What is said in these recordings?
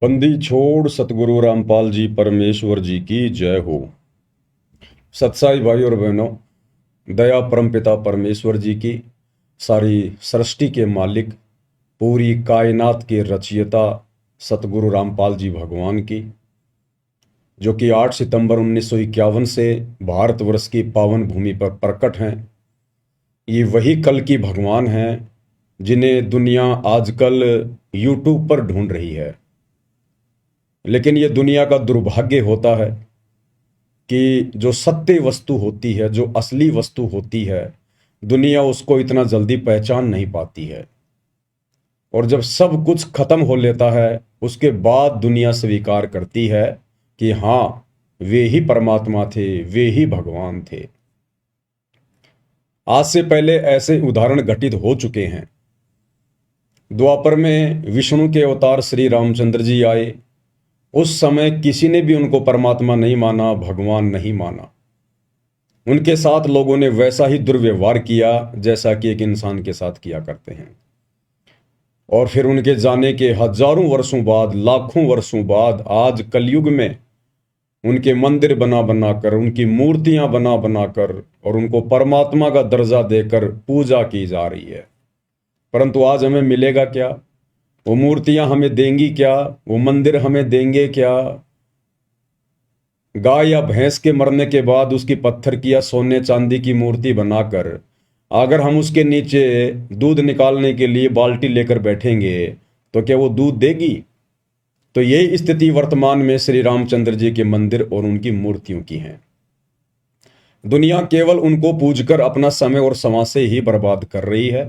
बंदी छोड़ सतगुरु रामपाल जी परमेश्वर जी की जय हो। सत्साई भाई और बहनों, दया परमपिता परमेश्वर जी की, सारी सृष्टि के मालिक, पूरी कायनात के रचयिता सतगुरु रामपाल जी भगवान की, जो कि 8 सितंबर 1951 से भारतवर्ष की पावन भूमि पर प्रकट हैं। ये वही कल की भगवान हैं जिन्हें दुनिया आजकल यूट्यूब पर ढूंढ रही है। लेकिन ये दुनिया का दुर्भाग्य होता है कि जो सत्य वस्तु होती है, जो असली वस्तु होती है, दुनिया उसको इतना जल्दी पहचान नहीं पाती है। और जब सब कुछ खत्म हो लेता है, उसके बाद दुनिया स्वीकार करती है कि हाँ, वे ही परमात्मा थे, वे ही भगवान थे। आज से पहले ऐसे उदाहरण घटित हो चुके हैं। द्वापर में विष्णु के अवतार श्री रामचंद्र जी आए। उस समय किसी ने भी उनको परमात्मा नहीं माना, भगवान नहीं माना। उनके साथ लोगों ने वैसा ही दुर्व्यवहार किया जैसा कि एक इंसान के साथ किया करते हैं। और फिर उनके जाने के हजारों वर्षों बाद, लाखों वर्षों बाद, आज कलयुग में उनके मंदिर बना बनाकर, उनकी मूर्तियां बना बनाकर और उनको परमात्मा का दर्जा देकर पूजा की जा रही है। परंतु आज हमें मिलेगा क्या? वो मूर्तियां हमें देंगी क्या? वो मंदिर हमें देंगे क्या? गाय या भैंस के मरने के बाद उसकी पत्थर की या सोने चांदी की मूर्ति बनाकर अगर हम उसके नीचे दूध निकालने के लिए बाल्टी लेकर बैठेंगे तो क्या वो दूध देगी? तो यही स्थिति वर्तमान में श्री रामचंद्र जी के मंदिर और उनकी मूर्तियों की है। दुनिया केवल उनको पूजकर अपना समय और समाज ही बर्बाद कर रही है।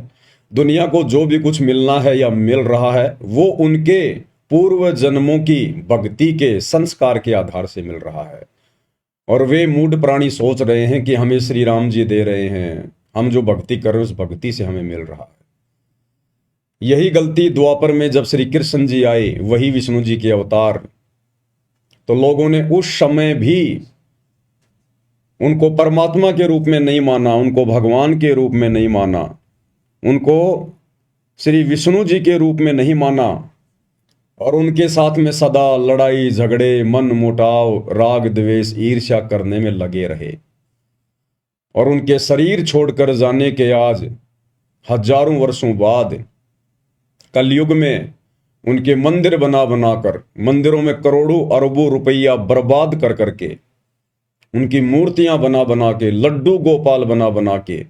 दुनिया को जो भी कुछ मिलना है या मिल रहा है वो उनके पूर्व जन्मों की भक्ति के संस्कार के आधार से मिल रहा है। और वे मूढ़ प्राणी सोच रहे हैं कि हमें श्री राम जी दे रहे हैं, हम जो भक्ति कर रहे हैं उस भक्ति से हमें मिल रहा है। यही गलती द्वापर में जब श्री कृष्ण जी आए, वही विष्णु जी के अवतार, तो लोगों ने उस समय भी उनको परमात्मा के रूप में नहीं माना, उनको भगवान के रूप में नहीं माना, उनको श्री विष्णु जी के रूप में नहीं माना। और उनके साथ में सदा लड़ाई झगड़े, मन मुटाव, राग द्वेष, ईर्ष्या करने में लगे रहे। और उनके शरीर छोड़कर जाने के आज हजारों वर्षों बाद कलयुग में उनके मंदिर बना बनाकर, मंदिरों में करोड़ों अरबों रुपया बर्बाद कर करके, उनकी मूर्तियां बना बना के, लड्डू गोपाल बना बना के,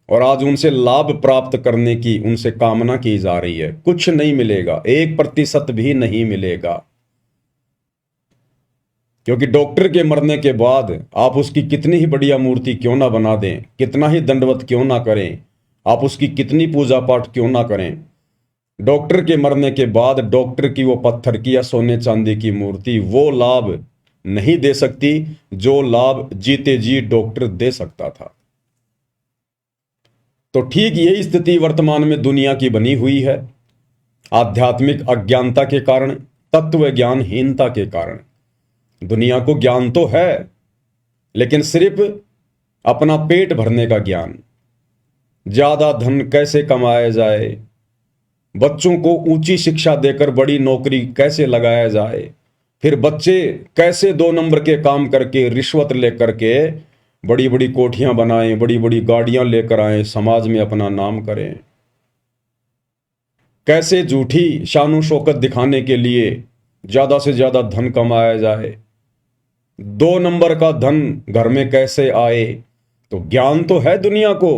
और आज उनसे लाभ प्राप्त करने की उनसे कामना की जा रही है। कुछ नहीं मिलेगा, 1% भी नहीं मिलेगा। क्योंकि डॉक्टर के मरने के बाद आप उसकी कितनी ही बढ़िया मूर्ति क्यों ना बना दें, कितना ही दंडवत क्यों ना करें, आप उसकी कितनी पूजा पाठ क्यों ना करें, डॉक्टर के मरने के बाद डॉक्टर की वो पत्थर की या सोने चांदी की मूर्ति वो लाभ नहीं दे सकती जो लाभ जीते जी डॉक्टर दे सकता था। तो ठीक यही स्थिति वर्तमान में दुनिया की बनी हुई है। आध्यात्मिक अज्ञानता के कारण, तत्व ज्ञानहीनता के कारण। दुनिया को ज्ञान तो है, लेकिन सिर्फ अपना पेट भरने का ज्ञान, ज्यादा धन कैसे कमाया जाए, बच्चों को ऊंची शिक्षा देकर बड़ी नौकरी कैसे लगाया जाए, फिर बच्चे कैसे 2 नंबर के काम करके, रिश्वत लेकर के बड़ी बड़ी कोठियां बनाएं, बड़ी बड़ी गाड़ियां लेकर आए, समाज में अपना नाम करें, कैसे झूठी शानो शौकत दिखाने के लिए ज्यादा से ज्यादा धन कमाया जाए, 2 नंबर का धन घर में कैसे आए। तो ज्ञान तो है दुनिया को,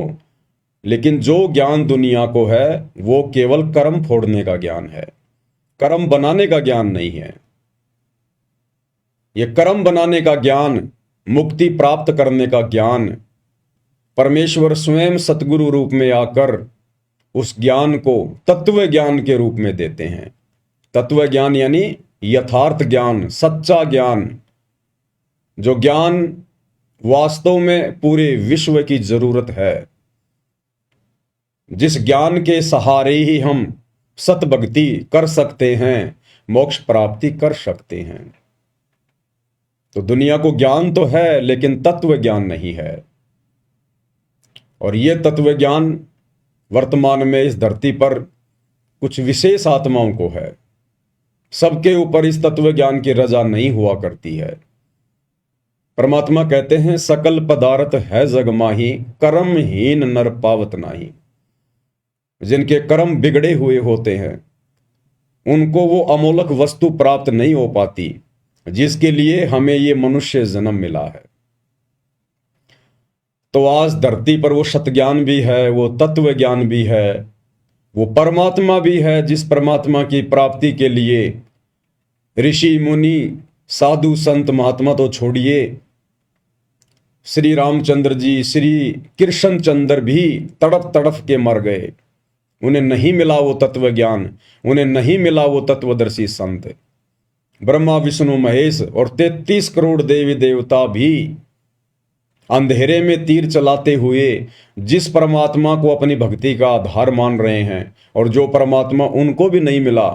लेकिन जो ज्ञान दुनिया को है वो केवल कर्म फोड़ने का ज्ञान है, कर्म बनाने का ज्ञान नहीं है। यह कर्म बनाने का ज्ञान, मुक्ति प्राप्त करने का ज्ञान, परमेश्वर स्वयं सतगुरु रूप में आकर उस ज्ञान को तत्व ज्ञान के रूप में देते हैं। तत्व ज्ञान यानी यथार्थ ज्ञान, सच्चा ज्ञान, जो ज्ञान वास्तव में पूरे विश्व की जरूरत है, जिस ज्ञान के सहारे ही हम सतभक्ति कर सकते हैं, मोक्ष प्राप्ति कर सकते हैं। तो दुनिया को ज्ञान तो है, लेकिन तत्व ज्ञान नहीं है। और यह तत्व ज्ञान वर्तमान में इस धरती पर कुछ विशेष आत्माओं को है। सबके ऊपर इस तत्व ज्ञान की रजा नहीं हुआ करती है। परमात्मा कहते हैं, सकल पदार्थ है जग माही, कर्महीन नर पावत नाही। जिनके कर्म बिगड़े हुए होते हैं उनको वो अमोलक वस्तु प्राप्त नहीं हो पाती जिसके लिए हमें ये मनुष्य जन्म मिला है। तो आज धरती पर वो सतज्ञान भी है, वो तत्व ज्ञान भी है, वो परमात्मा भी है, जिस परमात्मा की प्राप्ति के लिए ऋषि मुनि साधु संत महात्मा तो छोड़िए, श्री रामचंद्र जी, श्री कृष्ण चंद्र भी तड़प तड़प के मर गए। उन्हें नहीं मिला वो तत्व ज्ञान, उन्हें नहीं मिला वो तत्वदर्शी संत। ब्रह्मा विष्णु महेश और 33 करोड़ देवी देवता भी अंधेरे में तीर चलाते हुए जिस परमात्मा को अपनी भक्ति का आधार मान रहे हैं, और जो परमात्मा उनको भी नहीं मिला,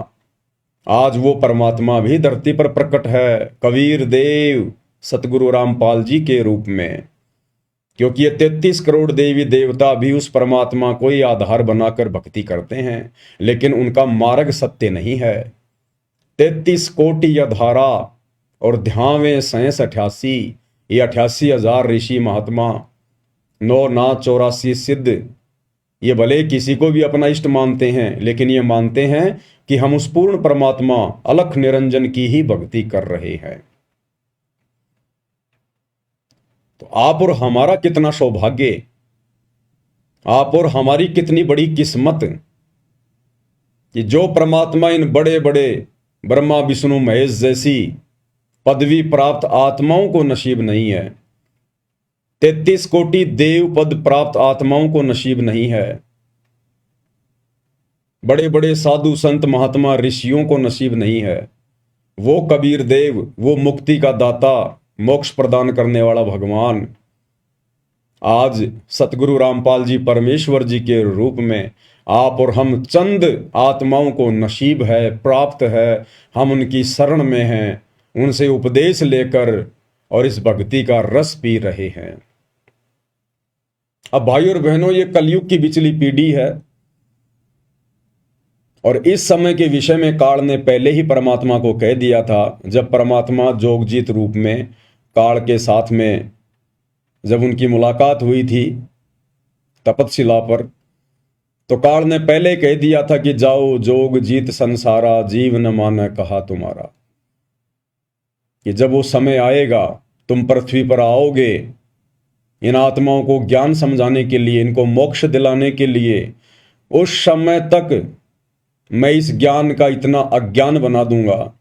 आज वो परमात्मा भी धरती पर प्रकट है कबीर देव सतगुरु रामपाल जी के रूप में। क्योंकि ये 33 करोड़ देवी देवता भी उस परमात्मा को ही आधार बनाकर भक्ति करते हैं, लेकिन उनका मार्ग सत्य नहीं है। 33 कोटि अधारा और ध्यावे 88, ये 88,000 ऋषि महात्मा, 9 नाथ 84 सिद्ध, ये भले किसी को भी अपना इष्ट मानते हैं, लेकिन ये मानते हैं कि हम उस पूर्ण परमात्मा अलख निरंजन की ही भक्ति कर रहे हैं। तो आप और हमारा कितना सौभाग्य, आप और हमारी कितनी बड़ी किस्मत कि जो परमात्मा इन बड़े बड़े ब्रह्मा विष्णु महेश जैसी पदवी प्राप्त आत्माओं को नसीब नहीं है, 33 कोटि देव पद प्राप्त आत्माओं को नसीब नहीं है, बड़े बड़े साधु संत महात्मा ऋषियों को नसीब नहीं है, वो कबीर देव, वो मुक्ति का दाता, मोक्ष प्रदान करने वाला भगवान आज सतगुरु रामपाल जी परमेश्वर जी के रूप में आप और हम चंद आत्माओं को नसीब है, प्राप्त है। हम उनकी शरण में हैं, उनसे उपदेश लेकर और इस भक्ति का रस पी रहे हैं। अब भाइयों और बहनों, ये कलयुग की बिचली पीढ़ी है और इस समय के विषय में काल ने पहले ही परमात्मा को कह दिया था। जब परमात्मा जोगजीत रूप में काल के साथ में जब उनकी मुलाकात हुई थी तपतशिला पर, तो काल ने पहले कह दिया था कि जाओ जोग जीत संसारा, जीव न माने कहा तुम्हारा। कि जब वो समय आएगा, तुम पृथ्वी पर आओगे इन आत्माओं को ज्ञान समझाने के लिए, इनको मोक्ष दिलाने के लिए, उस समय तक मैं इस ज्ञान का इतना अज्ञान बना दूंगा,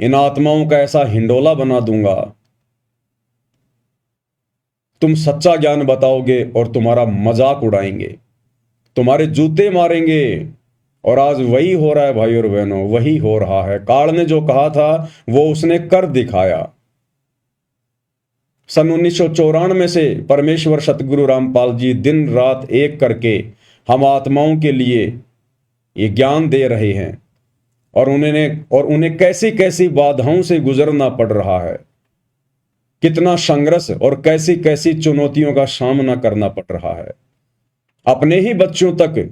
इन आत्माओं का ऐसा हिंडोला बना दूंगा, तुम सच्चा ज्ञान बताओगे और तुम्हारा मजाक उड़ाएंगे, तुम्हारे जूते मारेंगे। और आज वही हो रहा है भाई और बहनों, वही हो रहा है। काल ने जो कहा था वो उसने कर दिखाया। सन 1994 से परमेश्वर सतगुरु रामपाल जी दिन रात एक करके हम आत्माओं के लिए ये ज्ञान दे रहे हैं, और उन्हें कैसी कैसी बाधाओं से गुजरना पड़ रहा है, कितना संघर्ष और कैसी कैसी चुनौतियों का सामना करना पड़ रहा है अपने ही बच्चों तक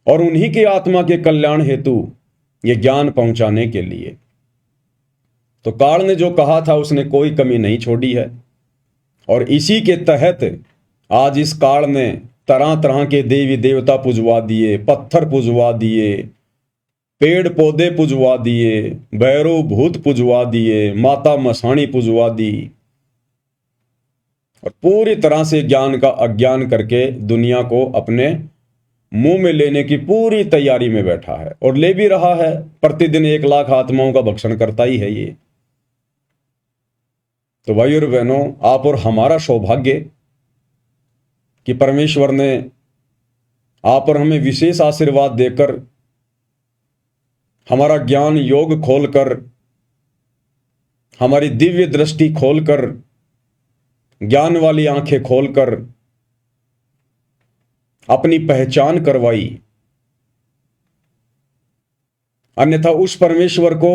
और उन्हीं की आत्मा के कल्याण हेतु ये ज्ञान पहुंचाने के लिए। तो काल ने जो कहा था उसने कोई कमी नहीं छोड़ी है, और इसी के तहत आज इस काल ने तरह तरह के देवी देवता पुजवा दिए, पत्थर पुजवा दिए, पेड़ पौधे पुजवा दिए, भैरव भूत पुजवा दिए, माता मसाणी पुजवा दी, और पूरी तरह से ज्ञान का अज्ञान करके दुनिया को अपने मुंह में लेने की पूरी तैयारी में बैठा है, और ले भी रहा है। प्रतिदिन 1 लाख आत्माओं का भक्षण करता ही है ये। तो भाइयों और बहनों, आप और हमारा सौभाग्य कि परमेश्वर ने आप और हमें विशेष आशीर्वाद देकर, हमारा ज्ञान योग खोलकर, हमारी दिव्य दृष्टि खोलकर, ज्ञान वाली आंखें खोलकर अपनी पहचान करवाई। अन्यथा उस परमेश्वर को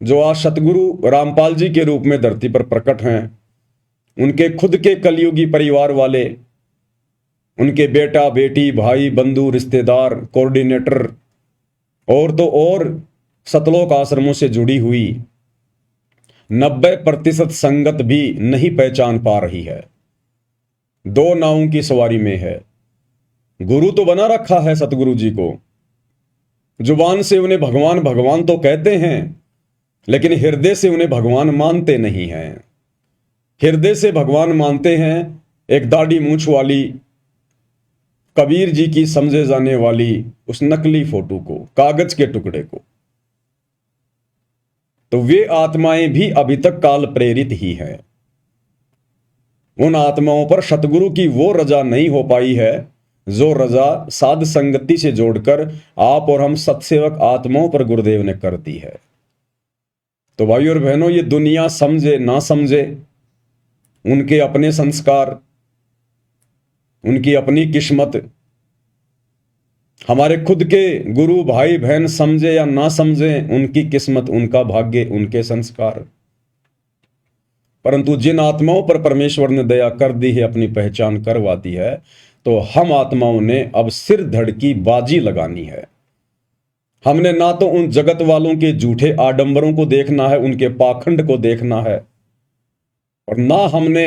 जो आज सतगुरु रामपाल जी के रूप में धरती पर प्रकट हैं, उनके खुद के कलयुगी परिवार वाले, उनके बेटा बेटी भाई बंधु रिश्तेदार कोऑर्डिनेटर और तो और सतलोक आश्रमों से जुड़ी हुई 90% संगत भी नहीं पहचान पा रही है। दो नावों की सवारी में है। गुरु तो बना रखा है सतगुरु जी को, जुबान से उन्हें भगवान भगवान तो कहते हैं, लेकिन हृदय से उन्हें भगवान मानते नहीं हैं। हृदय से भगवान मानते हैं एक दाढ़ी मूंछ वाली कबीर जी की समझे जाने वाली उस नकली फोटो को, कागज के टुकड़े को। तो वे आत्माएं भी अभी तक काल प्रेरित ही हैं। उन आत्माओं पर सतगुरु की वो रजा नहीं हो पाई है जो रजा साध संगति से जोड़कर आप और हम सत्सेवक आत्माओं पर गुरुदेव ने कर दी है। तो भाई और बहनों, ये दुनिया समझे ना समझे, उनके अपने संस्कार, उनकी अपनी किस्मत, हमारे खुद के गुरु भाई बहन समझे या ना समझे, उनकी किस्मत, उनका भाग्य, उनके संस्कार। परंतु जिन आत्माओं पर परमेश्वर ने दया कर दी है, अपनी पहचान करवा दी है, तो हम आत्माओं ने अब सिर धड़ की बाजी लगानी है। हमने ना तो उन जगत वालों के झूठे आडंबरों को देखना है, उनके पाखंड को देखना है, और ना हमने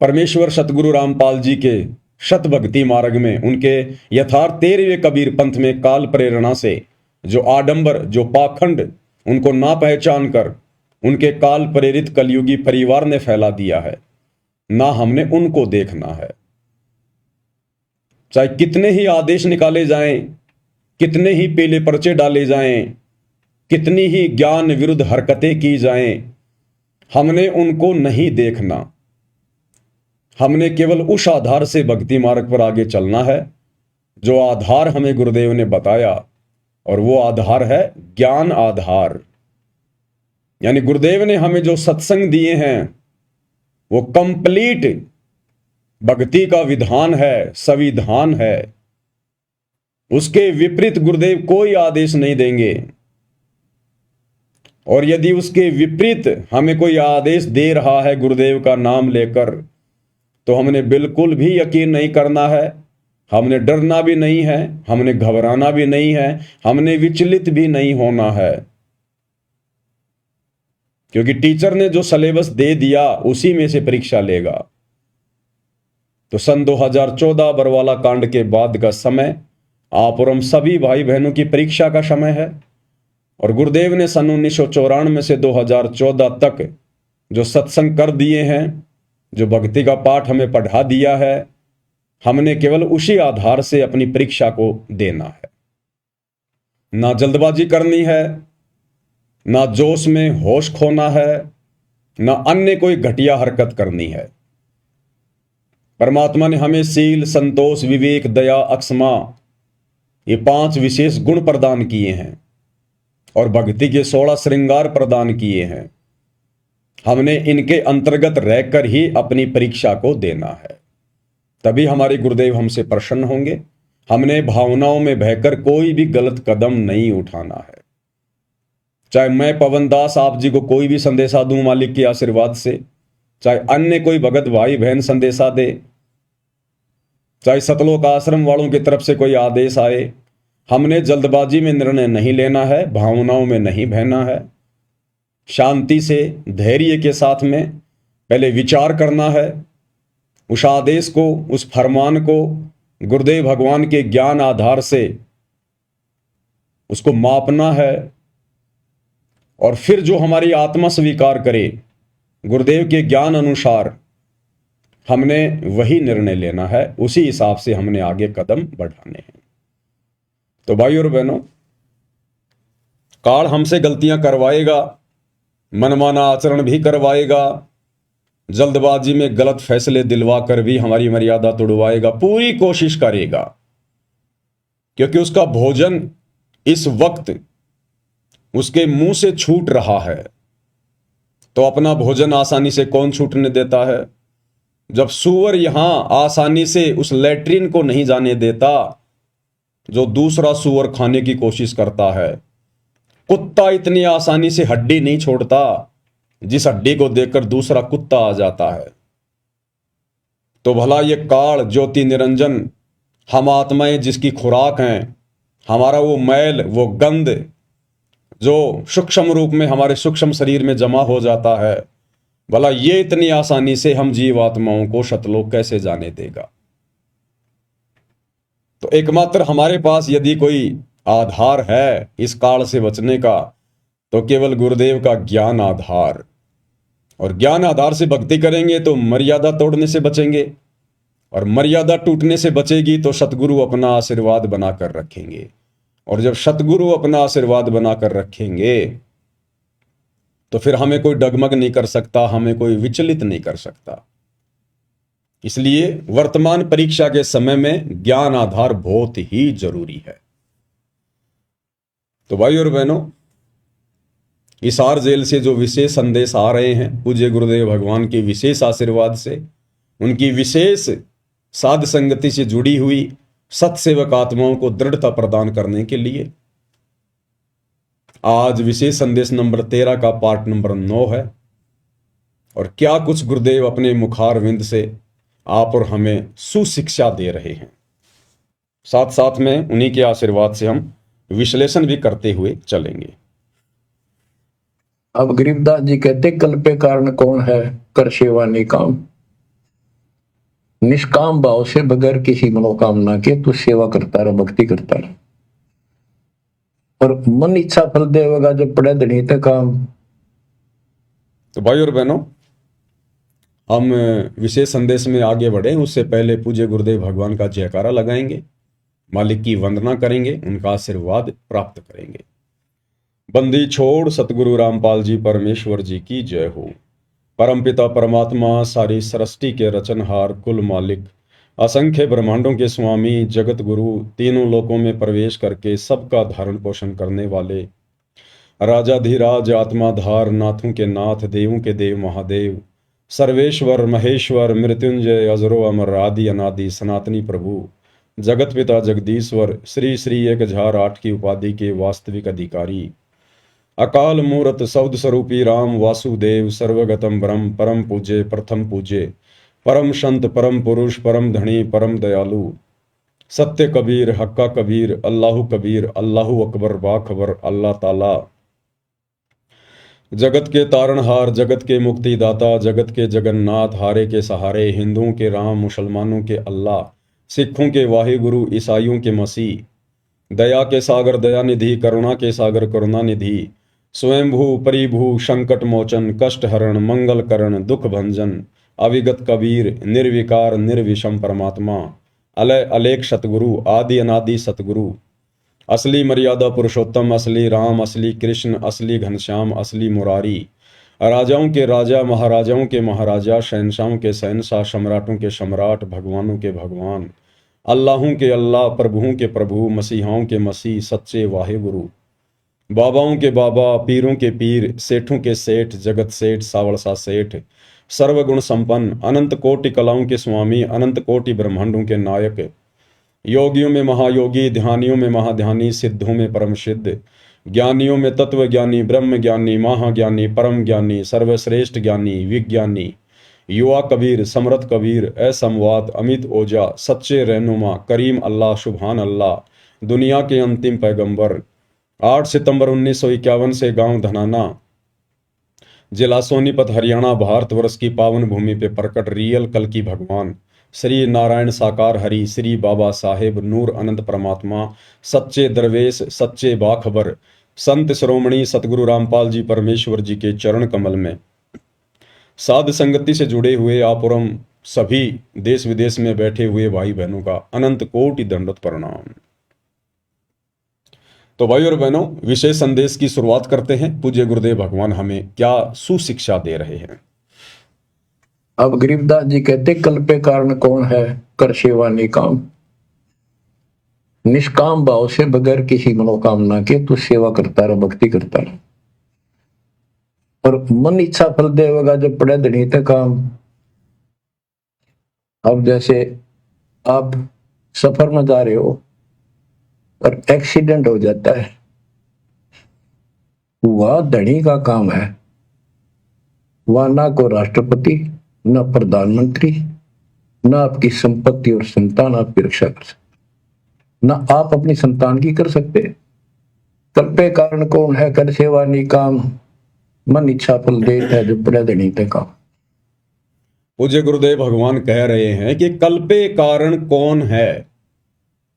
परमेश्वर सतगुरु रामपाल जी के शत भक्ति मार्ग में, उनके यथार्थ 13वें कबीर पंथ में काल प्रेरणा से जो आडंबर, जो पाखंड, उनको ना पहचान कर उनके काल प्रेरित कलयुगी परिवार ने फैला दिया है, ना हमने उनको देखना है। चाहे कितने ही आदेश निकाले जाएं, कितने ही पीले पर्चे डाले जाएं, कितनी ही ज्ञान विरुद्ध हरकतें की जाएं, हमने उनको नहीं देखना। हमने केवल उस आधार से भक्ति मार्ग पर आगे चलना है जो आधार हमें गुरुदेव ने बताया, और वो आधार है ज्ञान आधार। यानी गुरुदेव ने हमें जो सत्संग दिए हैं वो कंप्लीट भक्ति का विधान है, संविधान है। उसके विपरीत गुरुदेव कोई आदेश नहीं देंगे, और यदि उसके विपरीत हमें कोई आदेश दे रहा है गुरुदेव का नाम लेकर, तो हमने बिल्कुल भी यकीन नहीं करना है, हमने डरना भी नहीं है, हमने घबराना भी नहीं है, हमने विचलित भी नहीं होना है। क्योंकि टीचर ने जो सिलेबस दे दिया उसी में से परीक्षा लेगा। तो सन 2014 बरवाला कांड के बाद का समय आप और हम सभी भाई बहनों की परीक्षा का समय है, और गुरुदेव ने सन 1994 से 2014 तक जो सत्संग कर दिए हैं, जो भक्ति का पाठ हमें पढ़ा दिया है, हमने केवल उसी आधार से अपनी परीक्षा को देना है। ना जल्दबाजी करनी है, ना जोश में होश खोना है, ना अन्य कोई घटिया हरकत करनी है। परमात्मा ने हमें सील, संतोष, विवेक, दया, अक्षमा, ये 5 विशेष गुण प्रदान किए हैं, और भक्ति के 16 श्रृंगार प्रदान किए हैं। हमने इनके अंतर्गत रहकर ही अपनी परीक्षा को देना है, तभी हमारे गुरुदेव हमसे प्रसन्न होंगे। हमने भावनाओं में बहकर कोई भी गलत कदम नहीं उठाना है। चाहे मैं पवन दास आप जी को कोई भी संदेशा दूं मालिक के आशीर्वाद से, चाहे अन्य कोई भगत भाई बहन संदेशा दे, चाहे सतलोक आश्रम वालों की तरफ से कोई आदेश आए, हमने जल्दबाजी में निर्णय नहीं लेना है, भावनाओं में नहीं बहना है। शांति से, धैर्य के साथ में पहले विचार करना है, उस आदेश को, उस फरमान को गुरुदेव भगवान के ज्ञान आधार से उसको मापना है, और फिर जो हमारी आत्मा स्वीकार करे गुरुदेव के ज्ञान अनुसार, हमने वही निर्णय लेना है, उसी हिसाब से हमने आगे कदम बढ़ाने हैं। तो भाई और बहनों, काल हमसे गलतियां करवाएगा, मनमाना आचरण भी करवाएगा, जल्दबाजी में गलत फैसले दिलवा कर भी हमारी मर्यादा तोड़वाएगा, पूरी कोशिश करेगा, क्योंकि उसका भोजन इस वक्त उसके मुंह से छूट रहा है। तो अपना भोजन आसानी से कौन छूटने देता है? जब सूअर यहां आसानी से उस लैट्रिन को नहीं जाने देता जो दूसरा सूअर खाने की कोशिश करता है, कुत्ता इतनी आसानी से हड्डी नहीं छोड़ता जिस हड्डी को देखकर दूसरा कुत्ता आ जाता है। तो भला ये काल ज्योति निरंजन हम आत्माएं जिसकी खुराक हैं, हमारा वो मैल, वो गंध जो सूक्ष्म रूप में हमारे सूक्ष्म शरीर में जमा हो जाता है, भला ये इतनी आसानी से हम जीवात्माओं को शतलोक कैसे जाने देगा। तो एकमात्र हमारे पास यदि कोई आधार है इस काल से बचने का, तो केवल गुरुदेव का ज्ञान आधार, और ज्ञान आधार से भक्ति करेंगे तो मर्यादा तोड़ने से बचेंगे, और मर्यादा टूटने से बचेगी तो सतगुरु अपना आशीर्वाद बनाकर रखेंगे, और जब सतगुरु अपना आशीर्वाद बनाकर रखेंगे तो फिर हमें कोई डगमग नहीं कर सकता, हमें कोई विचलित नहीं कर सकता। इसलिए वर्तमान परीक्षा के समय में ज्ञान आधार बहुत ही जरूरी है। तो भाई और बहनों, हिसार जेल से जो विशेष संदेश आ रहे हैं पूज्य गुरुदेव भगवान के विशेष आशीर्वाद से, उनकी विशेष साध संगति से जुड़ी हुई सत्सेवक आत्माओं को दृढ़ता प्रदान करने के लिए आज विशेष संदेश नंबर 13 का पार्ट नंबर 9 है। और क्या कुछ गुरुदेव अपने मुखार विंद से आप और हमें सुशिक्षा दे रहे हैं, साथ साथ में उन्हीं के आशीर्वाद से हम विश्लेषण भी करते हुए चलेंगे। अब गरीबदास जी कहते, कल्पे कारण कौन है, कर सेवा निकाम, निष्काम भाव से बगैर किसी मनोकामना के तू सेवा करता रह, भक्ति करता रह, और मन इच्छा फल देगा जब पड़े धनी तक काम। तो भाई और बहनों, हम विशेष संदेश में आगे बढ़े उससे पहले पूज्य गुरुदेव भगवान का जयकारा लगाएंगे, मालिक की वंदना करेंगे, उनका आशीर्वाद प्राप्त करेंगे। बंदी छोड़ सतगुरु रामपाल जी परमेश्वर जी की जय हो। परमपिता परमात्मा सारी सृष्टि के रचनहार, कुल मालिक, असंख्य ब्रह्मांडों के स्वामी, जगत गुरु, तीनों लोकों में प्रवेश करके सबका धारण पोषण करने वाले, राजाधिराज, आत्माधार, नाथों के नाथ, देवों के देव महादेव, सर्वेश्वर महेश्वर, मृत्युंजय, अजरो अमर, आदि अनादि, सनातनी प्रभु, जगत पिता जगदीश्वर, श्री श्री 1008 की उपाधि के वास्तविक अधिकारी, अकाल मूरत शब्द स्वरूपी राम वासुदेव, सर्वगतम ब्रह्म, परम पूज्य, प्रथम पूज्य, परम संत, परम पुरुष, परम धनी, परम दयालु, सत्य कबीर, हक्का कबीर, अल्लाहु कबीर, अल्लाहु अकबर, बाखबर, अल्लाह ताला, जगत के तारणहार, जगत के मुक्तिदाता, जगत के जगन्नाथ, हारे के सहारे, हिंदुओं के राम, मुसलमानों के अल्लाह, सिखों के वाहिगुरु, ईसाइयों के मसीह, दया के सागर दयानिधि, करुणा के सागर करुणानिधि, स्वयंभू परिभू, संकट मोचन, कष्ट हरण, मंगल करण, दुख भंजन, अविगत कबीर, निर्विकार निर्विषम परमात्मा, अलय अलेख सतगुरु, आदि अनादि सतगुरु, असली मर्यादा पुरुषोत्तम, असली राम, असली कृष्ण, असली घनश्याम, असली मुरारी, राजाओं के राजा, महाराजाओं के महाराजा, शहनशाहों के शहनशाह, सम्राटों के सम्राट, भगवानों के भगवान, अल्लाहों के अल्लाह, प्रभुओं के प्रभु, मसीहाओं के मसीह, सच्चे वाहिगुरु, बाबाओं के बाबा, पीरों के पीर, सेठों के सेठ, जगत सेठ, सावड़सा सेठ, सर्वगुण संपन्न, अनंत कोटि कलाओं के स्वामी, अनंत कोटि ब्रह्मांडों के नायक, योगियों में महायोगी, ध्यानियों में महाध्यानी, सिद्धों में परम सिद्ध, ज्ञानियों में तत्व ज्ञानी, ब्रह्म ज्ञानी, महाज्ञानी, परम ज्ञानी, सर्वश्रेष्ठ ज्ञानी, विज्ञानी, युवा कबीर, समरथ कबीर, असमवात, अमित ओजा, सच्चे रहनुमा, करीम अल्लाह, सुभान अल्लाह, दुनिया के अंतिम पैगंबर, 8 सितंबर 1951 से गांव धनाना, जिला सोनीपत, हरियाणा, भारतवर्ष की पावन भूमि पे प्रकट रियल कल की भगवान श्री नारायण साकार हरि, श्री बाबा साहेब नूर अनंत परमात्मा, सच्चे दरवेश, सच्चे बाखबर, संत श्रोमणी सतगुरु रामपाल जी परमेश्वर जी के चरण कमल में साध संगति से जुड़े हुए आप और हम सभी देश विदेश में बैठे हुए भाई बहनों का अनंत कोटि दंडवत प्रणाम। तो भाई और बहनों, विशेष संदेश की शुरुआत करते हैं। पूज्य गुरुदेव भगवान हमें क्या सुशिक्षा दे रहे हैं। अब गरीबदास जी कहते, कल्पे कारण कौन है, कर सेवा निकाम, निष्काम भाव से बगैर किसी मनोकामना के तू सेवा करता रह, भक्ति करता रह, और मन इच्छा फल देगा जब पड़े धनी तक काम। अब जैसे आप सफर में जा रहे हो और एक्सीडेंट हो जाता है, वह धनी का काम है, वह ना को राष्ट्रपति, ना प्रधानमंत्री, ना आपकी संपत्ति और संतान आपकी रक्षा कर सकते। ना आप अपनी संतान की कर सकते। कल्पे कारण कौन है, कर सेवा निकाम, मन इच्छा फल देत है, जो पड़े धनी ते काम। पूज्य गुरुदेव भगवान कह रहे हैं कि कल्पे कारण कौन है,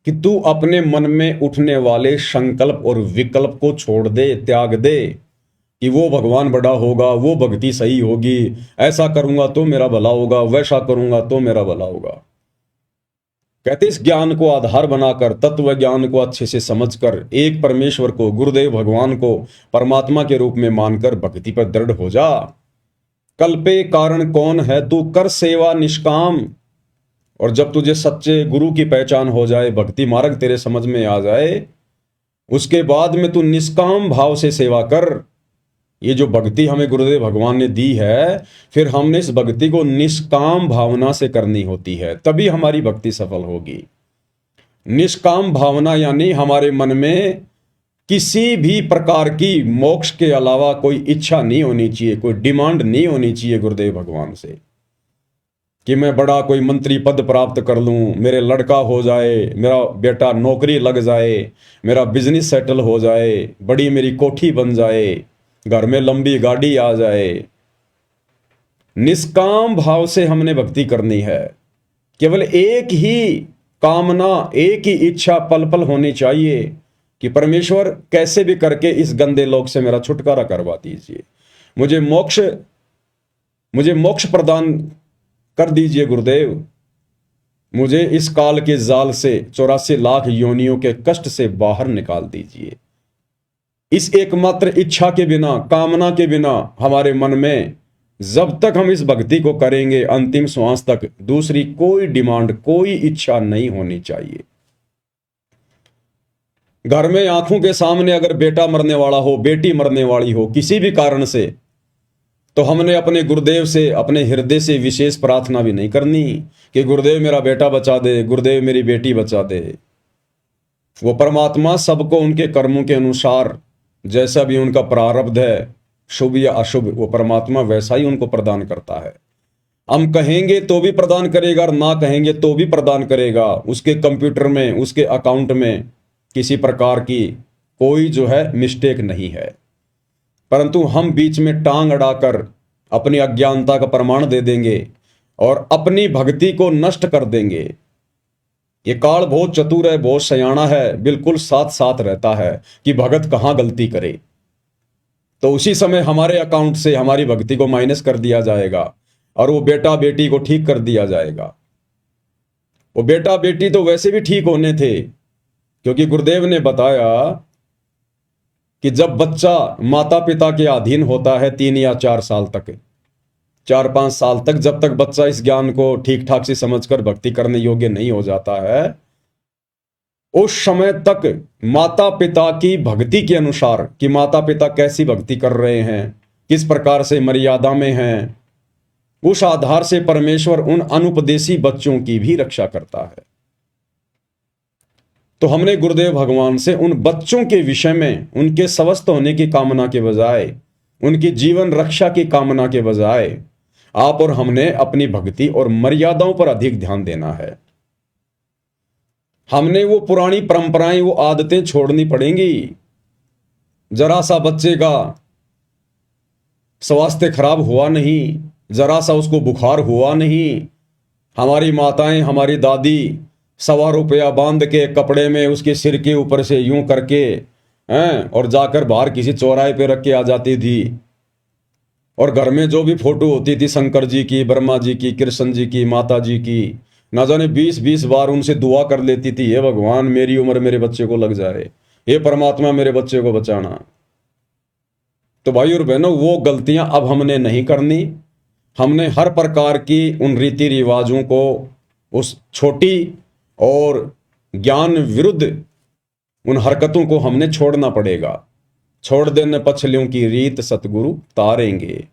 कि तू अपने मन में उठने वाले संकल्प और विकल्प को छोड़ दे, त्याग दे, कि वो भगवान बड़ा होगा, वो भक्ति सही होगी, ऐसा करूंगा तो मेरा भला होगा, वैसा करूंगा तो मेरा भला होगा। कहते इस ज्ञान को आधार बनाकर, तत्व ज्ञान को अच्छे से समझकर, एक परमेश्वर को, गुरुदेव भगवान को परमात्मा के रूप में मानकर भक्ति पर दृढ़ हो जा। कल्पे कारण कौन है, तू कर सेवा निष्काम। और जब तुझे सच्चे गुरु की पहचान हो जाए, भक्ति मार्ग तेरे समझ में आ जाए, उसके बाद में तू निष्काम भाव से सेवा कर। ये जो भक्ति हमें गुरुदेव भगवान ने दी है, फिर हमने इस भक्ति को निष्काम भावना से करनी होती है, तभी हमारी भक्ति सफल होगी। निष्काम भावना यानी हमारे मन में किसी भी प्रकार की मोक्ष के अलावा कोई इच्छा नहीं होनी चाहिए, कोई डिमांड नहीं होनी चाहिए गुरुदेव भगवान से, कि मैं बड़ा कोई मंत्री पद प्राप्त कर लूं, मेरे लड़का हो जाए, मेरा बेटा नौकरी लग जाए, मेरा बिजनेस सेटल हो जाए, बड़ी मेरी कोठी बन जाए, घर में लंबी गाड़ी आ जाए। निष्काम भाव से हमने भक्ति करनी है। केवल एक ही कामना, एक ही इच्छा पल पल होनी चाहिए कि परमेश्वर कैसे भी करके इस गंदे लोक से मेरा छुटकारा करवा दीजिए, मुझे मोक्ष प्रदान कर दीजिए गुरुदेव, मुझे इस काल के जाल से, 84 लाख योनियों के कष्ट से बाहर निकाल दीजिए। इस एकमात्र इच्छा के बिना, कामना के बिना हमारे मन में, जब तक हम इस भक्ति को करेंगे अंतिम श्वास तक, दूसरी कोई डिमांड, कोई इच्छा नहीं होनी चाहिए। घर में आंखों के सामने अगर बेटा मरने वाला हो, बेटी मरने वाली हो किसी भी कारण से, तो हमने अपने गुरुदेव से, अपने हृदय से विशेष प्रार्थना भी नहीं करनी कि गुरुदेव मेरा बेटा बचा दे, गुरुदेव मेरी बेटी बचा दे। वो परमात्मा सबको उनके कर्मों के अनुसार, जैसा भी उनका प्रारब्ध है, शुभ या अशुभ, वो परमात्मा वैसा ही उनको प्रदान करता है। हम कहेंगे तो भी प्रदान करेगा और ना कहेंगे तो भी प्रदान करेगा। उसके कंप्यूटर में, उसके अकाउंट में किसी प्रकार की कोई जो है मिस्टेक नहीं है। परंतु हम बीच में टांग अड़ाकर अपनी अज्ञानता का प्रमाण दे देंगे और अपनी भक्ति को नष्ट कर देंगे। ये काल बहुत चतुर है, बहुत सयाना है, बिल्कुल साथ साथ रहता है कि भगत कहां गलती करे, तो उसी समय हमारे अकाउंट से हमारी भक्ति को माइनस कर दिया जाएगा और वो बेटा बेटी को ठीक कर दिया जाएगा। वो बेटा बेटी तो वैसे भी ठीक होने थे, क्योंकि गुरुदेव ने बताया कि जब बच्चा माता पिता के अधीन होता है 3 या 4 साल तक, 4-5 साल तक, जब तक बच्चा इस ज्ञान को ठीक ठाक से समझकर भक्ति करने योग्य नहीं हो जाता है, उस समय तक माता पिता की भक्ति के अनुसार, कि माता पिता कैसी भक्ति कर रहे हैं, किस प्रकार से मर्यादा में हैं, उस आधार से परमेश्वर उन अनुपदेशी बच्चों की भी रक्षा करता है। तो हमने गुरुदेव भगवान से उन बच्चों के विषय में, उनके स्वस्थ होने की कामना के बजाय, उनकी जीवन रक्षा की कामना के बजाय, आप और हमने अपनी भक्ति और मर्यादाओं पर अधिक ध्यान देना है। हमने वो पुरानी परंपराएं, वो आदतें छोड़नी पड़ेंगी। जरा सा बच्चे का स्वास्थ्य खराब हुआ नहीं, जरा सा उसको बुखार हुआ नहीं, हमारी माताएं, हमारी दादी 1.25 रुपया बांध के कपड़े में उसके सिर के ऊपर से यूं करके और जाकर बाहर किसी चौराहे पे रख के आ जाती थी। और घर में जो भी फोटो होती थी शंकर जी की, ब्रह्मा जी की, कृष्ण जी की, माता जी की, ना जाने 20-20 बार उनसे दुआ कर लेती थी, हे भगवान मेरी उम्र मेरे बच्चे को लग जाए, हे परमात्मा मेरे बच्चे को बचाना। तो भाई और बहनों, वो गलतियां अब हमने नहीं करनी। हमने हर प्रकार की उन रीति रिवाजों को, उस छोटी और ज्ञान विरुद्ध उन हरकतों को हमने छोड़ना पड़ेगा। छोड़ देने पछलियों की रीत सतगुरु तारेंगे,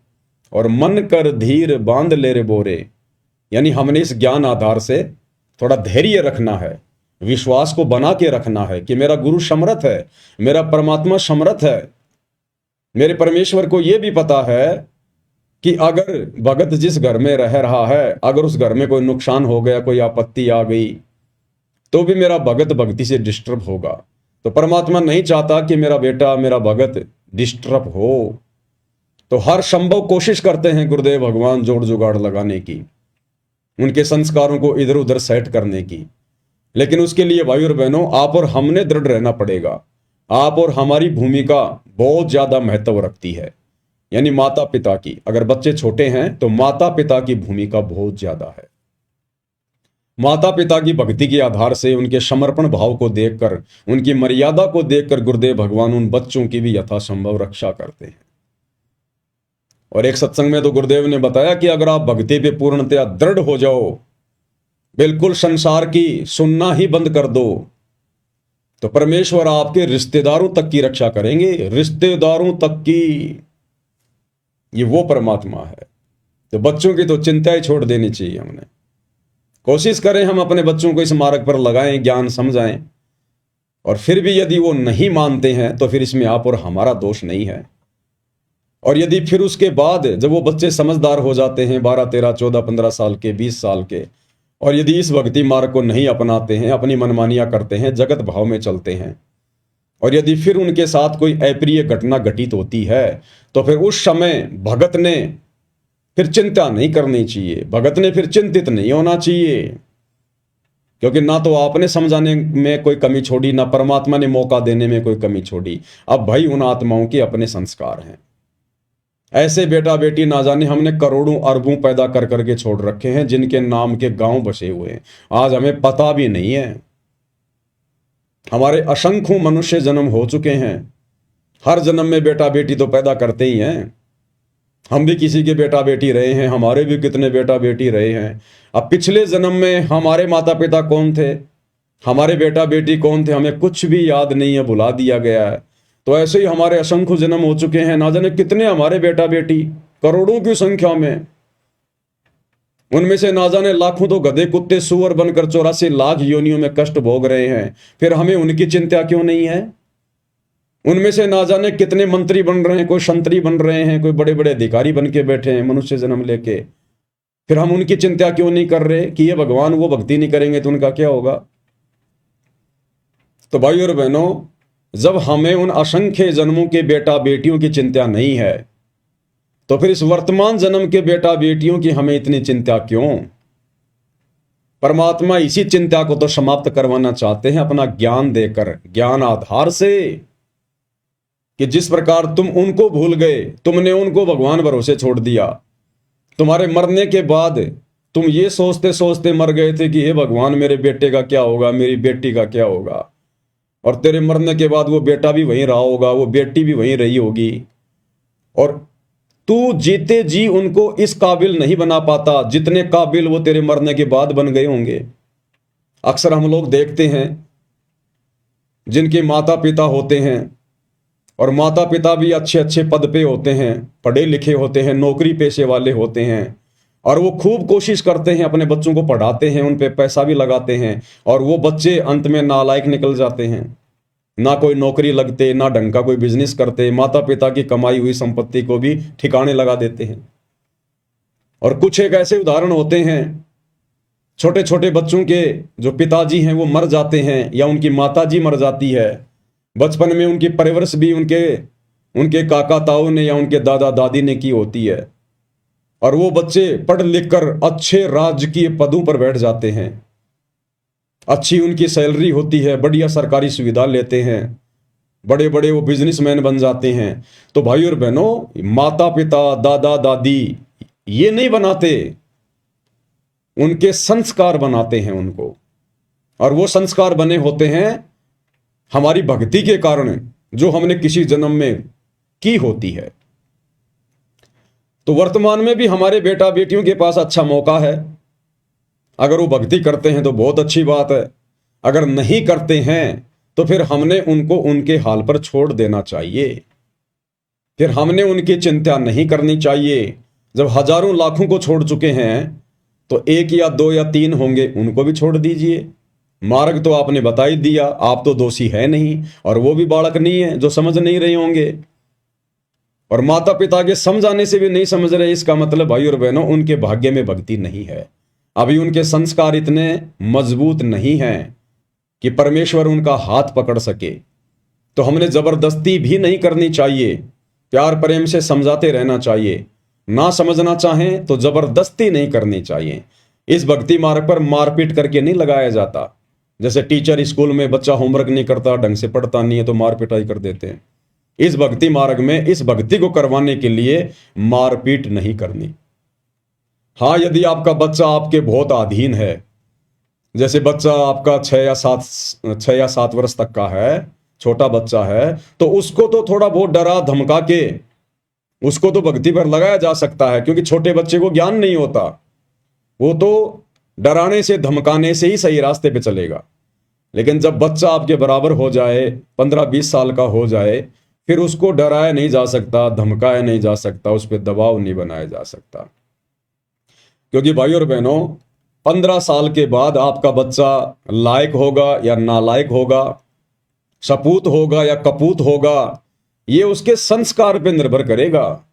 और मन कर धीर बांध ले रे बोरे। यानी हमने इस ज्ञान आधार से थोड़ा धैर्य रखना है, विश्वास को बना के रखना है कि मेरा गुरु समर्थ है, मेरा परमात्मा समर्थ है। मेरे परमेश्वर को यह भी पता है कि अगर भगत जिस घर में रह रहा है, अगर उस घर में कोई नुकसान हो गया, कोई आपत्ति आ गई, तो भी मेरा भगत भक्ति से डिस्टर्ब होगा। तो परमात्मा नहीं चाहता कि मेरा बेटा, मेरा भगत डिस्टर्ब हो। तो हर संभव कोशिश करते हैं गुरुदेव भगवान जोड़ जुगाड़ लगाने की, उनके संस्कारों को इधर उधर सेट करने की। लेकिन उसके लिए भाई और बहनों, आप और हमने दृढ़ रहना पड़ेगा। आप और हमारी भूमिका बहुत ज्यादा महत्व रखती है, यानी माता पिता की। अगर बच्चे छोटे हैं तो माता पिता की भूमिका बहुत ज्यादा है। माता पिता की भक्ति के आधार से, उनके समर्पण भाव को देखकर, उनकी मर्यादा को देखकर गुरुदेव भगवान उन बच्चों की भी यथासंभव रक्षा करते हैं। और एक सत्संग में तो गुरुदेव ने बताया कि अगर आप भक्ति पे पूर्णतया दृढ़ हो जाओ, बिल्कुल संसार की सुनना ही बंद कर दो, तो परमेश्वर आपके रिश्तेदारों तक की रक्षा करेंगे, रिश्तेदारों तक की। ये वो परमात्मा है। तो बच्चों की तो चिंता ही छोड़ देनी चाहिए हमने। कोशिश करें हम अपने बच्चों को इस मार्ग पर लगाएं, ज्ञान समझाएं। और फिर भी यदि वो नहीं मानते हैं तो फिर इसमें आप और हमारा दोष नहीं है। और यदि फिर उसके बाद जब वो बच्चे समझदार हो जाते हैं, 12, 13, 14, 15 साल के, 20 साल के, और यदि इस भक्ति मार्ग को नहीं अपनाते हैं, अपनी मनमानियां करते हैं, जगत भाव में चलते हैं, और यदि फिर उनके साथ कोई अप्रिय घटना घटित होती है, तो फिर उस समय भगत ने फिर चिंता नहीं करनी चाहिए, भगत ने फिर चिंतित नहीं होना चाहिए। क्योंकि ना तो आपने समझाने में कोई कमी छोड़ी, ना परमात्मा ने मौका देने में कोई कमी छोड़ी। अब भाई उन आत्माओं के अपने संस्कार हैं। ऐसे बेटा बेटी ना जाने हमने करोड़ों अरबों पैदा कर करके छोड़ रखे हैं, जिनके नाम के गांव बसे हुए हैं, आज हमें पता भी नहीं है। हमारे असंख्यों मनुष्य जन्म हो चुके हैं, हर जन्म में बेटा बेटी तो पैदा करते ही हैं। हम भी किसी के बेटा बेटी रहे हैं, हमारे भी कितने बेटा बेटी रहे हैं। अब पिछले जन्म में हमारे माता पिता कौन थे, हमारे बेटा बेटी कौन थे, हमें कुछ भी याद नहीं है, भुला दिया गया है। तो ऐसे ही हमारे असंख्य जन्म हो चुके हैं, ना जाने कितने हमारे बेटा बेटी, करोड़ों की संख्या में। उनमें से ना जाने लाखों तो गधे कुत्ते सुअर बनकर 84 लाख योनियों में कष्ट भोग रहे हैं, फिर हमें उनकी चिंता क्यों नहीं है। उनमें से ना जाने कितने मंत्री बन रहे हैं, कोई संतरी बन रहे हैं, कोई बड़े बड़े अधिकारी बन के बैठे हैं मनुष्य जन्म लेके, फिर हम उनकी चिंता क्यों नहीं कर रहे कि ये भगवान वो भक्ति नहीं करेंगे तो उनका क्या होगा। तो भाई और बहनों, जब हमें उन असंख्य जन्मों के बेटा बेटियों की चिंता नहीं है, तो फिर इस वर्तमान जन्म के बेटा बेटियों की हमें इतनी चिंता क्यों। परमात्मा इसी चिंता को तो समाप्त करवाना चाहते हैं अपना ज्ञान देकर, ज्ञान आधार से, कि जिस प्रकार तुम उनको भूल गए, तुमने उनको भगवान भरोसे छोड़ दिया। तुम्हारे मरने के बाद तुम ये सोचते सोचते मर गए थे कि हे भगवान मेरे बेटे का क्या होगा, मेरी बेटी का क्या होगा। और तेरे मरने के बाद वो बेटा भी वहीं रहा होगा, वो बेटी भी वहीं रही होगी, और तू जीते जी उनको इस काबिल नहीं बना पाता जितने काबिल वो तेरे मरने के बाद बन गए होंगे। अक्सर हम लोग देखते हैं जिनके माता पिता होते हैं, और माता पिता भी अच्छे अच्छे पद पे होते हैं, पढ़े लिखे होते हैं, नौकरी पेशे वाले होते हैं, और वो खूब कोशिश करते हैं, अपने बच्चों को पढ़ाते हैं, उन पे पैसा भी लगाते हैं, और वो बच्चे अंत में नालायक निकल जाते हैं, ना कोई नौकरी लगते, ना ढंग का कोई बिजनेस करते, माता पिता की कमाई हुई संपत्ति को भी ठिकाने लगा देते हैं। और कुछ एक ऐसे उदाहरण होते हैं, छोटे छोटे बच्चों के जो पिताजी हैं वो मर जाते हैं, या उनकी माताजी मर जाती है। बचपन में उनकी परवरिश भी उनके काका ताऊ ने या उनके दादा दादी ने की होती है, और वो बच्चे पढ़ लिख कर अच्छे राजकीय पदों पर बैठ जाते हैं, अच्छी उनकी सैलरी होती है, बढ़िया सरकारी सुविधा लेते हैं, बड़े बड़े वो बिजनेसमैन बन जाते हैं। तो भाई और बहनों, माता पिता दादा दादी ये नहीं बनाते, उनके संस्कार बनाते हैं उनको, और वो संस्कार बने होते हैं हमारी भक्ति के कारण, जो हमने किसी जन्म में की होती है। तो वर्तमान में भी हमारे बेटा बेटियों के पास अच्छा मौका है। अगर वो भक्ति करते हैं तो बहुत अच्छी बात है, अगर नहीं करते हैं तो फिर हमने उनको उनके हाल पर छोड़ देना चाहिए, फिर हमने उनकी चिंता नहीं करनी चाहिए। जब हजारों लाखों को छोड़ चुके हैं तो 1 या 2 या 3 होंगे, उनको भी छोड़ दीजिए। मार्ग तो आपने बता ही दिया, आप तो दोषी है नहीं, और वो भी बालक नहीं है जो समझ नहीं रहे होंगे, और माता पिता के समझाने से भी नहीं समझ रहे। इसका मतलब भाई और बहनों, उनके भाग्य में भक्ति नहीं है, अभी उनके संस्कार इतने मजबूत नहीं हैं कि परमेश्वर उनका हाथ पकड़ सके। तो हमने जबरदस्ती भी नहीं करनी चाहिए, प्यार प्रेम से समझाते रहना चाहिए। ना समझना चाहें तो जबरदस्ती नहीं करनी चाहिए। इस भक्ति मार्ग पर मारपीट करके नहीं लगाया जाता। जैसे टीचर स्कूल में बच्चा होमवर्क नहीं करता, ढंग से पढ़ता नहीं है तो मार पिटाई कर देते हैं। इस भक्ति मार्ग में इस भक्ति को करवाने के लिए मारपीट नहीं करनी। हाँ, यदि आपका बच्चा आपके बहुत अधीन है, जैसे बच्चा आपका 6 या 7 वर्ष तक का है, छोटा बच्चा है, तो उसको तो थोड़ा बहुत डरा धमका के उसको तो भक्ति पर लगाया जा सकता है, क्योंकि छोटे बच्चे को ज्ञान नहीं होता। वो तो डराने से धमकाने से ही सही रास्ते पे चलेगा। लेकिन जब बच्चा आपके बराबर हो जाए, 15-20 साल का हो जाए, फिर उसको डराया नहीं जा सकता, धमकाया नहीं जा सकता, उस पर दबाव नहीं बनाया जा सकता। क्योंकि भाई और बहनों, 15 साल के बाद आपका बच्चा लायक होगा या नालायक होगा, सपूत होगा या कपूत होगा, ये उसके संस्कार पे निर्भर करेगा।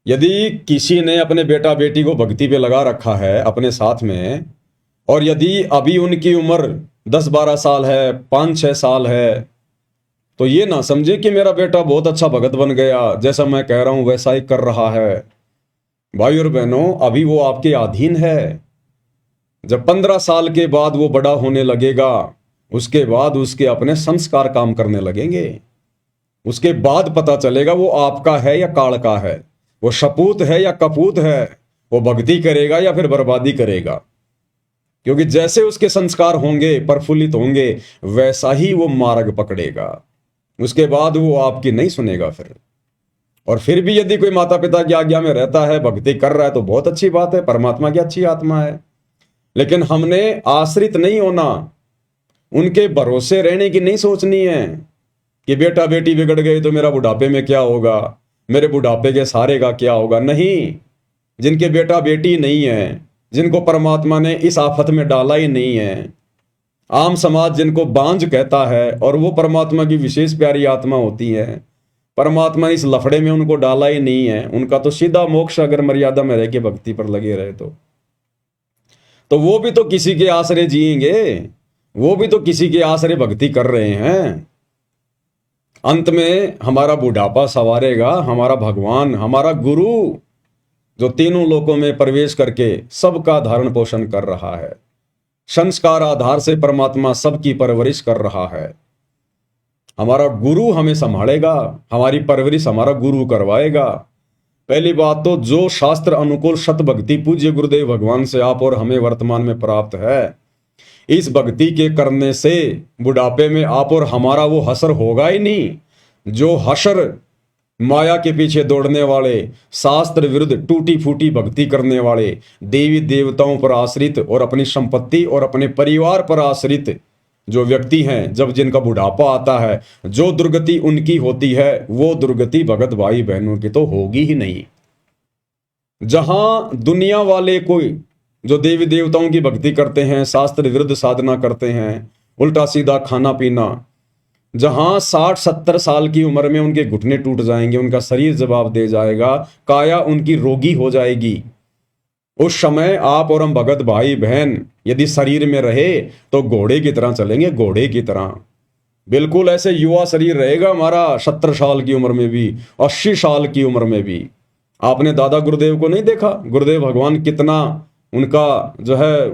यदि किसी ने अपने बेटा बेटी को भक्ति पे लगा रखा है अपने साथ में, और यदि अभी उनकी उम्र 10-12 साल है, 5-6 साल है, तो ये ना समझे कि मेरा बेटा बहुत अच्छा भगत बन गया, जैसा मैं कह रहा हूं वैसा ही कर रहा है। भाई और बहनों, अभी वो आपके अधीन है। जब 15 साल के बाद वो बड़ा होने लगेगा, उसके बाद उसके अपने संस्कार काम करने लगेंगे। उसके बाद पता चलेगा वो आपका है या काल का है, वो सपूत है या कपूत है, वो भक्ति करेगा या फिर बर्बादी करेगा। क्योंकि जैसे उसके संस्कार होंगे, प्रफुल्लित होंगे, वैसा ही वो मार्ग पकड़ेगा। उसके बाद वो आपकी नहीं सुनेगा फिर। और फिर भी यदि कोई माता पिता की आज्ञा में रहता है, भक्ति कर रहा है, तो बहुत अच्छी बात है, परमात्मा की अच्छी आत्मा है। लेकिन हमने आश्रित नहीं होना, उनके भरोसे रहने की नहीं सोचनी है कि बेटा बेटी बिगड़ गए तो मेरा बुढ़ापे में क्या होगा, मेरे बुढ़ापे के सहारे का क्या होगा। नहीं, जिनके बेटा बेटी नहीं है, जिनको परमात्मा ने इस आफत में डाला ही नहीं है, आम समाज जिनको बांझ कहता है, और वो परमात्मा की विशेष प्यारी आत्मा होती है, परमात्मा ने इस लफड़े में उनको डाला ही नहीं है, उनका तो सीधा मोक्ष अगर मर्यादा में रह के भक्ति पर लगे रहे तो वो भी तो किसी के आसरे जिएंगे, वो भी तो किसी के आसरे भक्ति कर रहे हैं। अंत में हमारा बुढ़ापा संवारेगा हमारा भगवान, हमारा गुरु, जो तीनों लोकों में प्रवेश करके सबका धारण पोषण कर रहा है। संस्कार आधार से परमात्मा सबकी परवरिश कर रहा है। हमारा गुरु हमें संभालेगा, हमारी परवरिश हमारा गुरु करवाएगा। पहली बात तो जो शास्त्र अनुकूल सत भक्ति पूज्य गुरुदेव भगवान से आप और हमें वर्तमान में प्राप्त है, इस भक्ति के करने से बुढ़ापे में आप और हमारा वो हसर होगा ही नहीं। जो हसर माया के पीछे दौड़ने वाले, शास्त्र विरुद्ध टूटी फूटी भक्ति करने वाले, देवी देवताओं पर आश्रित और अपनी संपत्ति और अपने परिवार पर आश्रित जो व्यक्ति हैं, जब जिनका बुढ़ापा आता है, जो दुर्गति उनकी होती है, वो दुर्गति भगत भाई बहनों की तो होगी ही नहीं। जहां दुनिया वाले कोई जो देवी देवताओं की भक्ति करते हैं, शास्त्र विरुद्ध साधना करते हैं, उल्टा सीधा खाना पीना, जहां 60-70 साल की उम्र में उनके घुटने टूट जाएंगे, उनका शरीर जवाब दे जाएगा, काया उनकी रोगी हो जाएगी, उस समय आप और हम भगत भाई बहन यदि शरीर में रहे तो घोड़े की तरह चलेंगे, घोड़े की तरह। बिल्कुल ऐसे युवा शरीर रहेगा हमारा, 70 साल की उम्र में भी, 80 साल की उम्र में भी। आपने दादा गुरुदेव को नहीं देखा? गुरुदेव भगवान कितना उनका जो है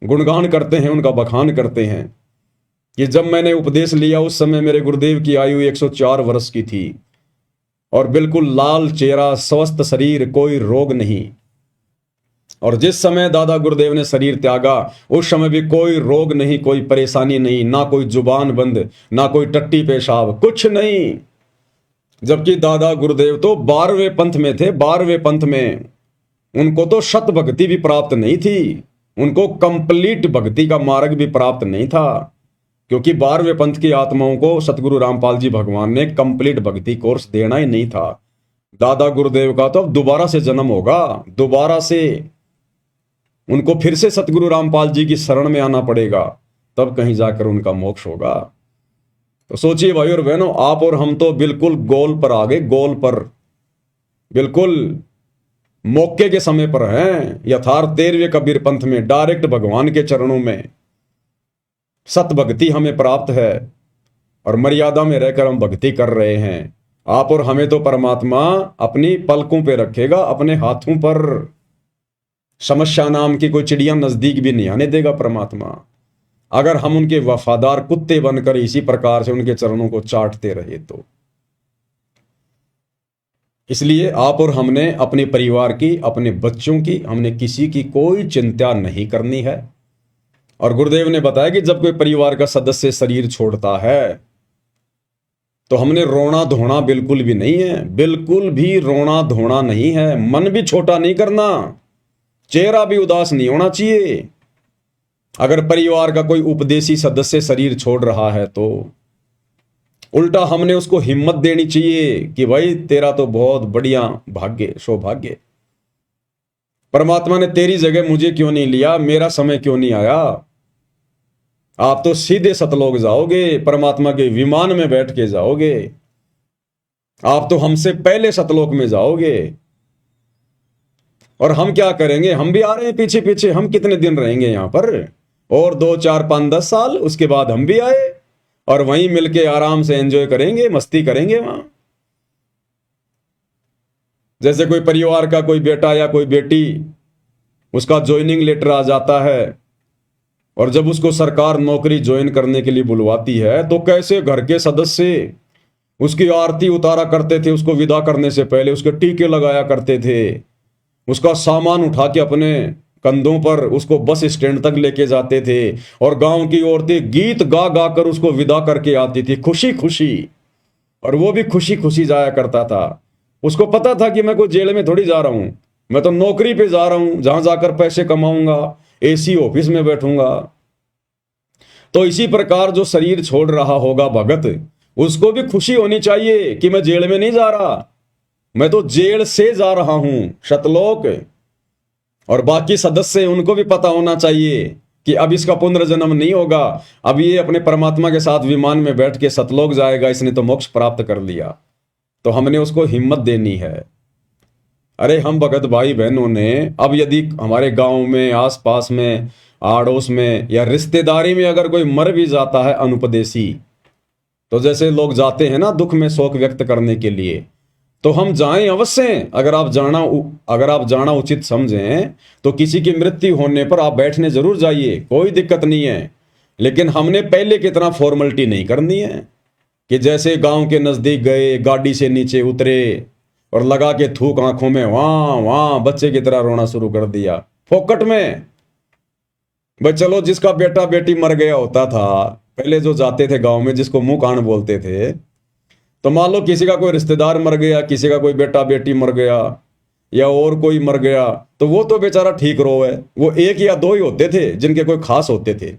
गुणगान करते हैं, उनका बखान करते हैं कि जब मैंने उपदेश लिया उस समय मेरे गुरुदेव की आयु 104 वर्ष की थी और बिल्कुल लाल चेहरा, स्वस्थ शरीर, कोई रोग नहीं। और जिस समय दादा गुरुदेव ने शरीर त्यागा, उस समय भी कोई रोग नहीं, कोई परेशानी नहीं, ना कोई जुबान बंद, ना कोई टट्टी पेशाब, कुछ नहीं। जबकि दादा गुरुदेव तो 12वें पंथ में थे, 12वें पंथ में। उनको तो शत भक्ति भी प्राप्त नहीं थी, उनको कंप्लीट भक्ति का मार्ग भी प्राप्त नहीं था, क्योंकि 12वें पंथ की आत्माओं को सतगुरु रामपाल जी भगवान ने कंप्लीट भक्ति कोर्स देना ही नहीं था। दादा गुरुदेव का तो अब दोबारा से जन्म होगा, दोबारा से उनको फिर से सतगुरु रामपाल जी की शरण में आना पड़ेगा, तब कहीं जाकर उनका मोक्ष होगा। तो सोचिए भाई और बहनों, आप और हम तो बिल्कुल गोल पर आ गए, गोल पर, बिल्कुल मौके के समय पर हैं, यथार्थ 13वें कबीर पंथ में, डायरेक्ट भगवान के चरणों में। सत भक्ति हमें प्राप्त है और मर्यादा में रहकर हम भक्ति कर रहे हैं। आप और हमें तो परमात्मा अपनी पलकों पे रखेगा, अपने हाथों पर। समस्या नाम की कोई चिड़िया नजदीक भी नहीं आने देगा परमात्मा, अगर हम उनके वफादार कुत्ते बनकर इसी प्रकार से उनके चरणों को चाटते रहे तो। इसलिए आप और हमने अपने परिवार की, अपने बच्चों की, हमने किसी की कोई चिंता नहीं करनी है। और गुरुदेव ने बताया कि जब कोई परिवार का सदस्य शरीर छोड़ता है तो हमने रोना धोना बिल्कुल भी नहीं है, बिल्कुल भी रोना धोना नहीं है। मन भी छोटा नहीं करना, चेहरा भी उदास नहीं होना चाहिए। अगर परिवार का कोई उपदेशी सदस्य शरीर छोड़ रहा है तो उल्टा हमने उसको हिम्मत देनी चाहिए कि भाई तेरा तो बहुत बढ़िया भाग्य, सौभाग्य, परमात्मा ने तेरी जगह मुझे क्यों नहीं लिया, मेरा समय क्यों नहीं आया। आप तो सीधे सतलोक जाओगे, परमात्मा के विमान में बैठ के जाओगे, आप तो हमसे पहले सतलोक में जाओगे। और हम क्या करेंगे, हम भी आ रहे हैं पीछे पीछे। हम कितने दिन रहेंगे यहां पर, और 2 4 5 10 साल, उसके बाद हम भी आए और वहीं मिलके आराम से एंजॉय करेंगे, मस्ती करेंगे वहां। जैसे कोई परिवार का कोई बेटा या कोई बेटी, उसका ज्वाइनिंग लेटर आ जाता है और जब उसको सरकार नौकरी ज्वाइन करने के लिए बुलवाती है तो कैसे घर के सदस्य उसकी आरती उतारा करते थे, उसको विदा करने से पहले उसके टीके लगाया करते थे, उसका सामान उठा के अपने कंधों पर उसको बस स्टैंड तक लेके जाते थे और गांव की औरतें गीत गा गा कर उसको विदा करके आती थी खुशी खुशी। और वो भी खुशी खुशी जाया करता था। उसको पता था कि मैं कोई जेल में थोड़ी जा रहा हूं, मैं तो नौकरी पे जा रहा हूं, जहां जाकर पैसे कमाऊंगा, एसी ऑफिस में बैठूंगा। तो इसी प्रकार जो शरीर छोड़ रहा होगा भगत, उसको भी खुशी होनी चाहिए कि मैं जेल में नहीं जा रहा, मैं तो जेल से जा रहा हूं सतलोक। और बाकी सदस्य, उनको भी पता होना चाहिए कि अब इसका पुनर्जन्म नहीं होगा, अब ये अपने परमात्मा के साथ विमान में बैठ के सतलोक जाएगा, इसने तो मोक्ष प्राप्त कर लिया। तो हमने उसको हिम्मत देनी है। अरे हम भगत भाई बहनों ने, अब यदि हमारे गांव में, आसपास में, आड़ोस में या रिश्तेदारी में अगर कोई मर भी जाता है अनुपदेशी, तो जैसे लोग जाते हैं ना दुख में शोक व्यक्त करने के लिए, तो हम जाएं अवश्य। अगर आप जाना उचित समझें तो किसी की मृत्यु होने पर आप बैठने जरूर जाइए, कोई दिक्कत नहीं है। लेकिन हमने पहले की तरह फॉर्मेलिटी नहीं करनी है कि जैसे गांव के नजदीक गए, गाड़ी से नीचे उतरे और लगा के थूक आंखों में, वहां वहां बच्चे की तरह रोना शुरू कर दिया फोकट में। भाई चलो, जिसका बेटा बेटी मर गया होता था पहले, जो जाते थे गांव में, जिसको मुंह कान बोलते थे, तो मान लो किसी का कोई रिश्तेदार मर गया, किसी का कोई बेटा बेटी मर गया या और कोई मर गया, तो वो तो बेचारा ठीक रो है। वो 1 या 2 ही होते थे जिनके कोई खास होते थे,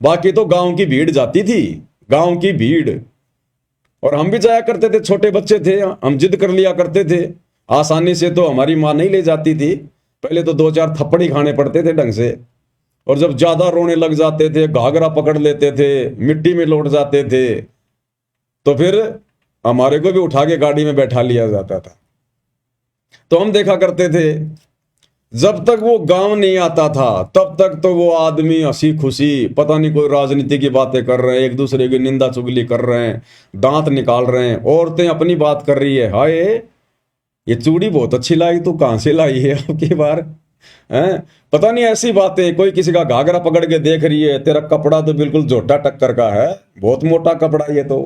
बाकी तो गांव की भीड़ जाती थी, गांव की भीड़। और हम भी जाया करते थे, छोटे बच्चे थे, हम जिद कर लिया करते थे। आसानी से तो हमारी माँ नहीं ले जाती थी, पहले तो 2 4 थप्पड़ ही खाने पड़ते थे ढंग से। और जब ज्यादा रोने लग जाते थे, घाघरा पकड़ लेते थे, मिट्टी में लौट जाते थे, तो फिर हमारे को भी उठा के गाड़ी में बैठा लिया जाता था। तो हम देखा करते थे, जब तक वो गांव नहीं आता था तब तक तो वो आदमी हंसी खुशी, पता नहीं कोई राजनीति की बातें कर रहे हैं, एक दूसरे की निंदा चुगली कर रहे हैं, दांत निकाल रहे हैं, औरतें अपनी बात कर रही है, हाय ये चूड़ी बहुत अच्छी लाई, तू कहां से लाई है आपकी बार, हैं? पता नहीं ऐसी बातें। कोई किसी का घाघरा पकड़ के देख रही है, तेरा कपड़ा तो बिल्कुल झोटा टक्कर का है, बहुत मोटा कपड़ा ये तो।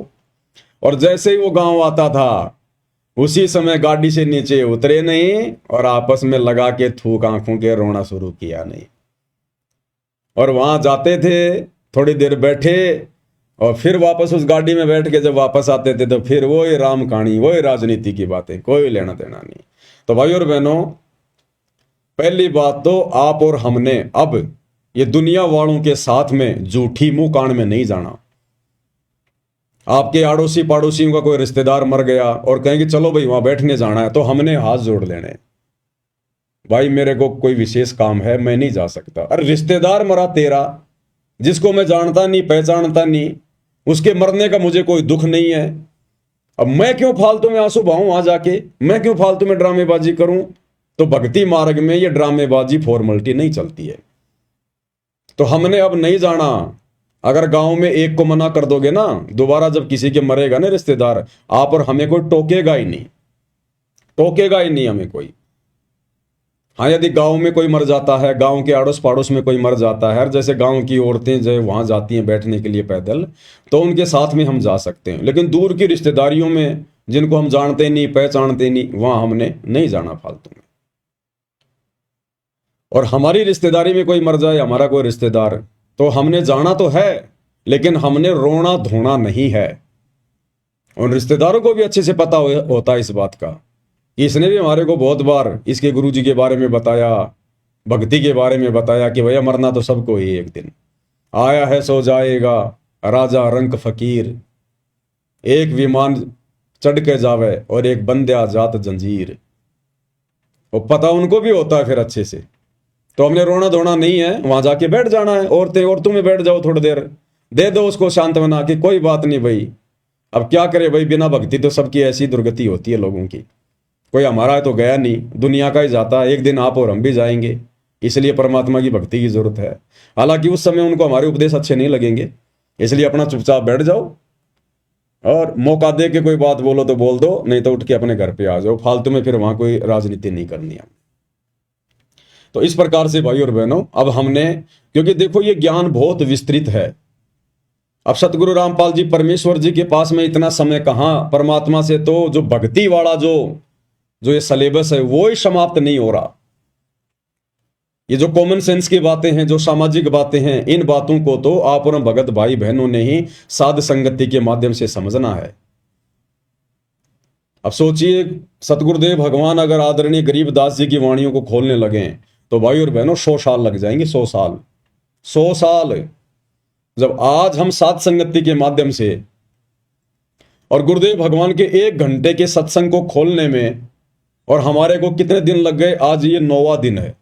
और जैसे ही वो गांव आता था उसी समय गाड़ी से नीचे उतरे नहीं और आपस में लगा के थूक आंखों के रोना शुरू किया नहीं। और वहां जाते थे, थोड़ी देर बैठे और फिर वापस उस गाड़ी में बैठ के जब वापस आते थे तो फिर वही राम कहानी, वही राजनीति की बातें, कोई लेना देना नहीं। तो भाई और बहनों, पहली बात तो आप और हमने अब ये दुनिया वालों के साथ में झूठी मुंह कान में नहीं जाना। आपके आड़ोसी पड़ोसियों का कोई रिश्तेदार मर गया और कहेंगे चलो भाई वहां बैठने जाना है, तो हमने हाथ जोड़ लेने, भाई मेरे को कोई विशेष काम है, मैं नहीं जा सकता। अरे रिश्तेदार मरा तेरा, जिसको मैं जानता नहीं पहचानता नहीं, उसके मरने का मुझे कोई दुख नहीं है। अब मैं क्यों फालतू में आंसू बहाऊं वहां जाके, मैं क्यों फालतू में ड्रामेबाजी करूं। तो भक्ति मार्ग में ये ड्रामेबाजी फॉर्मेलिटी नहीं चलती है। तो हमने अब नहीं जाना, अगर गांव में एक को मना कर दोगे ना, दोबारा जब किसी के मरेगा ना रिश्तेदार, आप और हमें कोई टोकेगा ही नहीं, टोकेगा ही नहीं हमें कोई। हाँ, यदि गांव में कोई मर जाता है, गांव के आड़ोस पड़ोस में कोई मर जाता है, जैसे गांव की औरतें जो वहां जाती हैं बैठने के लिए पैदल, तो उनके साथ में हम जा सकते हैं। लेकिन दूर की रिश्तेदारियों में जिनको हम जानते नहीं, पहचानते नहीं, वहां हमने नहीं जाना फालतू में। और हमारी रिश्तेदारी में कोई मर जाए, हमारा कोई रिश्तेदार, तो हमने जाना तो है, लेकिन हमने रोना धोना नहीं है। उन रिश्तेदारों को भी अच्छे से पता होता है इस बात का। इसने भी हमारे को बहुत बार इसके गुरुजी के बारे में बताया, भक्ति के बारे में बताया कि भैया मरना तो सबको ही एक दिन, आया है सो जाएगा, राजा रंक फकीर, एक विमान चढ़ के जावे और एक बंदे जात जंजीर। वो पता उनको भी होता है फिर अच्छे से। तो हमने रोना धोना नहीं है, वहां जाके बैठ जाना है। औरतों में बैठ जाओ, थोड़ी देर दे दो उसको सांत्वना कि कोई बात नहीं भाई, अब क्या करे भाई, बिना भक्ति तो सबकी ऐसी दुर्गति होती है लोगों की। कोई हमारा तो गया नहीं, दुनिया का ही जाता है, एक दिन आप और हम भी जाएंगे। इसलिए परमात्मा की भक्ति की जरूरत है। हालांकि उस समय उनको हमारे उपदेश अच्छे नहीं लगेंगे, इसलिए अपना चुपचाप बैठ जाओ, और मौका दे के कोई बात बोलो तो बोल दो, नहीं तो उठ के अपने घर पे आ जाओ। फालतू में फिर वहां कोई राजनीति नहीं करनी है। तो इस प्रकार से भाई और बहनों, अब हमने, क्योंकि देखो ये ज्ञान बहुत विस्तृत है। अब सतगुरु रामपाल जी परमेश्वर जी के पास में इतना समय कहां, परमात्मा से तो जो भक्ति वाला जो ये सिलेबस है वो ही समाप्त नहीं हो रहा। ये जो कॉमन सेंस की बातें हैं, जो सामाजिक बातें हैं, इन बातों को तो आप और भगत भाई बहनों ने ही साध संगति के माध्यम से समझना है। अब सोचिए, सतगुरुदेव भगवान अगर आदरणीय गरीबदास जी की वाणियों को खोलने लगे तो भाई और बहनों 100 साल लग जाएंगे। 100 साल, 100 साल। जब आज हम साध संगति के माध्यम से और गुरुदेव भगवान के 1 घंटे के सत्संग को खोलने में, और हमारे को कितने दिन लग गए, आज ये 9वां दिन है।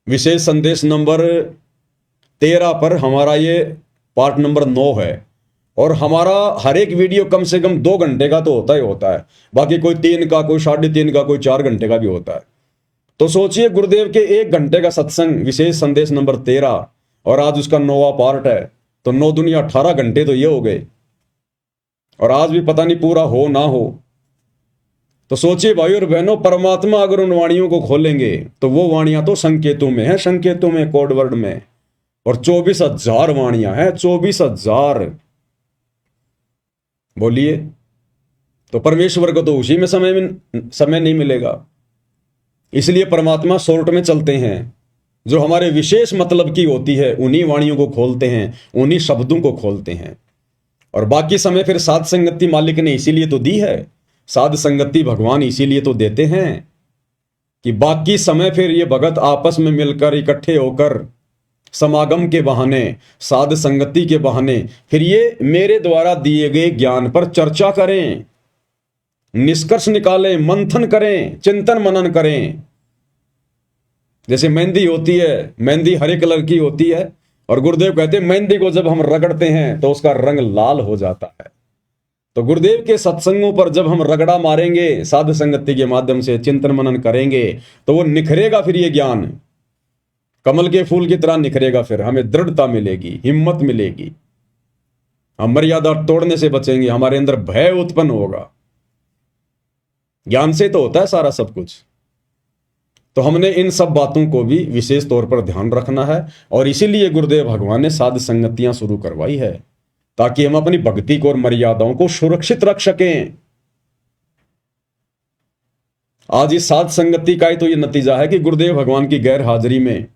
विशेष संदेश नंबर 13 पर हमारा ये पार्ट नंबर 9 है। और हमारा हर एक वीडियो कम से कम 2 घंटे का तो होता ही होता है, बाकी कोई 3 का, कोई 3.5 का, कोई 4 घंटे का भी होता है। तो सोचिए, गुरुदेव के 1 घंटे का सत्संग विशेष संदेश नंबर 13, और आज उसका 9वां पार्ट है, तो 9 दुनिया 18 घंटे तो ये हो गए, और आज भी पता नहीं पूरा हो ना हो। तो सोचिए भाई और बहनों, परमात्मा अगर उन वाणियों को खोलेंगे तो वो वाणियां तो संकेतों में है, संकेतों में, कोड वर्ड में, और 24,000 वाणियां हैं, 24,000। बोलिए, तो परमेश्वर को तो उसी में समय नहीं मिलेगा। इसलिए परमात्मा शॉर्ट में चलते हैं, जो हमारे विशेष मतलब की होती है उन्हीं वाणियों को खोलते हैं, उन्हीं शब्दों को खोलते हैं। और बाकी समय फिर साध संगति मालिक ने इसीलिए तो दी है, साध संगति भगवान इसीलिए तो देते हैं कि बाकी समय फिर ये भगत आपस में मिलकर इकट्ठे होकर समागम के बहाने, साध संगति के बहाने फिर ये मेरे द्वारा दिए गए ज्ञान पर चर्चा करें, निष्कर्ष निकालें, मंथन करें, चिंतन मनन करें। जैसे मेहंदी होती है, मेहंदी हरे कलर की होती है, और गुरुदेव कहते हैं मेहंदी को जब हम रगड़ते हैं तो उसका रंग लाल हो जाता है। तो गुरुदेव के सत्संगों पर जब हम रगड़ा मारेंगे, साध संगति के माध्यम से चिंतन मनन करेंगे, तो वो निखरेगा, फिर ये ज्ञान कमल के फूल की तरह निखरेगा। फिर हमें दृढ़ता मिलेगी, हिम्मत मिलेगी, हम मर्यादा तोड़ने से बचेंगे, हमारे अंदर भय उत्पन्न होगा। ज्ञान से तो होता है सारा सब कुछ। तो हमने इन सब बातों को भी विशेष तौर पर ध्यान रखना है, और इसीलिए गुरुदेव भगवान ने साध संगतियां शुरू करवाई है, ताकि हम अपनी भक्ति को और मर्यादाओं को सुरक्षित रख सकें। आज इस साध संगति का ही तो ये नतीजा है कि गुरुदेव भगवान की गैर हाजिरी में,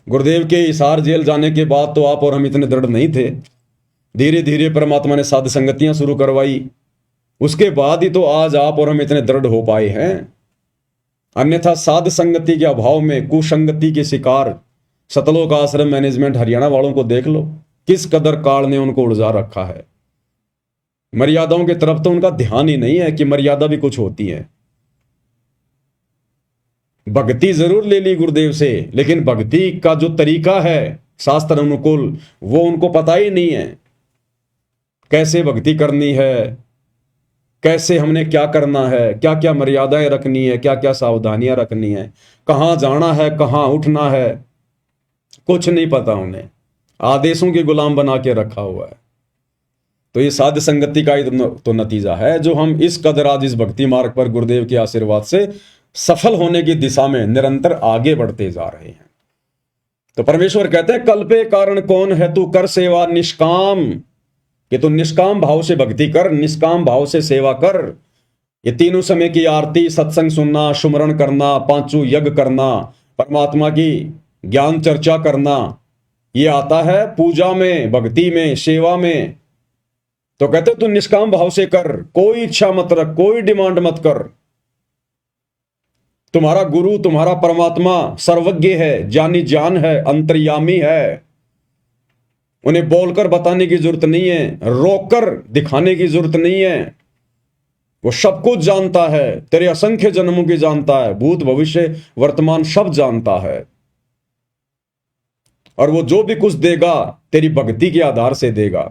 गुरुदेव के हिसार जेल जाने के बाद तो आप और हम इतने दृढ़ नहीं थे। धीरे धीरे परमात्मा ने साध संगतियां शुरू करवाई, उसके बाद ही तो आज आप और हम इतने दृढ़ हो पाए हैं। अन्यथा साध संगति के अभाव में कुसंगति के शिकार सतलोक आश्रम मैनेजमेंट हरियाणा वालों को देख लो, किस कदर काल ने उनको उलझा रखा है। मर्यादाओं की तरफ तो उनका ध्यान ही नहीं है कि मर्यादा भी कुछ होती है। भक्ति जरूर ले ली गुरुदेव से, लेकिन भक्ति का जो तरीका है शास्त्र अनुकूल, वो उनको पता ही नहीं है। कैसे भक्ति करनी है, कैसे हमने क्या करना है, क्या क्या मर्यादाएं रखनी है, क्या क्या सावधानियां रखनी है, कहां जाना है, कहां उठना है, कुछ नहीं पता उन्हें। आदेशों के गुलाम बना के रखा हुआ है। तो ये साध संगति का ही तो नतीजा है जो हम इस कदर आज इस भक्ति मार्ग पर गुरुदेव के आशीर्वाद से सफल होने की दिशा में निरंतर आगे बढ़ते जा रहे हैं। तो परमेश्वर कहते हैं कल्पे कारण कौन है, तू कर सेवा निष्काम, कि तू निष्काम भाव से भक्ति कर, निष्काम भाव से सेवा कर। ये तीनों समय की आरती, सत्संग सुनना, सुमरण करना, पांचों यज्ञ करना, परमात्मा की ज्ञान चर्चा करना, ये आता है पूजा में, भक्ति में, सेवा में। तो कहते तू निष्काम भाव से कर, कोई इच्छा मत रख, कोई डिमांड मत कर। तुम्हारा गुरु, तुम्हारा परमात्मा सर्वज्ञ है, जानी जान है, अंतर्यामी है। उन्हें बोलकर बताने की जरूरत नहीं है, रोककर दिखाने की जरूरत नहीं है। वो सब कुछ जानता है, तेरे असंख्य जन्मों की जानता है, भूत भविष्य वर्तमान सब जानता है। और वो जो भी कुछ देगा तेरी भक्ति के आधार से देगा,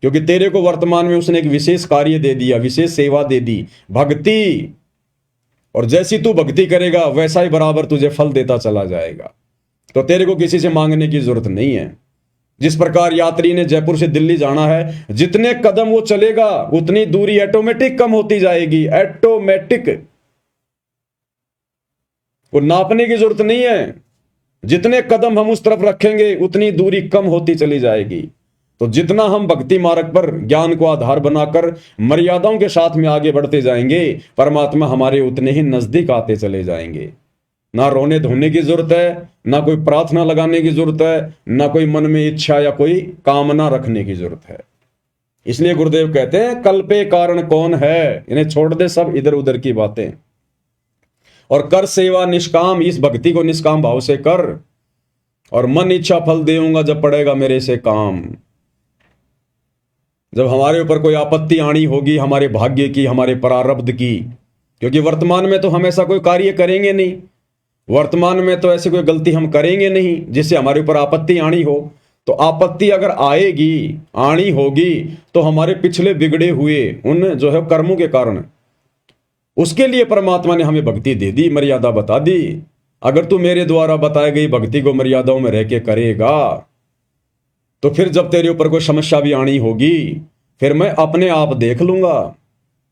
क्योंकि तेरे को वर्तमान में उसने एक विशेष कार्य दे दिया, विशेष सेवा दे दी, भक्ति। और जैसी तू भक्ति करेगा वैसा ही बराबर तुझे फल देता चला जाएगा। तो तेरे को किसी से मांगने की जरूरत नहीं है। जिस प्रकार यात्री ने जयपुर से दिल्ली जाना है, जितने कदम वो चलेगा उतनी दूरी ऑटोमेटिक कम होती जाएगी, ऑटोमेटिक। वो नापने की जरूरत नहीं है, जितने कदम हम उस तरफ रखेंगे उतनी दूरी कम होती चली जाएगी। तो जितना हम भक्ति मार्ग पर ज्ञान को आधार बनाकर मर्यादाओं के साथ में आगे बढ़ते जाएंगे, परमात्मा हमारे उतने ही नजदीक आते चले जाएंगे। ना रोने धोने की जरूरत है, ना कोई प्रार्थना लगाने की जरूरत है, ना कोई मन में इच्छा या कोई कामना रखने की जरूरत है। इसलिए गुरुदेव कहते हैं कल्पे कारण कौन है, इन्हें छोड़ दे सब इधर उधर की बातें, और कर सेवा निष्काम, इस भक्ति को निष्काम भाव से कर। और मन इच्छा फल देऊंगा जब पड़ेगा मेरे से काम। जब हमारे ऊपर कोई आपत्ति आनी होगी, हमारे भाग्य की, हमारे प्रारब्ध की, क्योंकि वर्तमान में तो हम ऐसा कोई कार्य करेंगे नहीं, वर्तमान में तो ऐसी कोई गलती हम करेंगे नहीं जिससे हमारे ऊपर आपत्ति आनी हो। तो आपत्ति अगर आएगी, आनी होगी, तो हमारे पिछले बिगड़े हुए उन जो है कर्मों के कारण, उसके लिए परमात्मा ने हमें भक्ति दे दी, मर्यादा बता दी। अगर तू मेरे द्वारा बताई गई भक्ति को मर्यादाओं में रह के करेगा, तो फिर जब तेरे ऊपर कोई समस्या भी आनी होगी, फिर मैं अपने आप देख लूंगा।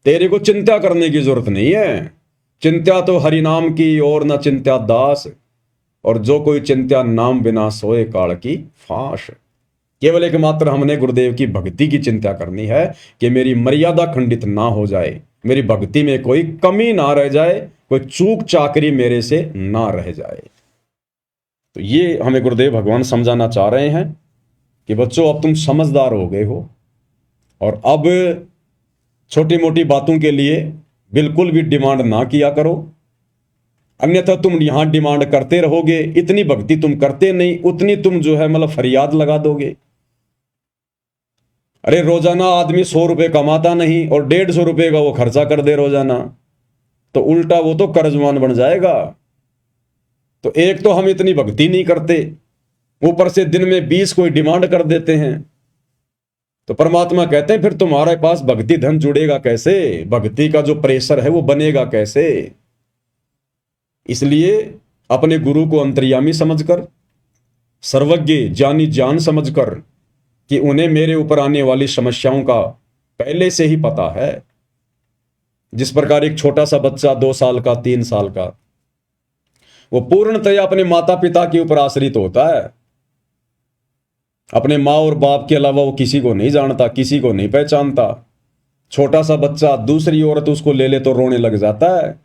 तेरे को चिंता करने की जरूरत नहीं है। चिंता तो हरि नाम की और न चिंता दास, और जो कोई चिंता नाम बिना सोए काल की फांस। केवल एकमात्र हमने गुरुदेव की भक्ति की चिंता करनी है कि मेरी मर्यादा खंडित ना हो जाए, मेरी भक्ति में कोई कमी ना रह जाए, कोई चूक चाकरी मेरे से ना रह जाए। तो ये हमें गुरुदेव भगवान समझाना चाह रहे हैं कि बच्चों अब तुम समझदार हो गए हो, और अब छोटी मोटी बातों के लिए बिल्कुल भी डिमांड ना किया करो, अन्यथा तुम यहां डिमांड करते रहोगे। इतनी भक्ति तुम करते नहीं, उतनी तुम जो है मतलब फरियाद लगा दोगे। अरे रोजाना आदमी 100 रुपए कमाता नहीं और 150 रुपए का वो खर्चा कर दे रोजाना, तो उल्टा वो तो कर्जमान बन जाएगा। तो एक तो हम इतनी भक्ति नहीं करते, ऊपर से दिन में 20 कोई डिमांड कर देते हैं। तो परमात्मा कहते हैं फिर तुम्हारे पास भक्ति धन जुड़ेगा कैसे, भक्ति का जो प्रेशर है वो बनेगा कैसे। इसलिए अपने गुरु को अंतर्यामी समझकर, सर्वज्ञ जानी जान समझकर, कि उन्हें मेरे ऊपर आने वाली समस्याओं का पहले से ही पता है। जिस प्रकार एक छोटा सा बच्चा 2 साल का, 3 साल का, वो पूर्णतया अपने माता पिता के ऊपर आश्रित होता है। अपने माँ और बाप के अलावा वो किसी को नहीं जानता, किसी को नहीं पहचानता। छोटा सा बच्चा दूसरी औरत उसको ले ले तो रोने लग जाता है,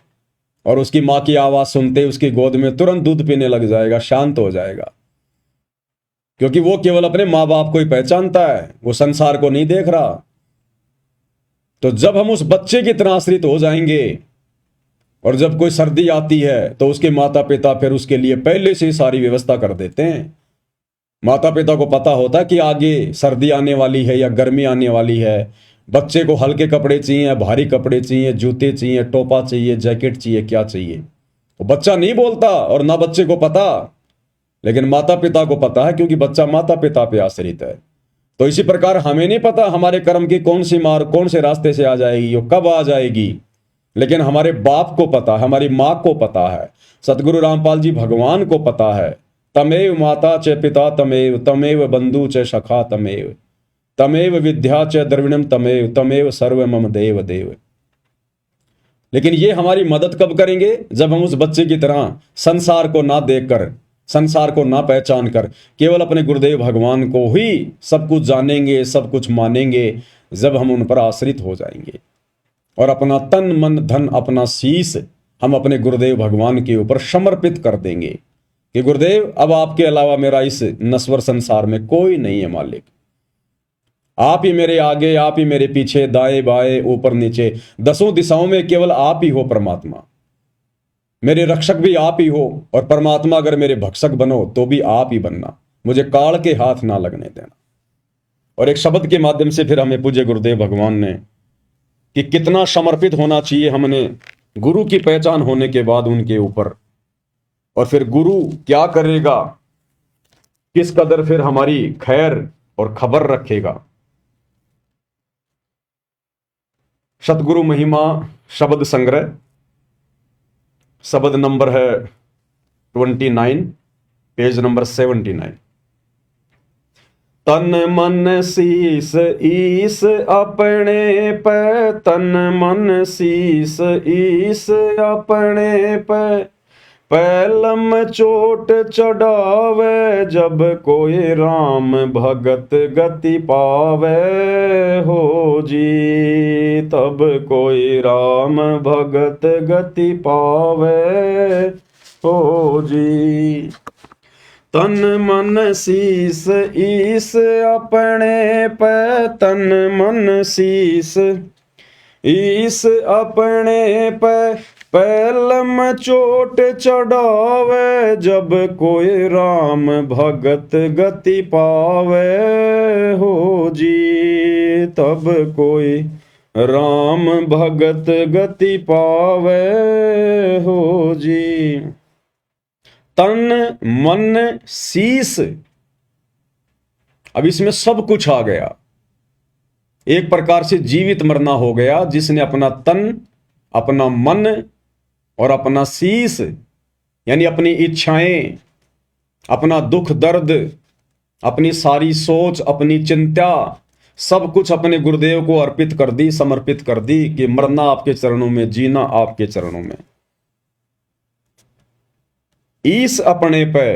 और उसकी माँ की आवाज सुनते उसकी गोद में तुरंत दूध पीने लग जाएगा, शांत हो जाएगा, क्योंकि वो केवल अपने माँ बाप को ही पहचानता है, वो संसार को नहीं देख रहा। तो जब हम उस बच्चे की तरह आश्रित हो जाएंगे, और जब कोई सर्दी आती है तो उसके माता पिता फिर उसके लिए पहले से ही सारी व्यवस्था कर देते हैं। माता पिता को पता होता है कि आगे सर्दी आने वाली है या गर्मी आने वाली है, बच्चे को हल्के कपड़े चाहिए, भारी कपड़े चाहिए, जूते चाहिए, टोपा चाहिए, जैकेट चाहिए, क्या चाहिए। तो बच्चा नहीं बोलता और ना बच्चे को पता, लेकिन माता पिता को पता है, क्योंकि बच्चा माता पिता पे आश्रित है। तो इसी प्रकार हमें नहीं पता हमारे कर्म की कौन सी मार कौन से रास्ते से आ जाएगी, वो कब आ जाएगी, लेकिन हमारे बाप को पता है, हमारी माँ को पता है, सतगुरु रामपाल जी भगवान को पता है तमेव माता च पिता तमेव, तमेव बंधु च सखा तमेव, तमेव विद्या च द्रविणम तमेव, तमेव सर्व मम देव देव। लेकिन ये हमारी मदद कब करेंगे? जब हम उस बच्चे की तरह संसार को ना देखकर, संसार को ना पहचान कर केवल अपने गुरुदेव भगवान को ही सब कुछ जानेंगे, सब कुछ मानेंगे, जब हम उन पर आश्रित हो जाएंगे और अपना तन मन धन अपना शीश हम अपने गुरुदेव भगवान के ऊपर समर्पित कर देंगे कि गुरुदेव अब आपके अलावा मेरा इस नश्वर संसार में कोई नहीं है मालिक, आप ही मेरे आगे, आप ही मेरे पीछे, दाएं बाएं ऊपर नीचे, दसों दिशाओं में केवल आप ही हो परमात्मा, मेरे रक्षक भी आप ही हो, और परमात्मा अगर मेरे भक्षक बनो तो भी आप ही बनना, मुझे काल के हाथ ना लगने देना। और एक शब्द के माध्यम से फिर हमें पूज्य गुरुदेव भगवान ने कि कितना समर्पित होना चाहिए हमने गुरु की पहचान होने के बाद उनके ऊपर, और फिर गुरु क्या करेगा, किस कदर फिर हमारी खैर और खबर रखेगा। सतगुरु महिमा शब्द संग्रह, शब्द नंबर है 29, पेज नंबर 79। तन मन शीस ईस अपने पे, तन मन शीस ईस अपने पे, पैलम चोट चढ़ावे जब कोई राम भगत गति पावे हो जी, तब कोई राम भगत गति पावे हो जी। तन मन शीस ईस अपने पे, तन मन शीस ईस अपने पे, पैलम चोट चढ़ावे जब कोई राम भगत गति पावे हो जी, तब कोई राम भगत गति पावे हो जी। तन मन शीस, अब इसमें सब कुछ आ गया, एक प्रकार से जीवित मरना हो गया, जिसने अपना तन, अपना मन और अपना शीस यानी अपनी इच्छाएं, अपना दुख दर्द, अपनी सारी सोच, अपनी चिंता, सब कुछ अपने गुरुदेव को अर्पित कर दी, समर्पित कर दी कि मरना आपके चरणों में, जीना आपके चरणों में। ईस अपने पे,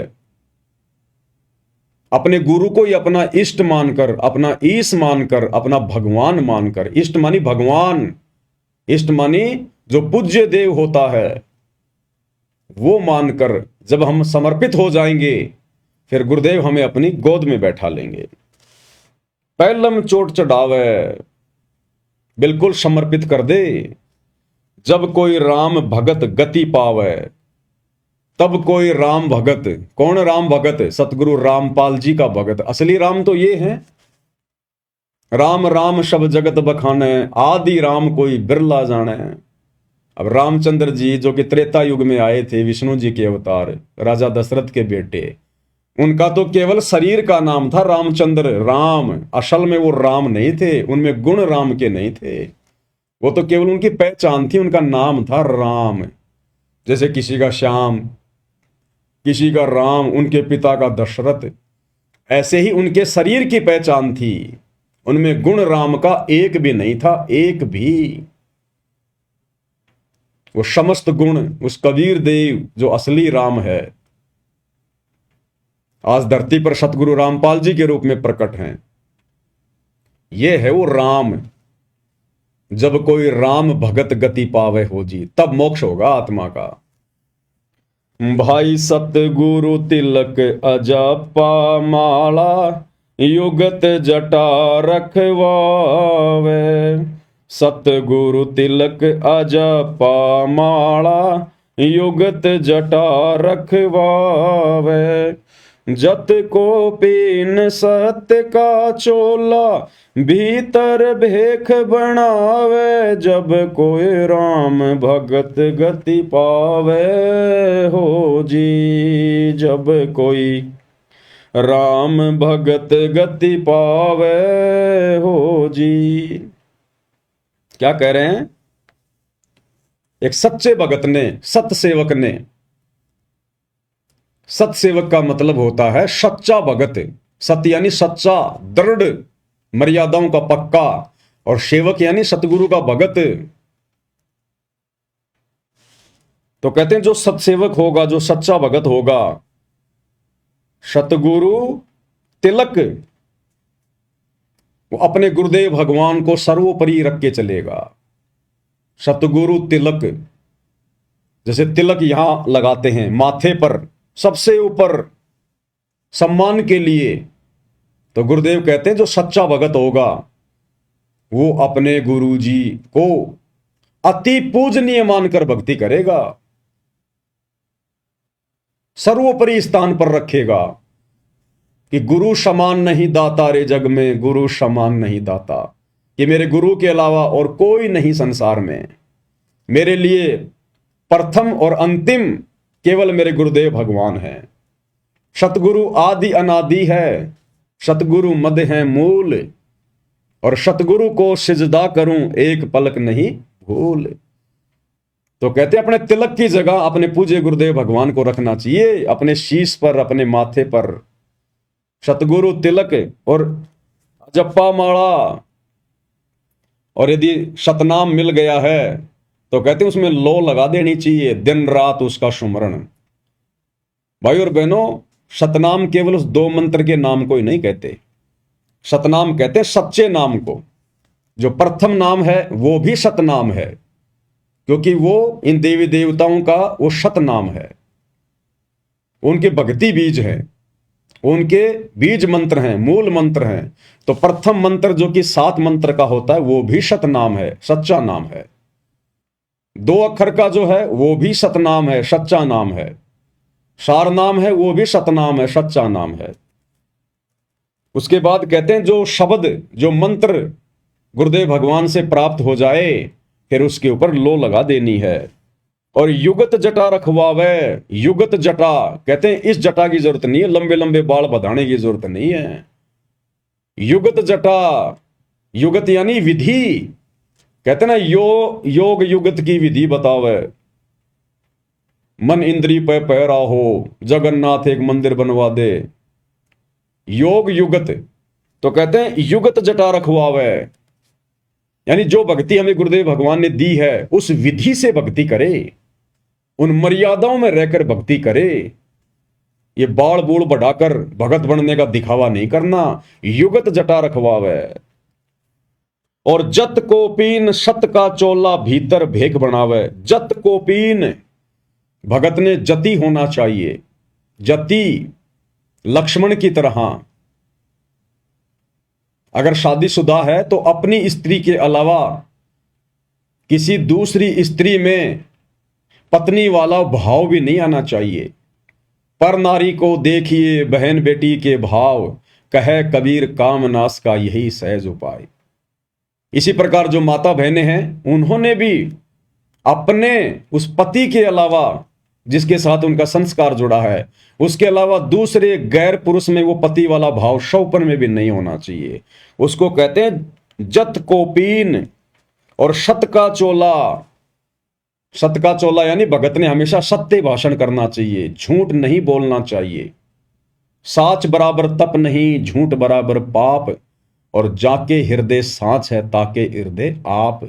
अपने गुरु को ही अपना इष्ट मानकर, अपना ईश मानकर, अपना भगवान मानकर, इष्ट मानी भगवान, इष्ट मानी जो पूज्य देव होता है, वो मानकर जब हम समर्पित हो जाएंगे फिर गुरुदेव हमें अपनी गोद में बैठा लेंगे। पैलम चोट चढ़ावे, बिल्कुल समर्पित कर दे, जब कोई राम भगत गति पावे, तब कोई राम भगत। कौन राम भगत? सतगुरु रामपाल जी का भगत। असली राम तो ये है, राम राम शब जगत बखाने, आदि राम कोई बिरला जाने। अब रामचंद्र जी जो कि त्रेता युग में आए थे, विष्णु जी के अवतार, राजा दशरथ के बेटे, उनका तो केवल शरीर का नाम था रामचंद्र, राम। असल में वो राम नहीं थे, उनमें गुण राम के नहीं थे, वो तो केवल उनकी पहचान थी, उनका नाम था राम। जैसे किसी का श्याम, किसी का राम, उनके पिता का दशरथ, ऐसे ही उनके शरीर की पहचान थी, उनमें गुण राम का एक भी नहीं था, एक भी। वो समस्त गुण उस कबीर देव जो असली राम है, आज धरती पर सतगुरु रामपाल जी के रूप में प्रकट हैं। ये है वो राम। जब कोई राम भगत गति पावे हो जी, तब मोक्ष होगा आत्मा का। भाई सतगुरु तिलक अजपा माला, युगत जटा रखवावे। सतगुरु तिलक अजपा माला, युगत जटा रखवावे। जत को पीन सत्य का चोला, भीतर भेख बनावे। जब कोई राम भगत गति पावे हो जी, जब कोई राम भगत गति पावे हो जी। क्या कह रहे हैं? एक सच्चे भगत ने, सत सेवक ने सत्सेवक का मतलब होता है सच्चा भगत। सत्य यानी सच्चा, दृढ़, मर्यादाओं का पक्का, और सेवक यानी सतगुरु का भगत। तो कहते हैं जो सत्सेवक होगा, जो सच्चा भगत होगा, सतगुरु तिलक, वो अपने गुरुदेव भगवान को सर्वोपरि रख के चलेगा। सतगुरु तिलक, जैसे तिलक यहां लगाते हैं माथे पर सबसे ऊपर सम्मान के लिए, तो गुरुदेव कहते हैं जो सच्चा भगत होगा वो अपने गुरु जी को अति पूजनीय मानकर भक्ति करेगा, सर्वोपरि स्थान पर रखेगा कि गुरु समान नहीं दाता रे जग में, गुरु समान नहीं दाता, कि मेरे गुरु के अलावा और कोई नहीं संसार में, मेरे लिए प्रथम और अंतिम केवल मेरे गुरुदेव भगवान हैं। सतगुरु आदि अनादि है, सतगुरु मद है मूल, और सतगुरु को सिजदा करूं एक पलक नहीं भूल। तो कहते हैं अपने तिलक की जगह अपने पूज्य गुरुदेव भगवान को रखना चाहिए, अपने शीश पर, अपने माथे पर सतगुरु तिलक और जप्पा माला। और यदि सतनाम मिल गया है तो कहते हैं उसमें लो लगा देनी चाहिए, दिन रात उसका सुमरण। भाई और बहनों, सतनाम केवल उस 2 मंत्र के नाम को ही नहीं कहते, सतनाम कहते हैं सच्चे नाम को। जो प्रथम नाम है वो भी सतनाम है, क्योंकि वो इन देवी देवताओं का वो सतनाम है, उनके भक्ति बीज हैं, उनके बीज मंत्र हैं, मूल मंत्र हैं। तो प्रथम मंत्र जो कि 7 मंत्र का होता है वो भी सतनाम है, सच्चा नाम है। 2 अक्षर का जो है वो भी सतनाम है, सच्चा नाम है। सार नाम है वो भी सतनाम है, सच्चा नाम है। उसके बाद कहते हैं जो शब्द, जो मंत्र गुरुदेव भगवान से प्राप्त हो जाए फिर उसके ऊपर लो लगा देनी है। और युगत जटा रखवावे, युगत जटा कहते हैं इस जटा की जरूरत नहीं है, लंबे लंबे बाल बधाने की जरूरत नहीं है। युगत जटा, युगत यानी विधि, कहते ना योग युगत की विधि बतावे। मन इंद्री पे पैरा हो, जगन्नाथ एक मंदिर बनवा दे। योग युगत, तो कहते हैं युगत जटा रखवावे, यानी जो भक्ति हमें गुरुदेव भगवान ने दी है उस विधि से भक्ति करे, उन मर्यादाओं में रहकर भक्ति करे। ये बाल बूढ़ बढ़ाकर भगत बनने का दिखावा नहीं करना। युगत जटा रखवावे। और जत को पीन सत का चोला भीतर भेख बनावे। जत को पीन, भगत ने जति होना चाहिए, जति, लक्ष्मण की तरह। अगर शादीशुदा है तो अपनी स्त्री के अलावा किसी दूसरी स्त्री में पत्नी वाला भाव भी नहीं आना चाहिए। पर नारी को देखिए बहन बेटी के भाव, कहे कबीर कामनाश का यही सहज उपाय। इसी प्रकार जो माता बहनें हैं उन्होंने भी अपने उस पति के अलावा जिसके साथ उनका संस्कार जुड़ा है, उसके अलावा दूसरे गैर पुरुष में वो पति वाला भाव शौपन में भी नहीं होना चाहिए। उसको कहते हैं जत को पीन और सत का चोला। सत का चोला यानी भगत ने हमेशा सत्य भाषण करना चाहिए, झूठ नहीं बोलना चाहिए। साच बराबर तप नहीं, झूठ बराबर पाप, और जाके हृदय साच है ताके हृदय आप।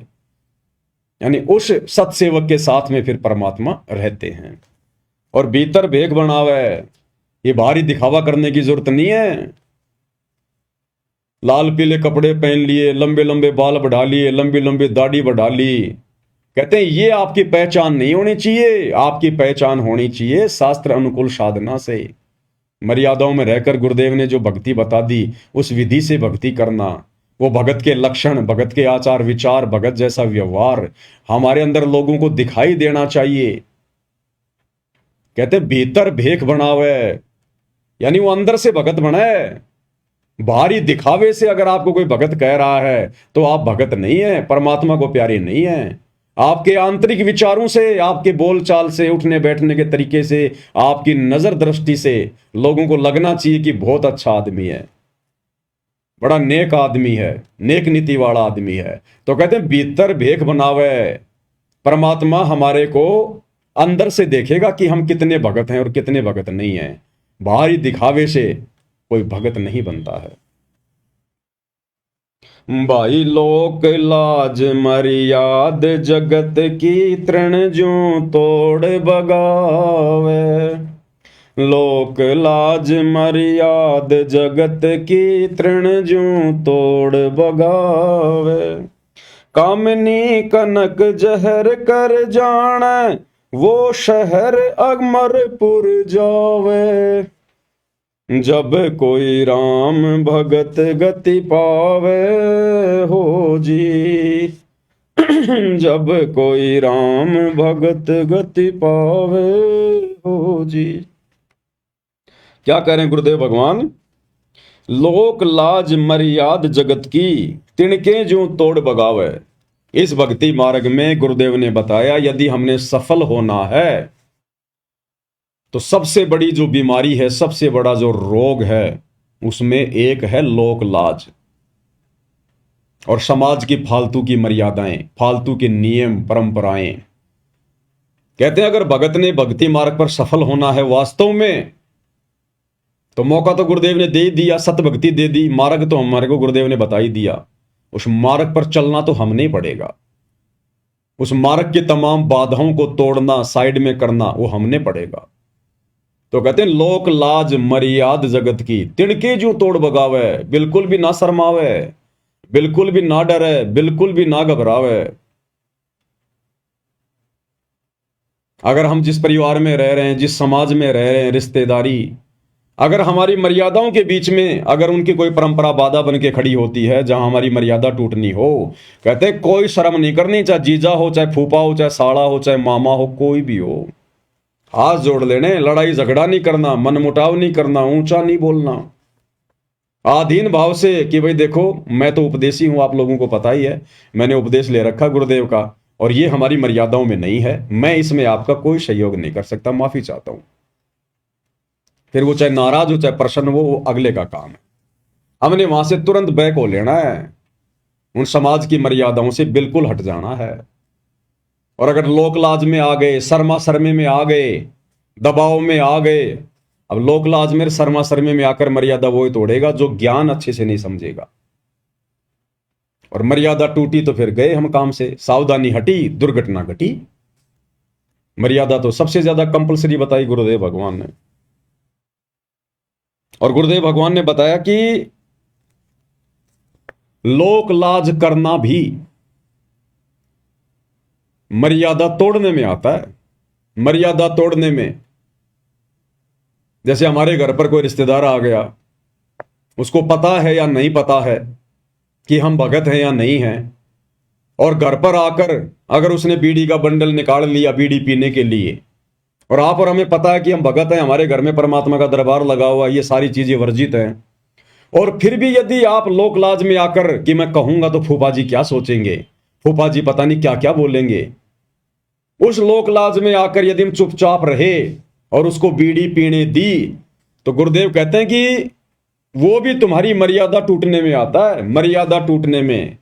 यानी उस सत्सेवक के साथ में फिर परमात्मा रहते हैं। और भीतर भेख बनावे, ये बाहरी दिखावा करने की जरूरत नहीं है। लाल पीले कपड़े पहन लिए, लंबे लंबे बाल बढ़ा लिए, लंबी लंबी दाढ़ी बढ़ा ली, कहते हैं ये आपकी पहचान नहीं होनी चाहिए। आपकी पहचान होनी चाहिए शास्त्र अनुकूल साधना से, मर्यादाओं में रहकर गुरुदेव ने जो भक्ति बता दी उस विधि से भक्ति करना। वो भगत के लक्षण, भगत के आचार विचार, भगत जैसा व्यवहार हमारे अंदर लोगों को दिखाई देना चाहिए। कहते भीतर भेख बनावे, यानी वो अंदर से भगत बनाए। बाहरी दिखावे से अगर आपको कोई भगत कह रहा है तो आप भगत नहीं है, परमात्मा को प्यारे नहीं है। आपके आंतरिक विचारों से, आपके बोलचाल से, उठने बैठने के तरीके से, आपकी नजर दृष्टि से लोगों को लगना चाहिए कि बहुत अच्छा आदमी है, बड़ा नेक आदमी है, नेक नीति वाला आदमी है। तो कहते हैं भीतर भेख बनावे। परमात्मा हमारे को अंदर से देखेगा कि हम कितने भगत हैं और कितने भगत नहीं हैं। बाहरी दिखावे से कोई भगत नहीं बनता है। भाई लोक लाज मर्याद जगत की तृण ज्यों तोड़ बगावे। लोक लाज मर्याद जगत की तृण ज्यों तोड़ बगावे। कामिनी कनक जहर कर जाने वो शहर अमरपुर जावे। जब कोई राम भगत गति पावे हो जी। जब कोई राम भगत गति पावे हो जी। क्या कह रहे हैं गुरुदेव भगवान? लोक लाज मर्याद जगत की तिनके जो तोड़ बगावे। इस भक्ति मार्ग में गुरुदेव ने बताया यदि हमने सफल होना है तो सबसे बड़ी जो बीमारी है, सबसे बड़ा जो रोग है, उसमें एक है लोक लाज और समाज की फालतू की मर्यादाएं, फालतू के नियम परंपराएं। कहते हैं अगर भगत ने भक्ति मार्ग पर सफल होना है वास्तव में, तो मौका तो गुरुदेव ने दे ही दिया, सतभक्ति दे दी, मार्ग तो हमारे को गुरुदेव ने बता ही दिया। उस मार्ग पर चलना तो हमने ही पड़ेगा। उस मार्ग की तमाम बाधाओं को तोड़ना, साइड में करना, वो हमने पड़ेगा। तो कहते हैं लोक लाज मर्याद जगत की तिनके जो तोड़ बगावे। बिल्कुल भी ना शर्मावे, बिल्कुल भी ना डरे, बिल्कुल भी ना घबरावे। अगर हम जिस परिवार में रह रहे हैं, जिस समाज में रह रहे हैं, रिश्तेदारी, अगर हमारी मर्यादाओं के बीच में अगर उनकी कोई परंपरा बाधा बन के खड़ी होती है जहां हमारी मर्यादा टूटनी हो, कहते हैं कोई शर्म नहीं करनी, चाहे जीजा हो, चाहे फूफा हो, चाहे साला हो, चाहे मामा हो, कोई भी हो। हाथ जोड़ लेने, लड़ाई झगड़ा नहीं करना, मनमुटाव नहीं करना, ऊंचा नहीं बोलना, आधीन भाव से कि भाई देखो मैं तो उपदेशी हूं, आप लोगों को पता ही है, मैंने उपदेश ले रखा गुरुदेव का और ये हमारी मर्यादाओं में नहीं है, मैं इसमें आपका कोई सहयोग नहीं कर सकता, माफी चाहता हूं। फिर वो चाहे नाराज हो चाहे प्रसन्न हो, वो अगले का काम है। हमने वहां से तुरंत बैक हो लेना है, उन समाज की मर्यादाओं से बिल्कुल हट जाना है। और अगर लोक लाज में आ गए, शर्मा शर्मे में आ गए, दबाव में आ गए, अब लोक लाज में शर्मा शर्मे में आकर मर्यादा वो ही तोड़ेगा जो ज्ञान अच्छे से नहीं समझेगा। और मर्यादा टूटी तो फिर गए हम काम से, सावधानी हटी दुर्घटना घटी। मर्यादा तो सबसे ज्यादा कंपलसरी बताई गुरुदेव भगवान ने। और गुरुदेव भगवान ने बताया कि लोक लाज करना भी मर्यादा तोड़ने में आता है। मर्यादा तोड़ने में, जैसे हमारे घर पर कोई रिश्तेदार आ गया, उसको पता है या नहीं पता है कि हम भगत हैं या नहीं हैं, और घर पर आकर अगर उसने बीड़ी का बंडल निकाल लिया बीड़ी पीने के लिए, और आप और हमें पता है कि हम भगत हैं, हमारे घर में परमात्मा का दरबार लगा हुआ, ये सारी चीजें वर्जित हैं, और फिर भी यदि आप लोक लाज में आकर कि मैं कहूंगा तो फूफा जी क्या सोचेंगे, फूफा जी पता नहीं क्या क्या बोलेंगे, उस लोक लाज में आकर यदि हम चुपचाप रहे और उसको बीड़ी पीने दी, तो गुरुदेव कहते हैं कि वो भी तुम्हारी मर्यादा टूटने में आता है। मर्यादा टूटने में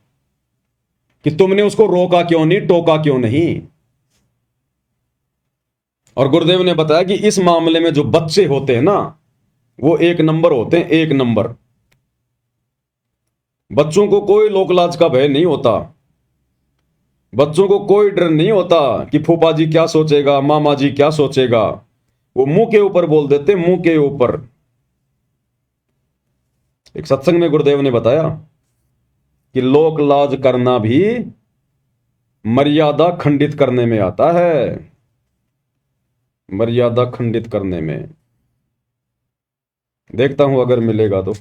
कि तुमने उसको रोका क्यों नहीं, टोका क्यों नहीं। और गुरुदेव ने बताया कि इस मामले में जो बच्चे होते हैं ना, वो एक नंबर होते हैं, एक नंबर। बच्चों को कोई लोकलाज का भय नहीं होता, बच्चों को कोई डर नहीं होता कि फूफा जी क्या सोचेगा, मामा जी क्या सोचेगा। वो मुंह के ऊपर बोल देते, मुंह के ऊपर। एक सत्संग में गुरुदेव ने बताया कि लोक लाज करना भी मर्यादा खंडित करने में आता है, मर्यादा खंडित करने में। देखता हूं अगर मिलेगा तो।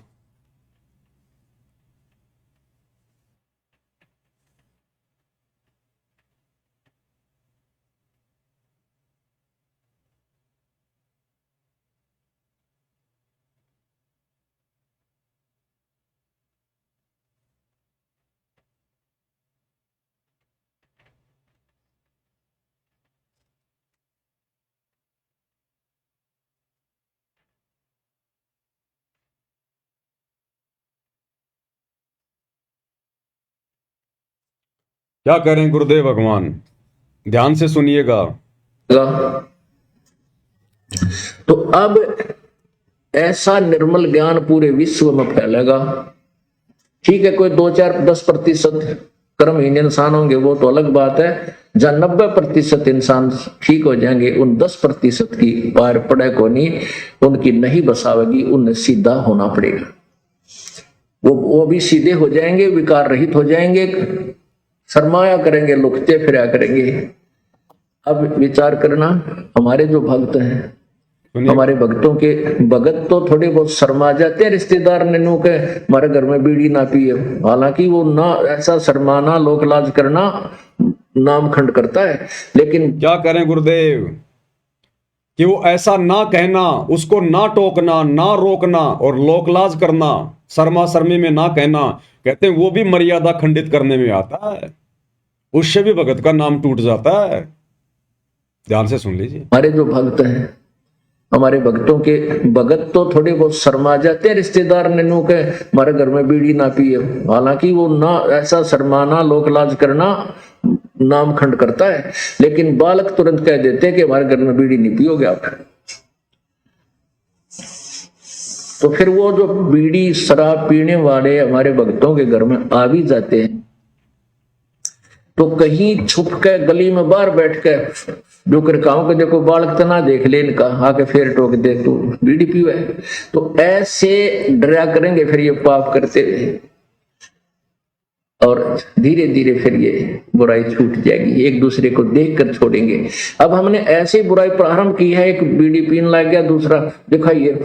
क्या कह रहे हैं गुरुदेव भगवान, ध्यान से सुनिएगा। तो अब ऐसा निर्मल ज्ञान पूरे विश्व में फैलेगा। ठीक है, कोई 2-4-10% कर्महीन इंसान होंगे, वो तो अलग बात है। जहां 90% इंसान ठीक हो जाएंगे, उन 10% की पार पड़े को नहीं, उनकी नहीं बसावेगी, उन्हें सीधा होना पड़ेगा। वो भी सीधे हो जाएंगे, विकार रहित हो जाएंगे, सरमाया करेंगे, लुकते फिरा करेंगे। अब विचार करना, हमारे जो भक्त हैं, हमारे भक्तों के भगत तो थोड़े बहुत शर्मा जाते हैं रिश्तेदार ने नु के हमारे घर में बीड़ी ना पिए, हालांकि वो ना ऐसा शर्माना, लोक लाज करना नाम खंड करता है। लेकिन क्या करें गुरुदेव कि वो ऐसा ना कहना, उसको ना टोकना, ना रोकना और लोकलाज करना, शर्मा शर्मी में ना कहना, कहते हैं वो भी मर्यादा खंडित करने में आता है, उससे भी भगत का नाम टूट जाता है। ध्यान से सुन लीजिए। हमारे जो भक्त हैं, हमारे भक्तों के भगत तो थोड़े बहुत शर्मा जाते हैं रिश्तेदार ने नु के हमारे घर में बीड़ी ना पिए, हालांकि वो ना ऐसा शर्माना, लोकलाज करना नाम खंड करता है। लेकिन बालक तुरंत कह देते हैं कि हमारे घर में बीड़ी नहीं पियोगे आप। तो फिर वो जो बीड़ी शराब पीने वाले हमारे भक्तों के घर में आ भी जाते हैं, तो कहीं छुप के गली में बाहर बैठ के जो करकाओं के देखो बालक तना देख ले, इनका आके फिर टोक दे तू बीड़ी पीवे, तो ऐसे डरा करेंगे फिर ये पाप करते हुए, और धीरे धीरे फिर ये बुराई छूट जाएगी, एक दूसरे को देख कर छोड़ेंगे। अब हमने ऐसी बुराई प्रारंभ की है, एक बीड़ी पीने लग गया, दूसरा दिखाइए,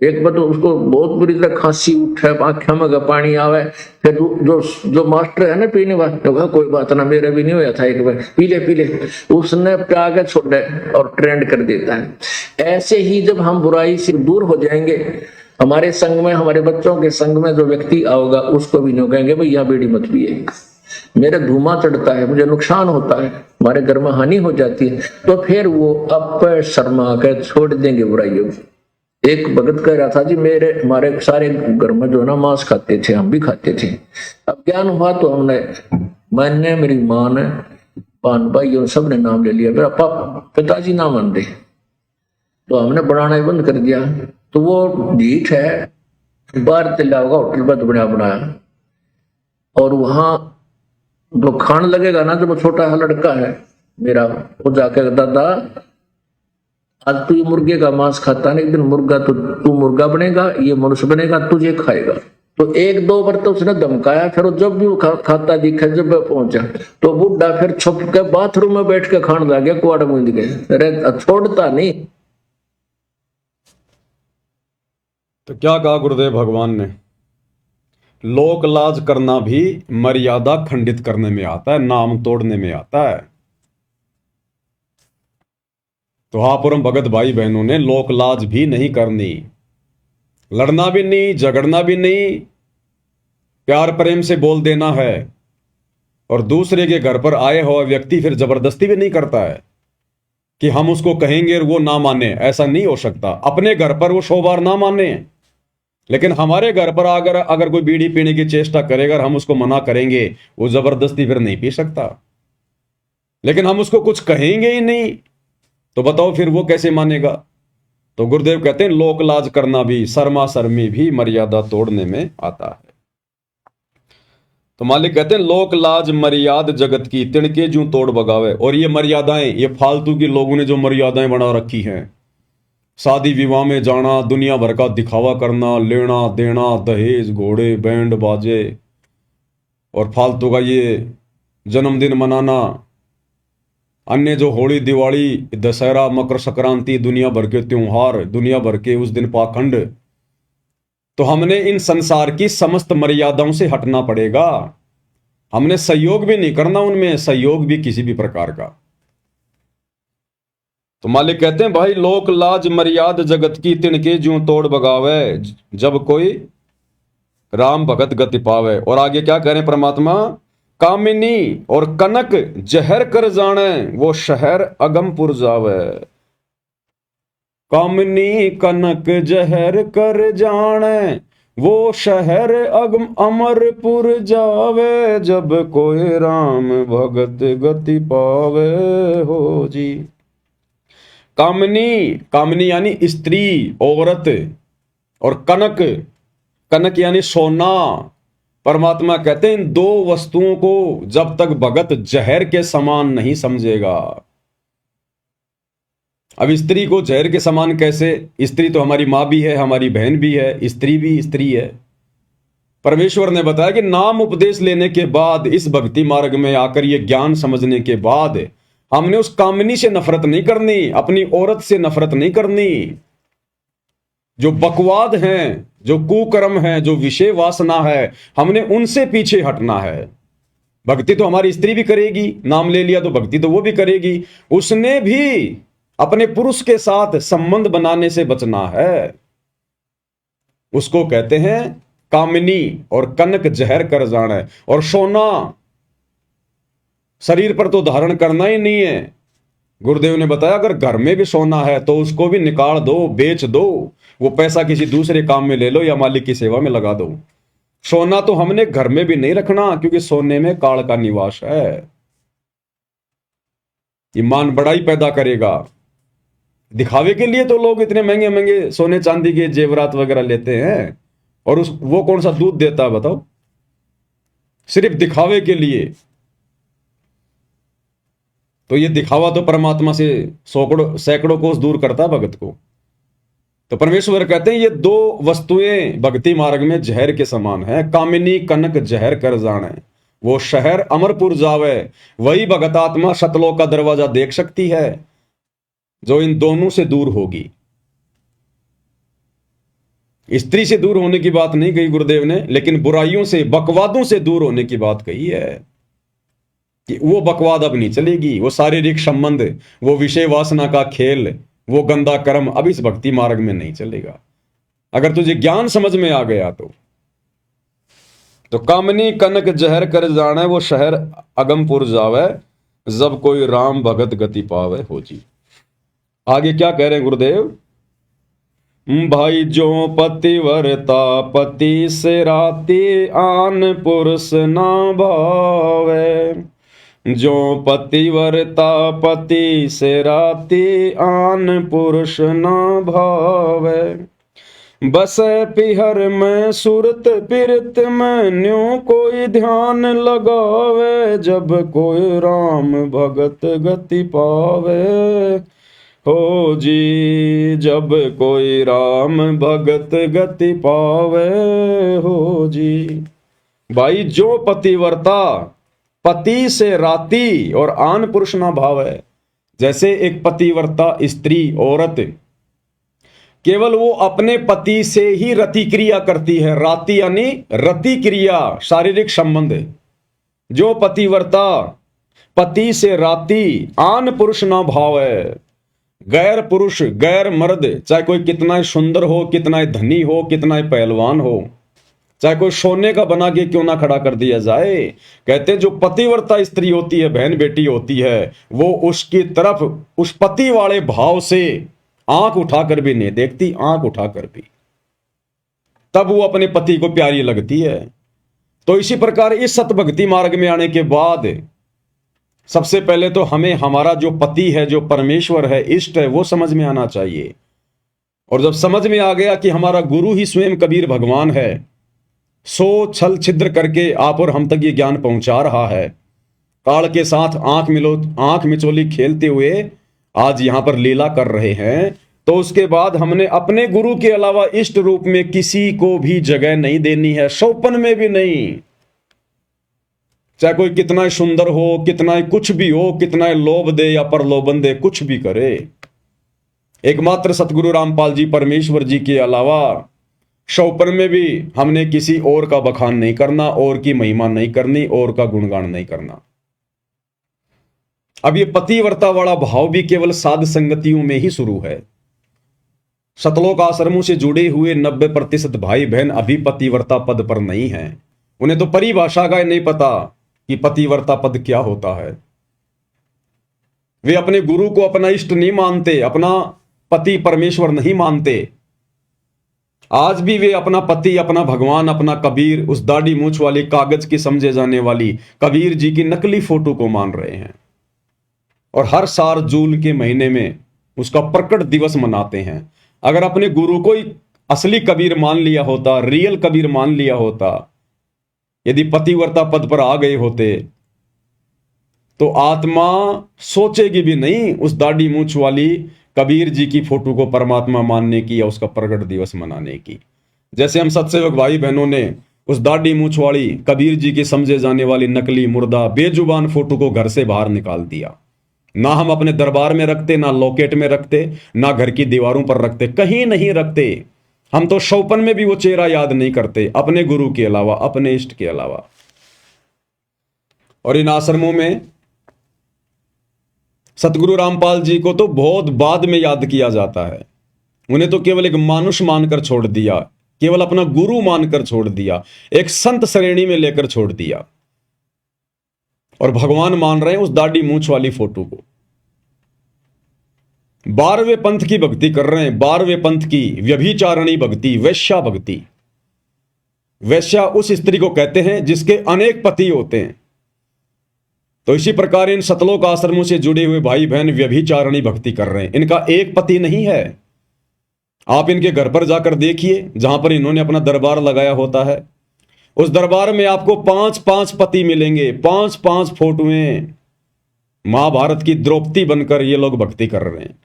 एक बार तो उसको बहुत बुरी तरह खांसी उठे, आंखें में पानी आवे, फिर जो मास्टर है ना पीने वाला, तो कोई बात ना, मेरे भी नहीं हुआ था, एक बार पी ले, उसने प्या के छोड़े और ट्रेंड कर देता है। ऐसे ही जब हम बुराई से दूर हो जाएंगे, हमारे संग में, हमारे बच्चों के संग में जो व्यक्ति आओगा, उसको भी नहीं कहेंगे भाई यहाँ बीड़ी मत पिए, मेरा धुआं चढ़ता है, मुझे नुकसान होता है, हमारे घर में हानि हो जाती है, तो फिर वो अब शर्मा कर छोड़ देंगे बुराइयों। एक भगत कह रहा था जी, हमारे सारे घर में जो ना मांस खाते थे, हम भी खाते थे, अब ज्ञान हुआ तो मैंने, मेरी माँ ने, पान भाई और सब ने नाम ले लिया, मेरा पिताजी ना मान दे, तो हमने बनाना ही बंद कर दिया। तो वो ढीठ है, बाहर तिल्ला होगा होटल पर बनाया, और वहां जो खान लगेगा ना, जब वो छोटा सा लड़का है मेरा, वो जाके दादा आज तू ये मुर्गे का मांस खाता है, एक दिन मुर्गा तो तू मुर्गा बनेगा, ये मनुष्य बनेगा, तुझे खाएगा। तो 1-2 बार तो उसने धमकाया, फिर जब भी वो खाता दिखा, जब पहुंचा तो बुढ़ा फिर छुप के बाथरूम में बैठ के खाने लग गया, कुआड़ मूंद के, अरे छोड़ता नहीं। तो क्या कहा गुरुदेव भगवान ने, लोक लाज करना भी मर्यादा खंडित करने में आता है, नाम तोड़ने में आता है। तो हाँ परम भगत भाई बहनों ने लोक लाज भी नहीं करनी, लड़ना भी नहीं, झगड़ना भी नहीं, प्यार प्रेम से बोल देना है। और दूसरे के घर पर आए हुआ व्यक्ति फिर जबरदस्ती भी नहीं करता है कि हम उसको कहेंगे और वो ना माने, ऐसा नहीं हो सकता। अपने घर पर वो 100 बार ना माने, लेकिन हमारे घर पर अगर कोई बीड़ी पीने की चेष्टा करेगा और हम उसको मना करेंगे, वो जबरदस्ती फिर नहीं पी सकता। लेकिन हम उसको कुछ कहेंगे ही नहीं, तो बताओ फिर वो कैसे मानेगा। तो गुरुदेव कहते हैं लोक लाज करना भी, शर्मा शर्मी भी मर्यादा तोड़ने में आता है। तो मालिक कहते हैं लोक लाज मर्याद जगत की, तिनके जूं तोड़ बगावे। और ये मर्यादाएं, ये फालतू की लोगों ने जो मर्यादाएं बना रखी हैं, शादी विवाह में जाना, दुनिया भर का दिखावा करना, लेना देना, दहेज, घोड़े, बैंड बाजे, और फालतू का ये जन्मदिन मनाना, अन्य जो होली, दिवाली, दशहरा, मकर संक्रांति, दुनिया भर के त्योहार, दुनिया भर के उस दिन पाखंड। तो हमने इन संसार की समस्त मर्यादाओं से हटना पड़ेगा। हमने सहयोग भी नहीं करना उनमें, सहयोग भी किसी भी प्रकार का। तो मालिक कहते हैं भाई लोक लाज मर्याद जगत की, तिनके ज्यों तोड़ बगावे, जब कोई राम भगत गति पावे। और आगे क्या कह रहे हैं परमात्मा, कामिनी और कनक जहर कर जाने, वो शहर अगमपुर जावे। कामिनी कनक जहर कर जाने, वो शहर अगम अमरपुर जावे, जब कोई राम भगत गति पावे हो जी। कामनी, कामनी यानी स्त्री, औरत, और कनक, कनक यानी सोना। परमात्मा कहते हैं इन दो वस्तुओं को जब तक भगत जहर के समान नहीं समझेगा। अब स्त्री को जहर के समान कैसे? स्त्री तो हमारी मां भी है, हमारी बहन भी है, स्त्री भी स्त्री है। परमेश्वर ने बताया कि नाम उपदेश लेने के बाद, इस भक्ति मार्ग में आकर ये ज्ञान समझने के बाद, हमने उस कामनी से नफरत नहीं करनी, अपनी औरत से नफरत नहीं करनी। जो बकवाद हैं, जो कुकर्म है, जो विषय वासना है, हमने उनसे पीछे हटना है। भक्ति तो हमारी स्त्री भी करेगी, नाम ले लिया तो भक्ति तो वो भी करेगी। उसने भी अपने पुरुष के साथ संबंध बनाने से बचना है। उसको कहते हैं कामिनी। और कनक जहर कर जाना है। और सोना शरीर पर तो धारण करना ही नहीं है। गुरुदेव ने बताया अगर घर में भी सोना है तो उसको भी निकाल दो, बेच दो, वो पैसा किसी दूसरे काम में ले लो या मालिक की सेवा में लगा दो। सोना तो हमने घर में भी नहीं रखना, क्योंकि सोने में काल का निवास है। ईमान बड़ाई पैदा करेगा। दिखावे के लिए तो लोग इतने महंगे महंगे सोने चांदी के जेवरात वगैरह लेते हैं, और वो कौन सा दूध देता है बताओ? सिर्फ दिखावे के लिए। तो ये दिखावा तो परमात्मा से सैकड़ों कोस दूर करता भगत को। तो परमेश्वर कहते हैं ये दो वस्तुएं भक्ति मार्ग में जहर के समान है। कामिनी कनक जहर कर जाने, वो शहर अमरपुर जावे, वही भगत आत्मा सतलोक का दरवाजा देख सकती है जो इन दोनों से दूर होगी। स्त्री से दूर होने की बात नहीं कही गुरुदेव ने, लेकिन बुराइयों से, बकवादों से दूर होने की बात कही है कि वो बकवाद अब नहीं चलेगी। वो शारीरिक संबंध, वो विषय वासना का खेल, वो गंदा कर्म अब इस भक्ति मार्ग में नहीं चलेगा। अगर तुझे ज्ञान समझ में आ गया तो कामनी कनक जहर कर जाने, वो शहर अगमपुर जावे, जब कोई राम भगत गति पावे हो जी। आगे क्या कह रहे हैं गुरुदेव? भाई जो पतिव्रता पति से राती, आन पुरुष ना भावे। जो पतिव्रता पति से राती, आन पुरुष ना भावे। बस पिहर में सुरत पिरत में, न्यों कोई ध्यान लगावे। जब कोई राम भगत गति पावे हो जी, जब कोई राम भगत गति पावे हो जी। भाई जो पतिव्रता पति से राती और आन पुरुष ना भावे। जैसे एक पतिव्रता स्त्री, औरत, केवल वो अपने पति से ही रति क्रिया करती है। राति यानी रति क्रिया, शारीरिक संबंध। जो पतिव्रता पति से राति, आन पुरुष ना भावे। गैर पुरुष, गैर मर्द, चाहे कोई कितना ही सुंदर हो, कितना ही धनी हो, कितना ही पहलवान हो, चाहे कोई सोने का बना के क्यों ना खड़ा कर दिया जाए, कहते जो पतिव्रता स्त्री होती है, बहन बेटी होती है, वो उसकी तरफ उस पति वाले भाव से आंख उठाकर भी नहीं देखती, आंख उठाकर भी, तब वो अपने पति को प्यारी लगती है। तो इसी प्रकार इस सतभक्ति मार्ग में आने के बाद सबसे पहले तो हमें हमारा जो पति है, जो परमेश्वर है, इष्ट है, वो समझ में आना चाहिए। और जब समझ में आ गया कि हमारा गुरु ही स्वयं कबीर भगवान है, सो छल छिद्र करके आप और हम तक ये ज्ञान पहुंचा रहा है, काल के साथ आंख मिचोली खेलते हुए आज यहां पर लीला कर रहे हैं, तो उसके बाद हमने अपने गुरु के अलावा इष्ट रूप में किसी को भी जगह नहीं देनी है, सौपन में भी नहीं। चाहे कोई कितना सुंदर हो, कितना कुछ भी हो, कितना लोभ दे या प्रलोभन दे, कुछ भी करे, एकमात्र सतगुरु रामपाल जी परमेश्वर जी के अलावा सौपन में भी हमने किसी और का बखान नहीं करना, और की महिमा नहीं करनी, और का गुणगान नहीं करना। अब ये पतिव्रता वाला भाव भी केवल साध संगतियों में ही शुरू है। सतलोक आश्रमों से जुड़े हुए 90% भाई बहन अभी पतिव्रता पद पर नहीं हैं। उन्हें तो परिभाषा का नहीं पता कि पतिव्रता पद क्या होता है। वे अपने गुरु को अपना इष्ट नहीं मानते, अपना पति परमेश्वर नहीं मानते। आज भी वे अपना पति, अपना भगवान, अपना कबीर, उस दाढ़ी मूछ वाली कागज की समझे जाने वाली कबीर जी की नकली फोटो को मान रहे हैं। और हर साल जून के महीने में उसका प्रकट दिवस मनाते हैं। अगर अपने गुरु को ही असली कबीर मान लिया होता, रियल कबीर मान लिया होता, यदि पतिव्रता पद पर आ गए होते, तो आत्मा सोचेगी भी नहीं उस दाढ़ी मूंछ वाली कबीर जी की फोटो को परमात्मा मानने की या उसका प्रकट दिवस मनाने की। जैसे हम सत्सेवक भाई बहनों ने उस दाढ़ी मूंछ वाली कबीर जी की समझे जाने वाली नकली मुर्दा बेजुबान फोटो को घर से बाहर निकाल दिया। ना हम अपने दरबार में रखते, ना लॉकेट में रखते, ना घर की दीवारों पर रखते, कहीं नहीं रखते। हम तो शौपन में भी वो चेहरा याद नहीं करते, अपने गुरु के अलावा, अपने इष्ट के अलावा। और इन आश्रमों में सतगुरु रामपाल जी को तो बहुत बाद में याद किया जाता है। उन्हें तो केवल एक मानुष मानकर छोड़ दिया, केवल अपना गुरु मानकर छोड़ दिया, एक संत श्रेणी में लेकर छोड़ दिया, और भगवान मान रहे हैं उस दाढ़ी मूंछ वाली फोटो को। 12वें पंथ की भक्ति कर रहे हैं, 12वें पंथ की व्यभिचारणी भक्ति, वैश्या भक्ति। वैश्या उस स्त्री को कहते हैं जिसके अनेक पति होते हैं। तो इसी प्रकार इन सतलोक आश्रमों से जुड़े हुए भाई बहन व्यभिचारणी भक्ति कर रहे हैं। इनका एक पति नहीं है। आप इनके घर पर जाकर देखिए, जहां पर इन्होंने अपना दरबार लगाया होता है, उस दरबार में आपको 5-5 पति मिलेंगे, 5-5 फोटोएं। महाभारत की द्रौपदी बनकर ये लोग भक्ति कर रहे हैं।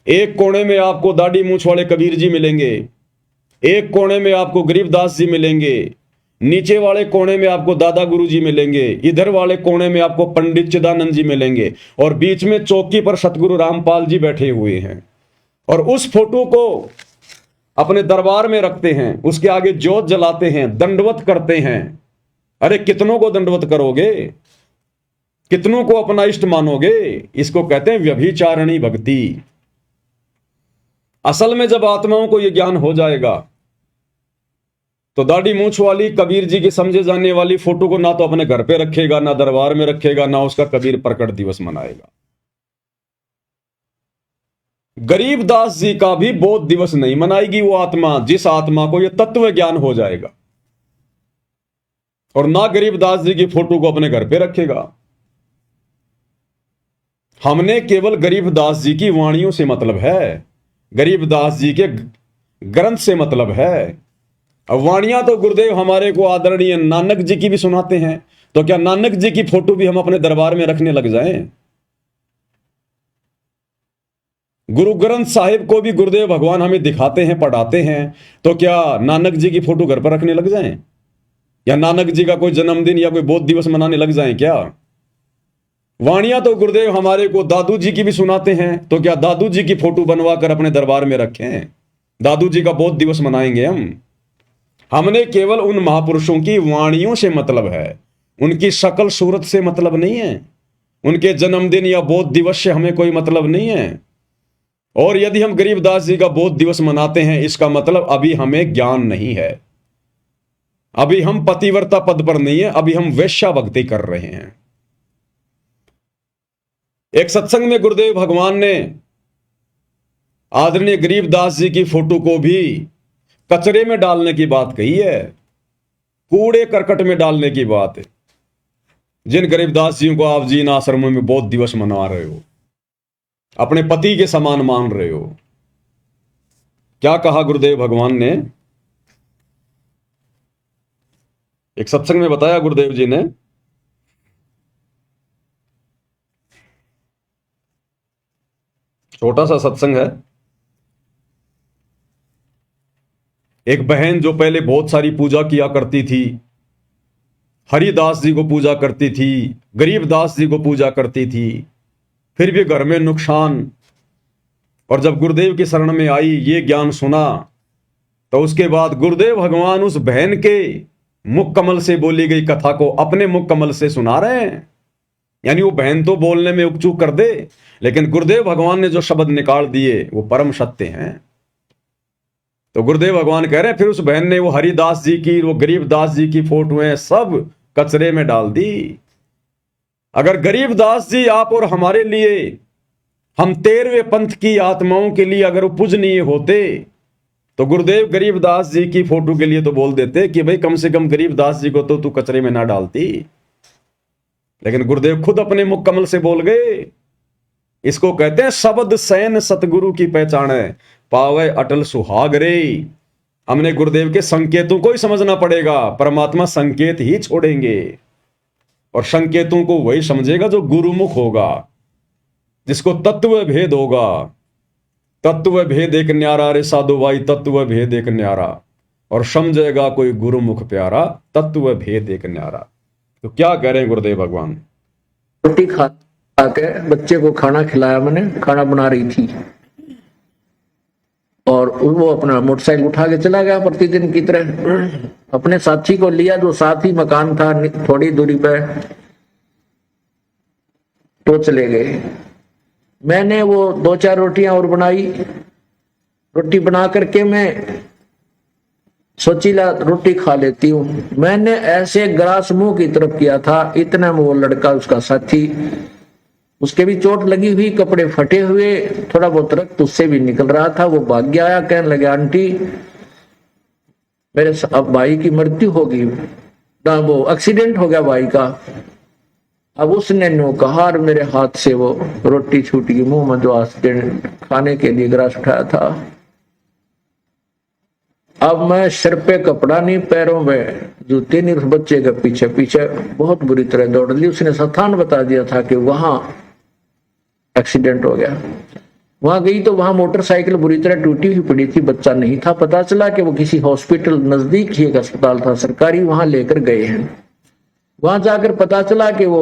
एक कोने में आपको दाढ़ी मूंछ वाले कबीर जी मिलेंगे, एक कोने में आपको गरीबदास जी मिलेंगे, नीचे वाले कोने में आपको दादा गुरु जी मिलेंगे, इधर वाले कोने में आपको पंडित चिदानंद जी मिलेंगे, और बीच में चौकी पर सतगुरु रामपाल जी बैठे हुए हैं। और उस फोटो को अपने दरबार में रखते हैं, उसके आगे ज्योत जलाते हैं, दंडवत करते हैं। अरे कितनों को दंडवत करोगे, कितनों को अपना इष्ट मानोगे? इसको कहते हैं व्यभिचारणी भक्ति। असल में जब आत्माओं को यह ज्ञान हो जाएगा तो दाढ़ी मूंछ वाली कबीर जी की समझे जाने वाली फोटो को ना तो अपने घर पे रखेगा, ना दरबार में रखेगा, ना उसका कबीर प्रकट दिवस मनाएगा। गरीबदास जी का भी बोध दिवस नहीं मनाएगी वो आत्मा, जिस आत्मा को यह तत्व ज्ञान हो जाएगा। और ना गरीबदास जी की फोटो को अपने घर पे रखेगा। हमने केवल गरीबदास जी की वाणियों से मतलब है, गरीबदास जी के ग्रंथ से मतलब है। अब वाणियां तो गुरुदेव हमारे को आदरणीय नानक जी की भी सुनाते हैं, तो क्या नानक जी की फोटो भी हम अपने दरबार में रखने लग जाएं? गुरु ग्रंथ साहिब को भी गुरुदेव भगवान हमें दिखाते हैं, पढ़ाते हैं, तो क्या नानक जी की फोटो घर पर रखने लग जाएं? या नानक जी का कोई जन्मदिन या कोई बोध दिवस मनाने लग जाएं क्या? वाणियां तो गुरुदेव हमारे को दादू जी की भी सुनाते हैं, तो क्या दादू जी की फोटो बनवाकर अपने दरबार में रखें? दादू जी का बोध दिवस मनाएंगे हम? हमने केवल उन महापुरुषों की वाणियों से मतलब है, उनकी शकल सूरत से मतलब नहीं है, उनके जन्मदिन या बोध दिवस से हमें कोई मतलब नहीं है। और यदि हम गरीबदास जी का बोध दिवस मनाते हैं, इसका मतलब अभी हमें ज्ञान नहीं है, अभी हम पतिव्रता पद पर नहीं है, अभी हम वैश्या भक्ति कर रहे हैं। एक सत्संग में गुरुदेव भगवान ने आदरणीय गरीबदास जी की फोटो को भी कचरे में डालने की बात कही है, कूड़े करकट में डालने की बात है। जिन गरीबदास जी को आप जी इन आश्रमों में बोध दिवस मना रहे हो, अपने पति के समान मान रहे हो, क्या कहा गुरुदेव भगवान ने? एक सत्संग में बताया गुरुदेव जी ने, छोटा सा सत्संग है। एक बहन जो पहले बहुत सारी पूजा किया करती थी, हरिदास जी को पूजा करती थी, गरीबदास जी को पूजा करती थी, फिर भी घर में नुकसान, और जब गुरुदेव की शरण में आई, ये ज्ञान सुना, तो उसके बाद गुरुदेव भगवान उस बहन के मुख कमल से बोली गई कथा को अपने मुख कमल से सुना रहे हैं। यानी वो बहन तो बोलने में उकचूक कर दे, लेकिन गुरुदेव भगवान ने जो शब्द निकाल दिए वो परम सत्य हैं। तो गुरुदेव भगवान कह रहे हैं, फिर उस बहन ने वो हरिदास जी की, वो गरीबदास जी की फोटोएं सब कचरे में डाल दी। अगर गरीबदास जी आप और हमारे लिए, हम 13वें पंथ की आत्माओं के लिए अगर वो पूजनीय होते, तो गुरुदेव गरीबदास जी की फोटो के लिए तो बोल देते कि भाई कम से कम गरीबदास जी को तो तू कचरे में ना डालती। लेकिन गुरुदेव खुद अपने मुख कमल से बोल गए इसको कहते हैं शब्द सैन सतगुरु की पहचान है, पावे अटल सुहाग रे। हमने गुरुदेव के संकेतों को ही समझना पड़ेगा। परमात्मा संकेत ही छोड़ेंगे और संकेतों को वही समझेगा जो गुरुमुख होगा, जिसको तत्व भेद होगा। तत्व भेद एक न्यारा रे साधु भाई, तत्व भेद एक न्यारा, और समझेगा कोई गुरुमुख प्यारा, तत्व भेद एक न्यारा। तो क्या कह रहे हैं गुरुदेव भगवान? रोटी खा के बच्चे को खाना खिलाया, मैंने खाना बना रही थी, और वो अपना मोटरसाइकिल उठा के चला गया प्रतिदिन की तरह। अपने साथी को लिया जो साथ ही मकान था थोड़ी दूरी पे, तो चले गए। मैंने वो 2-4 रोटियां और बनाई। रोटी बना करके मैं सोची ला रोटी खा लेती हूँ। मैंने ऐसे ग्रास मुंह की तरफ किया था, इतना में वो लड़का, उसका साथी, उसके भी चोट लगी हुई, कपड़े फटे हुए, थोड़ा बहुत रक्त उससे भी निकल रहा था। वो भाग गया, आया, कहने लगे आंटी मेरे अब भाई की मृत्यु होगी, वो एक्सीडेंट हो गया भाई का। अब उसने नो कहा और मेरे हाथ से वो रोटी छूट गई मुंह में, जो एक्सीडेंट खाने के लिए ग्रास उठाया था। अब मैं सिर पे कपड़ा नहीं, पैरों में जूते नहीं, उस बच्चे के पीछे पीछे बहुत बुरी तरह दौड़ ली। उसने स्थान बता दिया था कि वहां एक्सीडेंट हो गया। वहां गई तो वहां मोटरसाइकिल बुरी तरह टूटी हुई पड़ी थी, बच्चा नहीं था। पता चला कि वो किसी हॉस्पिटल, नजदीक ही एक अस्पताल था सरकारी, वहां लेकर गए हैं। वहां जाकर पता चला कि वो,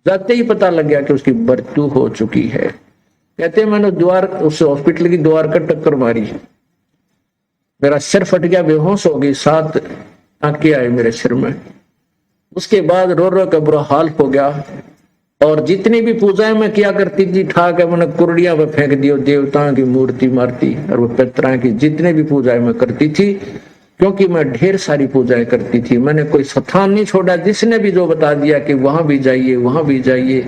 जाते ही पता लग गया कि उसकी मृत्यु हो चुकी है। कहते मैंने द्वार, उस हॉस्पिटल की द्वार का टक्कर मारी, मेरा सिर फट गया, बेहोश हो गई, 7 टांके आए मेरे सिर में। उसके बाद रो रो का बुरा हाल हो गया। और जितनी भी पूजाएं मैं किया करती थी, ठाक है मैंने कुर्डिया पे फेंक दियो, देवताओं की मूर्ति मारती, और वो पितरों की जितने भी पूजाएं मैं करती थी, क्योंकि मैं ढेर सारी पूजाएं करती थी, मैंने कोई स्थान नहीं छोड़ा। जिसने भी जो बता दिया कि वहां भी जाइए, वहां भी जाइए,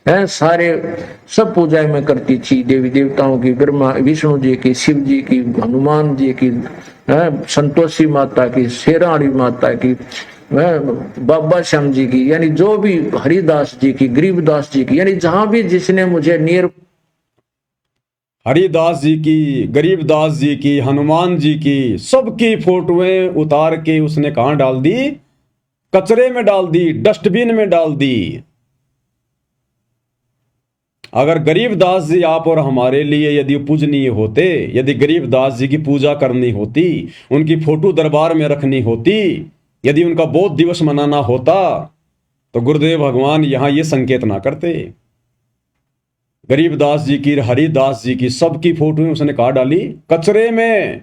है, सारे सब पूजाएं मैं करती थी, देवी देवताओं की, ब्रह्मा विष्णु जी की, शिव जी की, हनुमान जी की, संतोषी माता की, शेराणी माता की, बाबा श्याम जी की, यानी जो भी, हरिदास जी की, गरीबदास जी की, यानी जहां भी जिसने मुझे नियर, हरिदास जी की, गरीबदास जी की, हनुमान जी की, सबकी फोटोएं उतार के उसने कहां डाल दी? कचरे में डाल दी, डस्टबिन में डाल दी। अगर गरीबदास जी आप और हमारे लिए यदि पूजनीय होते, यदि गरीबदास जी की पूजा करनी होती, उनकी फोटो दरबार में रखनी होती, यदि उनका बोध दिवस मनाना होता, तो गुरुदेव भगवान यहां ये संकेत ना करते। गरीबदास जी की, हरिदास जी की, सबकी फोटो उसने कहा डाली? कचरे में।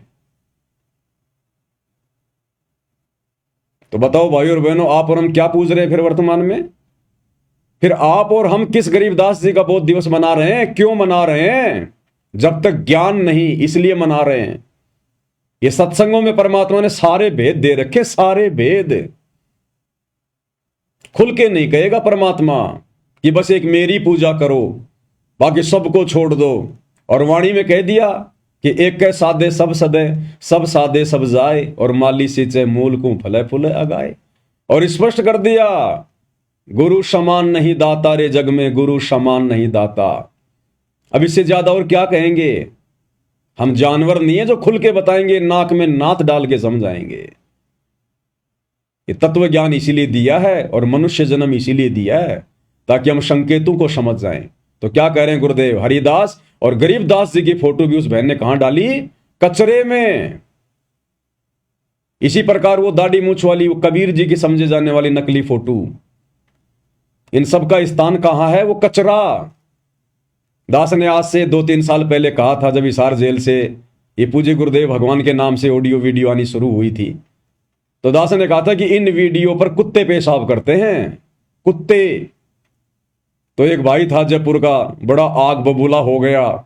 तो बताओ भाई और बहनों, आप और हम क्या पूज रहे हैं फिर वर्तमान में? फिर आप और हम किस गरीबदास जी का बोध दिवस मना रहे हैं? क्यों मना रहे हैं? जब तक ज्ञान नहीं, इसलिए मना रहे हैं। ये सत्संगों में परमात्मा ने सारे भेद दे रखे, सारे भेद। खुल के नहीं कहेगा परमात्मा कि बस एक मेरी पूजा करो, बाकी सबको छोड़ दो। और वाणी में कह दिया कि एक के सादे सब सदे, सब सादे सब जाए, और माली सींचे मूल को फले फूले अगाए। और स्पष्ट कर दिया, गुरु समान नहीं दाता रे जग में, गुरु समान नहीं दाता। अब इससे ज्यादा और क्या कहेंगे? हम जानवर नहीं है जो खुल के बताएंगे, नाक में नाथ डाल के समझाएंगे। ये तत्व ज्ञान इसीलिए दिया है और मनुष्य जन्म इसीलिए दिया है ताकि हम संकेतों को समझ जाएं। तो क्या कह रहे हैं गुरुदेव? हरिदास और गरीबदास जी की फोटो भी उस बहन ने कहां डाली? कचरे में। इसी प्रकार वो दाढ़ी मूछ वाली, वो कबीर जी की समझे जाने वाली नकली फोटो, इन सब का स्थान कहां है? वो कचरा। दास ने आज से 2-3 साल पहले कहा था, जब हिसार जेल से ये पूज्य गुरुदेव भगवान के नाम से ऑडियो वीडियो आनी शुरू हुई थी, तो दास ने कहा था कि इन वीडियो पर कुत्ते पेशाब करते हैं, कुत्ते। तो एक भाई था जयपुर का, बड़ा आग बबूला हो गया,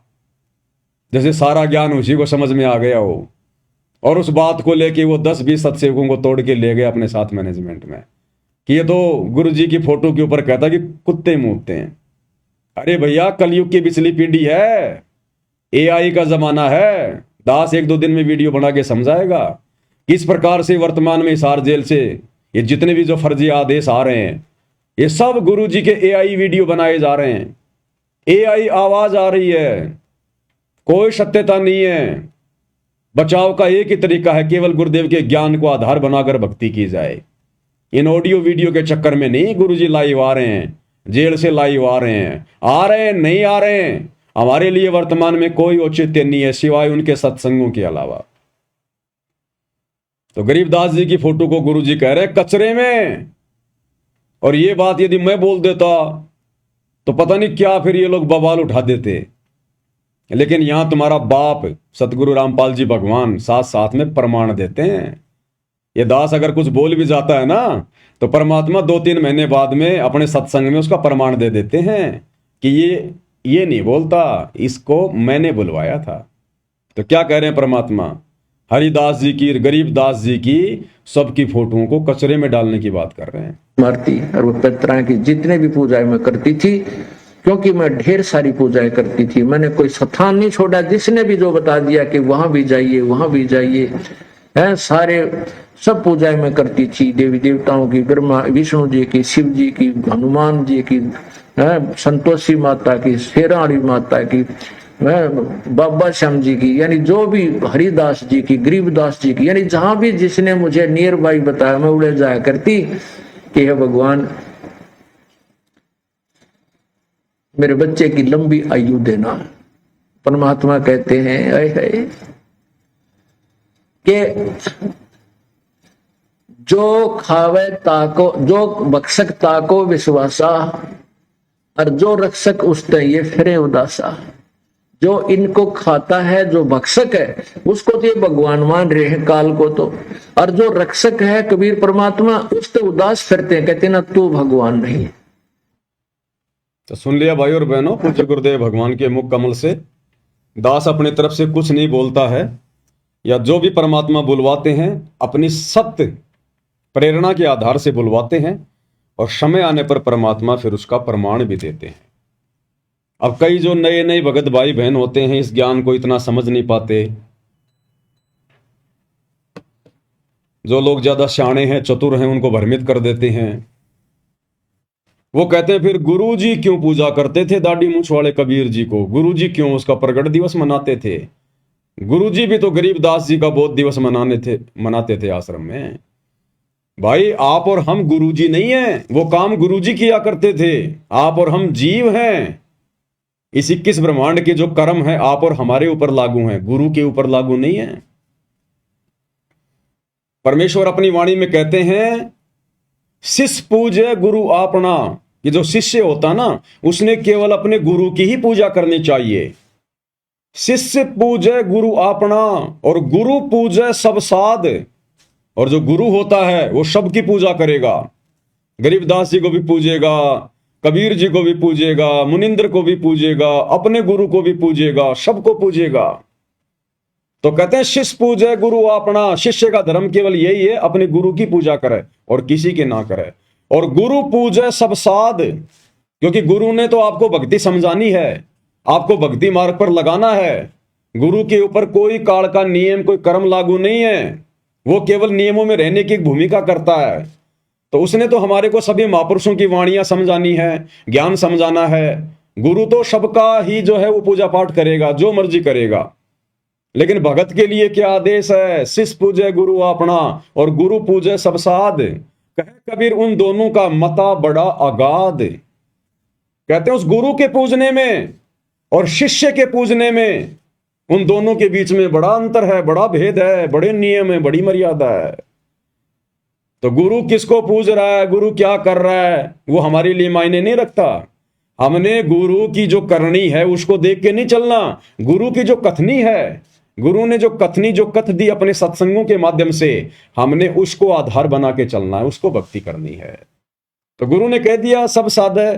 जैसे सारा ज्ञान उसी को समझ में आ गया हो, और उस बात को लेके वो 10-20 सत्सेवकों को तोड़ के ले गए अपने साथ मैनेजमेंट में कि ये तो गुरु जी की फोटो के ऊपर कहता कि कुत्ते मूतते हैं। अरे भैया, कलयुग की पिछली पीढ़ी है, एआई का जमाना है। दास 1-2 दिन में वीडियो बना के समझाएगा किस प्रकार से वर्तमान में हिसार जेल से ये जितने भी जो फर्जी आदेश आ रहे हैं, ये सब गुरु जी के एआई वीडियो बनाए जा रहे हैं। AI आवाज आ रही है, कोई सत्यता नहीं है। बचाव का एक ही तरीका है, केवल गुरुदेव के ज्ञान को आधार बनाकर भक्ति की जाए। इन ऑडियो वीडियो के चक्कर में नहीं गुरुजी लाइव आ रहे हैं, जेल से लाइव आ रहे हैं, आ रहे हैं नहीं आ रहे हैं, हमारे लिए वर्तमान में कोई औचित्य नहीं है सिवाय उनके सत्संगों के अलावा। तो गरीबदास जी की फोटो को गुरुजी कह रहे कचरे में, और ये बात यदि मैं बोल देता तो पता नहीं क्या फिर ये लोग बवाल उठा देते। लेकिन यहां तुम्हारा बाप सतगुरु रामपाल जी भगवान साथ साथ में प्रमाण देते हैं। ये दास अगर कुछ बोल भी जाता है ना, तो परमात्मा 2-3 महीने बाद में अपने सत्संग में उसका प्रमाण दे देते हैं कि ये नहीं बोलता, इसको मैंने बुलवाया था। तो क्या कह रहे हैं परमात्मा? हरिदास जी की, गरीबदास जी की, सबकी फोटोओं को कचरे में डालने की बात कर रहे हैं। मारती और वो पितरा की जितने भी पूजाएं मैं करती थी, क्योंकि मैं ढेर सारी पूजाएं करती थी, मैंने कोई स्थान नहीं छोड़ा। जिसने भी जो बता दिया कि वहां भी जाइए वहां भी जाइए, है सारे सब पूजाएं मैं करती थी। देवी देवताओं की, ब्रह्मा विष्णु जी की, शिव जी की, हनुमान जी की, संतोषी माता की, शेराणी माता की, बाबा श्याम जी की, यानी जो भी हरिदास जी की, गरीबदास जी की, यानी जहां भी जिसने मुझे नियर बाई बताया मैं उड़े जाया करती कि हे भगवान मेरे बच्चे की लंबी आयु देना। परमात्मा कहते हैं अय कि जो खावे ताको, जो भक्षक ताको विश्वासा, और जो रक्षक उसते ये फिरे उदासा। जो इनको खाता है, जो भक्षक है, उसको तो ये भगवान मान रहे हैं काल को तो, और जो रक्षक है कबीर परमात्मा, उससे उदास फिरते हैं, कहते ना तू भगवान नहीं। तो सुन लिया भाई और बहनों, पूज्य गुरुदेव भगवान के मुख कमल से दास अपनी तरफ से कुछ नहीं बोलता है, या जो भी परमात्मा बुलवाते हैं अपनी सत्य प्रेरणा के आधार से बुलवाते हैं, और समय आने पर परमात्मा फिर उसका प्रमाण भी देते हैं। अब कई जो नए नए भगत भाई बहन होते हैं इस ज्ञान को इतना समझ नहीं पाते। जो लोग ज्यादा शाणे हैं, चतुर हैं, उनको भ्रमित कर देते हैं। वो कहते हैं फिर गुरुजी क्यों पूजा करते थे दाढ़ी मूंछ वाले कबीर जी को? गुरुजी क्यों उसका प्रगट दिवस मनाते थे? गुरुजी भी तो गरीबदास जी का बोध दिवस मनाते थे आश्रम में। भाई आप और हम गुरुजी नहीं हैं, वो काम गुरुजी किया करते थे। आप और हम जीव हैं। इस 21 ब्रह्मांड के जो कर्म है आप और हमारे ऊपर लागू हैं, गुरु के ऊपर लागू नहीं है। परमेश्वर अपनी वाणी में कहते हैं शिष्य पूजे गुरु आपना। ये जो शिष्य होता ना, उसने केवल अपने गुरु की ही पूजा करनी चाहिए। शिष्य पूजे गुरु आपना, और गुरु पूजे सब साध। और जो गुरु होता है वो सबकी पूजा करेगा। गरीबदास जी को भी पूजेगा, कबीर जी को भी पूजेगा, मुनिंद्र को भी पूजेगा, अपने गुरु को भी पूजेगा, सबको पूजेगा। तो कहते हैं शिष्य पूजे गुरु अपना। शिष्य का धर्म केवल यही है, अपने गुरु की पूजा करे और किसी की ना करे। और गुरु पूजे सब साध, क्योंकि गुरु ने तो आपको भक्ति समझानी है, आपको भक्ति मार्ग पर लगाना है। गुरु के ऊपर कोई काल का नियम, कोई कर्म लागू नहीं है। वो केवल नियमों में रहने की भूमिका करता है। तो उसने तो हमारे को सभी महापुरुषों की वाणियां समझानी है, ज्ञान समझाना है। गुरु तो सबका ही जो है वो पूजा पाठ करेगा, जो मर्जी करेगा। लेकिन भगत के लिए क्या आदेश है? शिष्य पूजे गुरु अपना और गुरु पूजे सब साध। कहे कबीर उन दोनों का मता बड़ा अगाध। कहते हैं उस गुरु के पूजने में और शिष्य के पूजने में, उन दोनों के बीच में बड़ा अंतर है, बड़ा भेद है, बड़े नियम है, बड़ी मर्यादा है। तो गुरु किसको पूज रहा है, गुरु क्या कर रहा है, वो हमारे लिए मायने नहीं रखता। हमने गुरु की जो करनी है उसको देख के नहीं चलना। गुरु की जो कथनी है, गुरु ने जो कथनी, जो कथ दी अपने सत्संगों के माध्यम से, हमने उसको आधार बना के चलना है, उसको भक्ति करनी है। तो गुरु ने कह दिया सब साधे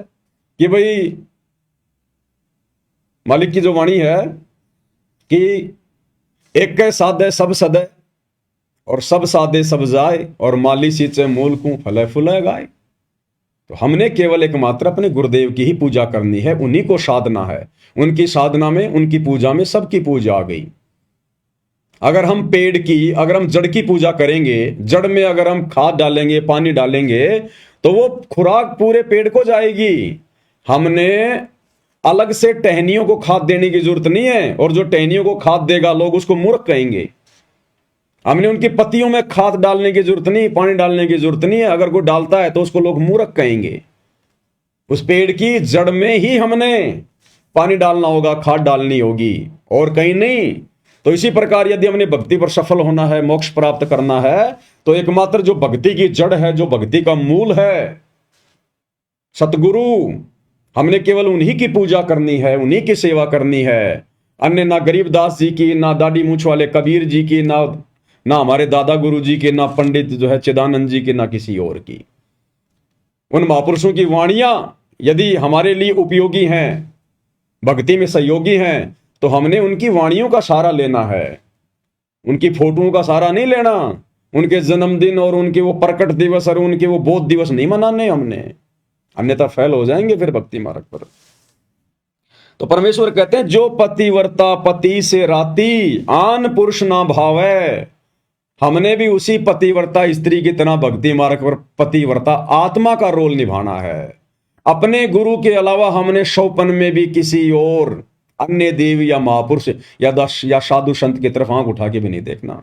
कि भाई, मालिक की जो वाणी है कि एक के साधे सब सदे और सब साधे सब जाए, और माली सींचे मूल को फले फुले गाए। तो हमने केवल एकमात्र अपने गुरुदेव की ही पूजा करनी है, उन्हीं को साधना है। उनकी साधना में, उनकी पूजा में सबकी पूजा आ गई। अगर हम पेड़ की, अगर हम जड़ की पूजा करेंगे, जड़ में अगर हम खाद डालेंगे, पानी डालेंगे, तो वो खुराक पूरे पेड़ को जाएगी। हमने अलग से टहनियों को खाद देने की जरूरत नहीं है, और जो टहनियों को खाद देगा लोग उसको मूर्ख कहेंगे। हमने उनकी पत्तियों में खाद डालने की जरूरत नहीं, पानी डालने की जरूरत नहीं है। अगर कोई डालता है तो उसको लोग मूर्ख कहेंगे। उस पेड़ की जड़ में ही हमने पानी डालना होगा, खाद डालनी होगी, और कहीं नहीं। तो इसी प्रकार यदि हमने भक्ति पर सफल होना है, मोक्ष प्राप्त करना है, तो एकमात्र जो भक्ति की जड़ है, जो भक्ति का मूल है, सतगुरु, हमने केवल उन्हीं की पूजा करनी है, उन्हीं की सेवा करनी है। अन्य ना गरीबदास जी की, ना दाढ़ी मूछ वाले कबीर जी की, ना हमारे दादा गुरु जी की, ना पंडित जो है चिदानंद जी की, ना किसी और की। उन महापुरुषों की वाणियां यदि हमारे लिए उपयोगी हैं, भक्ति में सहयोगी हैं, तो हमने उनकी वाणियों का सहारा लेना है, उनकी फोटोओं का सहारा नहीं लेना। उनके जन्मदिन और उनके वो प्रकट दिवस और उनके वो बोध दिवस नहीं मनाने हमने, अन्यथा फेल हो जाएंगे फिर भक्ति मार्ग पर। तो परमेश्वर कहते हैं, जो पतिव्रता पति से राती, आन पुरुष ना भावे। हमने भी उसी पतिव्रता स्त्री की तरह भक्ति मार्ग पर पतिव्रता आत्मा का रोल निभाना है। अपने गुरु के अलावा हमने शौपन में भी किसी और अन्य देव या महापुरुष या साधु संत की तरफ आंख उठा के भी नहीं देखना।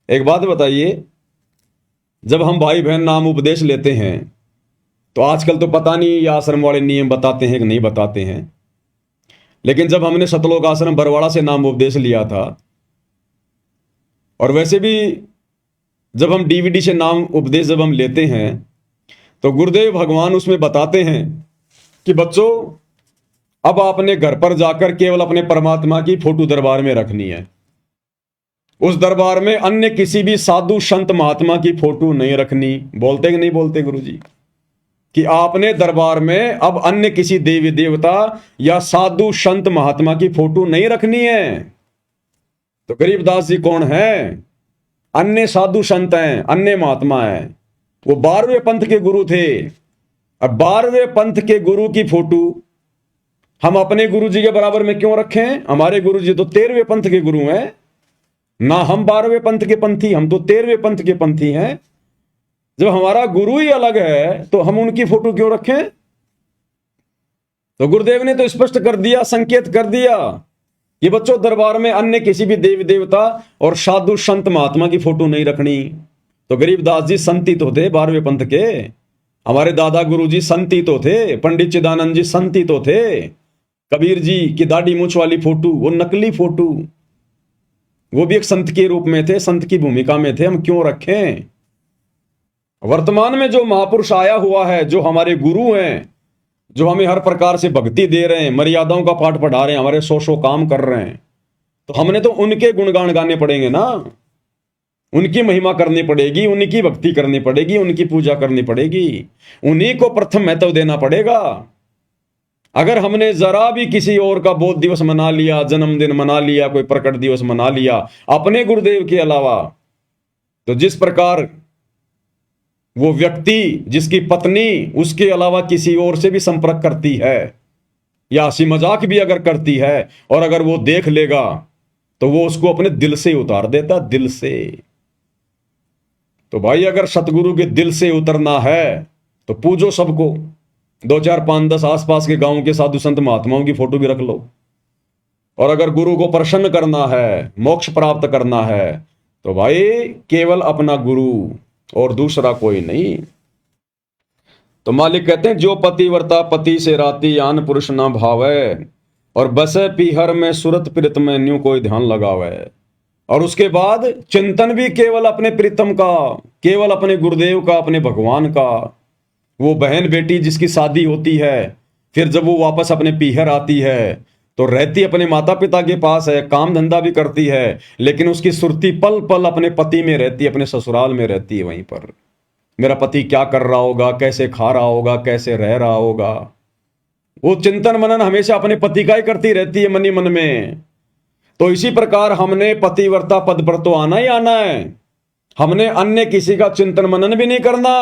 एक बात बताइए, जब हम भाई बहन नाम उपदेश लेते हैं, तो आजकल तो पता नहीं ये आश्रम वाले नियम बताते हैं कि नहीं बताते हैं, लेकिन जब हमने सतलोक आश्रम बरवाड़ा से नाम उपदेश लिया था, और वैसे भी जब हम डीवीडी से नाम उपदेश जब हम लेते हैं, तो गुरुदेव भगवान उसमें बताते हैं कि बच्चों, अब आपने घर पर जाकर केवल अपने परमात्मा की फोटो दरबार में रखनी है। उस दरबार में अन्य किसी भी साधु संत महात्मा की फोटो नहीं रखनी। बोलते कि नहीं बोलते गुरुजी कि आपने दरबार में अब अन्य किसी देवी देवता या साधु संत महात्मा की फोटो नहीं रखनी है। तो गरीबदास जी कौन है? अन्य साधु संत हैं, अन्य महात्मा हैं। वो 12वें पंथ के गुरु थे। अब 12वें पंथ के गुरु की फोटो हम अपने गुरु जी के बराबर में क्यों रखें? हमारे गुरु जी तो 13वें पंथ के गुरु हैं ना, हम 12वें पंथ के पंथी, हम तो 13वें पंथ के पंथी हैं। जब हमारा गुरु ही अलग है तो हम उनकी फोटो क्यों रखें? तो गुरुदेव ने तो स्पष्ट कर दिया, संकेत कर दिया कि बच्चों, दरबार में अन्य किसी भी देवी देवता और साधु संत महात्मा की फोटो नहीं रखनी। तो गरीबदास जी संती तो थे 12वें पंथ के, हमारे दादा गुरु जी संती तो थे, पंडित चिदानंद जी संती तो थे, कबीर जी की दाढ़ी मूछ वाली फोटो वो नकली फोटो, वो भी एक संत के रूप में थे, संत की भूमिका में थे, हम क्यों रखें? वर्तमान में जो महापुरुष आया हुआ है, जो हमारे गुरु हैं, जो हमें हर प्रकार से भक्ति दे रहे हैं, मर्यादाओं का पाठ पढ़ा रहे हैं, हमारे 100 काम कर रहे हैं, तो हमने तो उनके गुणगान गाने पड़ेंगे ना, उनकी महिमा करनी पड़ेगी, उनकी भक्ति करनी पड़ेगी, उनकी पूजा करनी पड़ेगी, उन्हीं को प्रथम महत्व देना पड़ेगा। अगर हमने जरा भी किसी और का बोध दिवस मना लिया, जन्मदिन मना लिया, कोई प्रकट दिवस मना लिया अपने गुरुदेव के अलावा, तो जिस प्रकार वो व्यक्ति जिसकी पत्नी उसके अलावा किसी और से भी संपर्क करती है या हंसी मजाक भी अगर करती है, और अगर वो देख लेगा तो वो उसको अपने दिल से उतार देता, दिल से। तो भाई, अगर सतगुरु के दिल से उतरना है तो पूजो सबको, 2 4 5 10 आसपास के गांव के साधु संत महात्माओं की फोटो भी रख लो। और अगर गुरु को प्रसन्न करना है, मोक्ष प्राप्त करना है, तो भाई केवल अपना गुरु और दूसरा कोई नहीं। तो मालिक कहते हैं, जो पतिव्रता पति से राती, आन पुरुष ना भावे, और बसे पीहर में सुरत प्रीत में न्यू कोई ध्यान लगावे। और उसके बाद चिंतन भी केवल अपने प्रीतम का, केवल अपने गुरुदेव का, अपने भगवान का। वो बहन बेटी जिसकी शादी होती है, फिर जब वो वापस अपने पीहर आती है तो रहती अपने माता पिता के पास है, काम धंधा भी करती है, लेकिन उसकी सुरती पल पल अपने पति में रहती है, अपने ससुराल में रहती है। वहीं पर मेरा पति क्या कर रहा होगा, कैसे खा रहा होगा, कैसे रह रहा होगा, वो चिंतन मनन हमेशा अपने पति का ही करती रहती है, मनी मन में। तो इसी प्रकार हमने पतिव्रता पद पर तो आना ही आना है, हमने अन्य किसी का चिंतन मनन भी नहीं करना।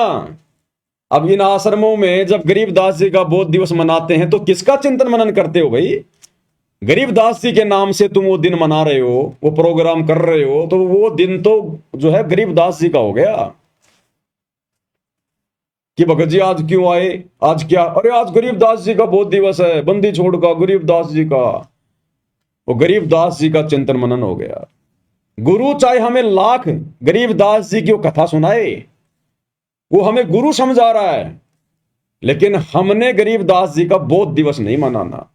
अब इन आश्रमों में जब गरीबदास जी का बोध दिवस मनाते हैं तो किसका चिंतन मनन करते हो भाई? गरीबदास जी के नाम से तुम वो दिन मना रहे हो, वो प्रोग्राम कर रहे हो, तो वो दिन तो जो है गरीबदास जी का हो गया। कि भगत जी आज क्यों आए, आज क्या, अरे आज गरीबदास जी का बहुत दिवस है, बंदी छोड़ का गरीबदास जी का। वो गरीबदास जी का चिंतन मनन हो गया। गुरु चाहे हमें लाख गरीबदास जी की वो कथा सुनाए, वो हमें गुरु समझा रहा है, लेकिन हमने गरीबदास जी का बोध दिवस नहीं मनाना।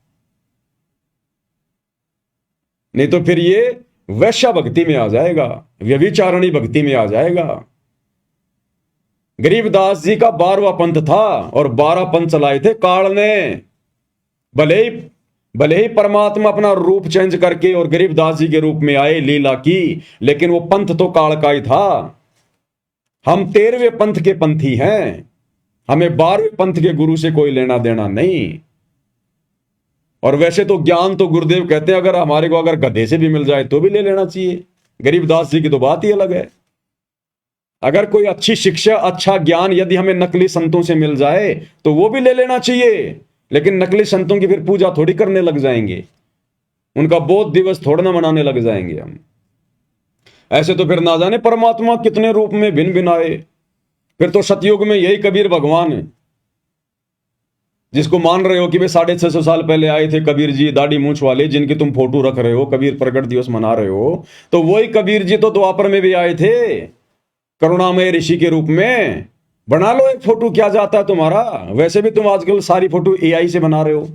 नहीं तो फिर ये वैश्या भक्ति में आ जाएगा, व्यभिचारणी भक्ति में आ जाएगा। गरीबदास जी का 12वां पंथ था और 12 पंथ चलाए थे काल ने। भले ही परमात्मा अपना रूप चेंज करके और गरीबदास जी के रूप में आए, लीला की, लेकिन वो पंथ तो काल का ही था। हम 13वें पंथ के पंथी हैं, हमें 12वें पंथ के गुरु से कोई लेना देना नहीं। और वैसे तो ज्ञान तो गुरुदेव कहते हैं अगर हमारे को अगर गधे से भी मिल जाए तो भी ले लेना चाहिए। गरीबदास जी की तो बात ही अलग है। अगर कोई अच्छी शिक्षा, अच्छा ज्ञान यदि हमें नकली संतों से मिल जाए तो वो भी ले लेना चाहिए, लेकिन नकली संतों की फिर पूजा थोड़ी करने लग जाएंगे, उनका बोध दिवस थोड़ा ना मनाने लग जाएंगे हम। ऐसे तो फिर ना जाने परमात्मा कितने रूप में भिन्न भिन्न आए। फिर तो सतयुग में यही कबीर भगवान है, जिसको मान रहे हो कि वे 650 साल पहले आए थे कबीर जी, दाढ़ी मूंछ वाले, जिनकी तुम फोटो रख रहे हो, कबीर प्रकट दिवस मना रहे हो, तो वही कबीर जी तो द्वापर में भी आए थे करुणामय ऋषि के रूप में। बना लो एक फोटो, क्या जाता है तुम्हारा। वैसे भी तुम आजकल सारी फोटो एआई से बना रहे हो।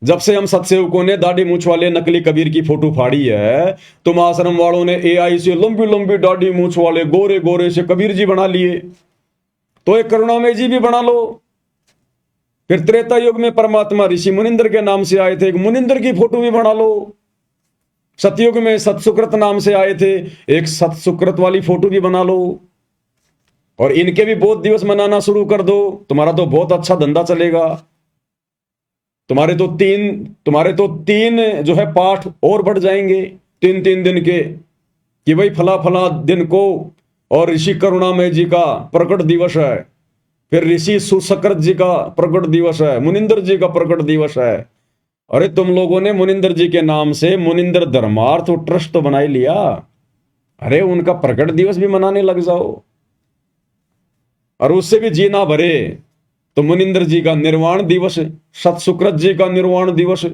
जब से हम सत्सेवकों ने दाढ़ी मूंछ वाले नकली कबीर की फोटो फाड़ी है, तुम आश्रम वालों ने एआई से लंबी लंबी दाढ़ी मूंछ वाले गोरे गोरे से कबीर जी बना लिए, तो एक करुणामय जी भी बना लो। फिर त्रेता युग में परमात्मा ऋषि मुनिंदर के नाम से आए थे, एक मुनिंदर की फोटो भी बना लो। सतयुग में सतसुकृत नाम से आए थे, एक सतसुकृत वाली फोटो भी बना लो। और इनके भी बोध दिवस मनाना शुरू कर दो, तुम्हारा तो बहुत अच्छा धंधा चलेगा। तुम्हारे तो तीन जो है पाठ और बढ़ जाएंगे 3-3 दिन के, कि भाई फला फला दिन को और ऋषि करुणामय जी का प्रकट दिवस है, फिर ऋषि सुसकृत जी का प्रकट दिवस है, मुनिंदर जी का प्रकट दिवस है। अरे तुम लोगों ने मुनिंदर जी के नाम से मुनिंदर धर्मार्थ ट्रस्ट तो बना ही लिया, अरे उनका प्रकट दिवस भी मनाने लग जाओ। और उससे भी जी ना भरे तो मुनिंदर जी का निर्वाण दिवस, सतसुकृत जी का निर्वाण दिवस,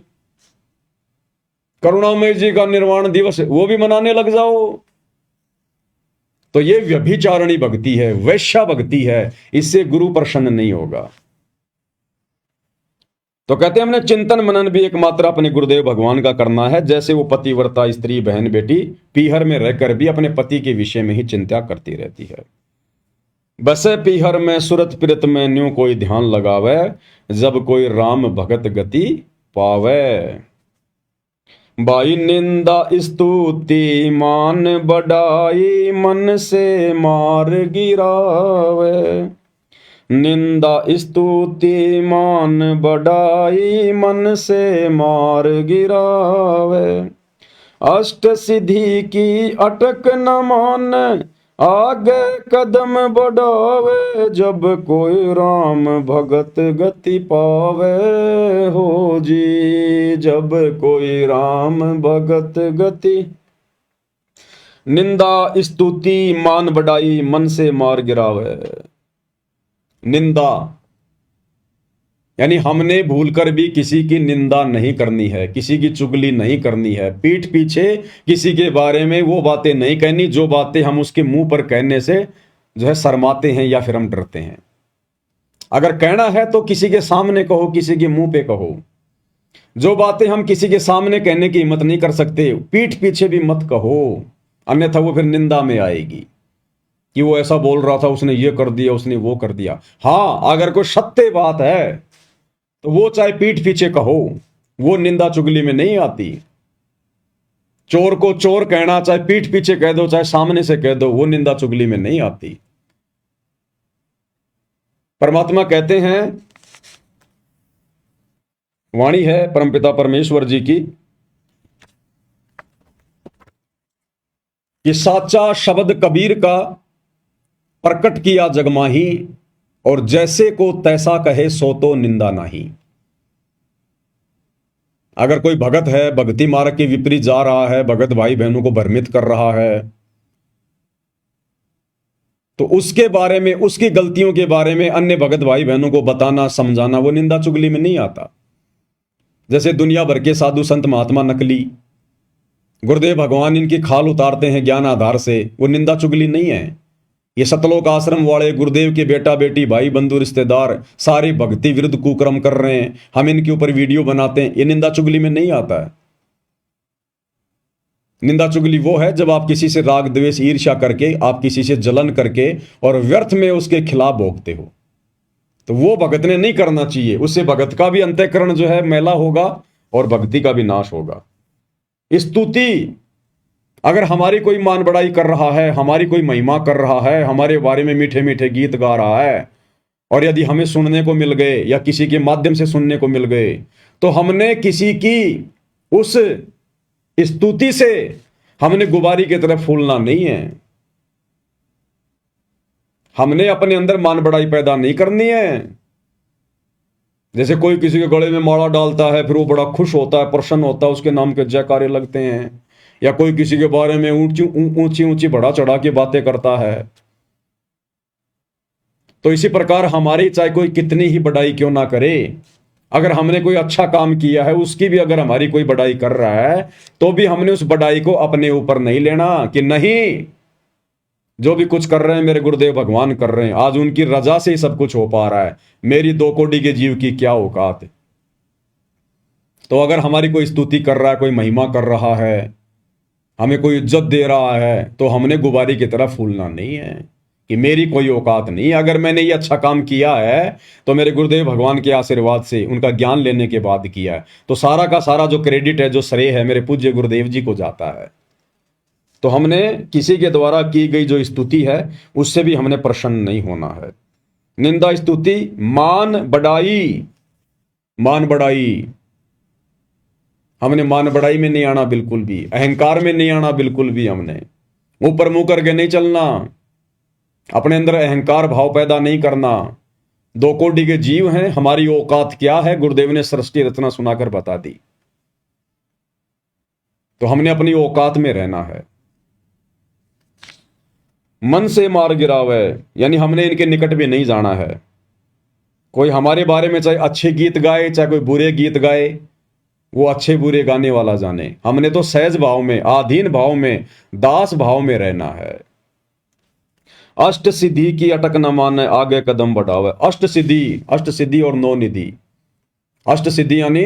करुणामय जी का निर्वाण दिवस, वो भी मनाने लग जाओ। तो ये व्यभिचारणी भक्ति है, वैश्या भक्ति है, इससे गुरु प्रसन्न नहीं होगा। तो कहते हैं हमने चिंतन मनन भी एकमात्र अपने गुरुदेव भगवान का करना है। जैसे वो पतिव्रता स्त्री बहन बेटी पीहर में रहकर भी अपने पति के विषय में ही चिंता करती रहती है। बसे पीहर में सुरत पिरत में न्यू कोई ध्यान लगावे, जब कोई राम भगत गति पावे। बाई निंदा स्तुति मान बढ़ाई, मन से मार गिरावे। निंदा स्तुति मान बढ़ाई, मन से मार गिरावे। अष्ट सिद्धि की अटक न मान, आगे कदम बढ़ावे। जब कोई राम भगत गति पावे, हो जी जब कोई राम भगत गति। निंदा स्तुति मान बढ़ाई, मन से मार गिरावे। निंदा यानी हमने भूलकर भी किसी की निंदा नहीं करनी है, किसी की चुगली नहीं करनी है, पीठ पीछे किसी के बारे में वो बातें नहीं कहनी जो बातें हम उसके मुंह पर कहने से जो है शर्माते हैं या फिर हम डरते हैं। अगर कहना है तो किसी के सामने कहो, किसी के मुंह पे कहो। जो बातें हम किसी के सामने कहने की हिम्मत नहीं कर सकते, पीठ पीछे भी मत कहो, अन्यथा वो फिर निंदा में आएगी कि वो ऐसा बोल रहा था, उसने ये कर दिया, उसने वो कर दिया। हाँ, अगर कोई सत्य बात है तो वो चाहे पीठ पीछे कहो, वो निंदा चुगली में नहीं आती। चोर को चोर कहना चाहे पीठ पीछे कह दो चाहे सामने से कह दो, वो निंदा चुगली में नहीं आती। परमात्मा कहते हैं, वाणी है परमपिता परमेश्वर जी की, कि साचा शब्द कबीर का प्रकट किया जगमाही, और जैसे को तैसा कहे सो तो निंदा नहीं। अगर कोई भगत है, भक्ति मार्ग के विपरीत जा रहा है, भगत भाई बहनों को भ्रमित कर रहा है, तो उसके बारे में, उसकी गलतियों के बारे में अन्य भगत भाई बहनों को बताना, समझाना, वो निंदा चुगली में नहीं आता। जैसे दुनिया भर के साधु संत महात्मा नकली, गुरुदेव भगवान इनकी खाल उतारते हैं ज्ञान आधार से, वो निंदा चुगली नहीं है। ये सतलोक आश्रम वाले गुरुदेव के बेटा बेटी भाई बंधु रिश्तेदार सारे भक्ति विरुद्ध कुकर्म कर रहे हैं, हम इनके ऊपर वीडियो बनाते हैं, ये निंदा चुगली में नहीं आता है। निंदा चुगली वो है जब आप किसी से राग द्वेष ईर्ष्या करके, आप किसी से जलन करके और व्यर्थ में उसके खिलाफ भोगते हो, तो वो भगत ने नहीं करना चाहिए। उससे भगत का भी अंतःकरण जो है मैला होगा और भक्ति का भी नाश होगा। स्तुति, अगर हमारी कोई मान बड़ाई कर रहा है, हमारी कोई महिमा कर रहा है, हमारे बारे में मीठे मीठे गीत गा रहा है, और यदि हमें सुनने को मिल गए या किसी के माध्यम से सुनने को मिल गए, तो हमने किसी की उस स्तुति से हमने गुबारी की तरफ फूलना नहीं है। हमने अपने अंदर मान बड़ाई पैदा नहीं करनी है। जैसे कोई किसी के गले में माला डालता है, फिर वो बड़ा खुश होता है, प्रसन्न होता है, उसके नाम के जयकारे लगते हैं, या कोई किसी के बारे में ऊंची ऊंची बढ़ा चढ़ा के बातें करता है। तो इसी प्रकार हमारी चाहे कोई कितनी ही बड़ाई क्यों ना करे, अगर हमने कोई अच्छा काम किया है, उसकी भी अगर हमारी कोई बड़ाई कर रहा है, तो भी हमने उस बड़ाई को अपने ऊपर नहीं लेना कि नहीं, जो भी कुछ कर रहे हैं मेरे गुरुदेव भगवान कर रहे हैं, आज उनकी रजा से ही सब कुछ हो पा रहा है, मेरी 2 कोटि के जीव की क्या औकात है। तो अगर हमारी कोई स्तुति कर रहा है, कोई महिमा कर रहा है, हमें कोई इज्जत दे रहा है, तो हमने गुबारी की तरफ फूलना नहीं है कि मेरी कोई औकात नहीं। अगर मैंने ये अच्छा काम किया है तो मेरे गुरुदेव भगवान के आशीर्वाद से, उनका ज्ञान लेने के बाद किया है, तो सारा का सारा जो क्रेडिट है, जो श्रेय है, मेरे पूज्य गुरुदेव जी को जाता है। तो हमने किसी के द्वारा की गई जो स्तुति है उससे भी हमने प्रसन्न नहीं होना है। निंदा स्तुति मान बढ़ाई, मान बढ़ाई, हमने मान बढ़ाई में नहीं आना बिल्कुल भी, अहंकार में नहीं आना बिल्कुल भी, हमने ऊपर मुंह करके नहीं चलना, अपने अंदर अहंकार भाव पैदा नहीं करना। 2 कोटि के जीव हैं, हमारी औकात क्या है गुरुदेव ने सृष्टि रचना सुनाकर बता दी। तो हमने अपनी औकात में रहना है। मन से मार गिरावे, यानी हमने इनके निकट भी नहीं जाना है। कोई हमारे बारे में चाहे अच्छे गीत गाए, चाहे कोई बुरे गीत गाए, वो अच्छे बुरे गाने वाला जाने, हमने तो सहज भाव में, आधीन भाव में, दास भाव में रहना है। अष्ट सिद्धि की अटक न माने, आगे कदम बढ़ावे। अष्ट सिद्धि और 9 निधि। अष्ट सिद्धि यानी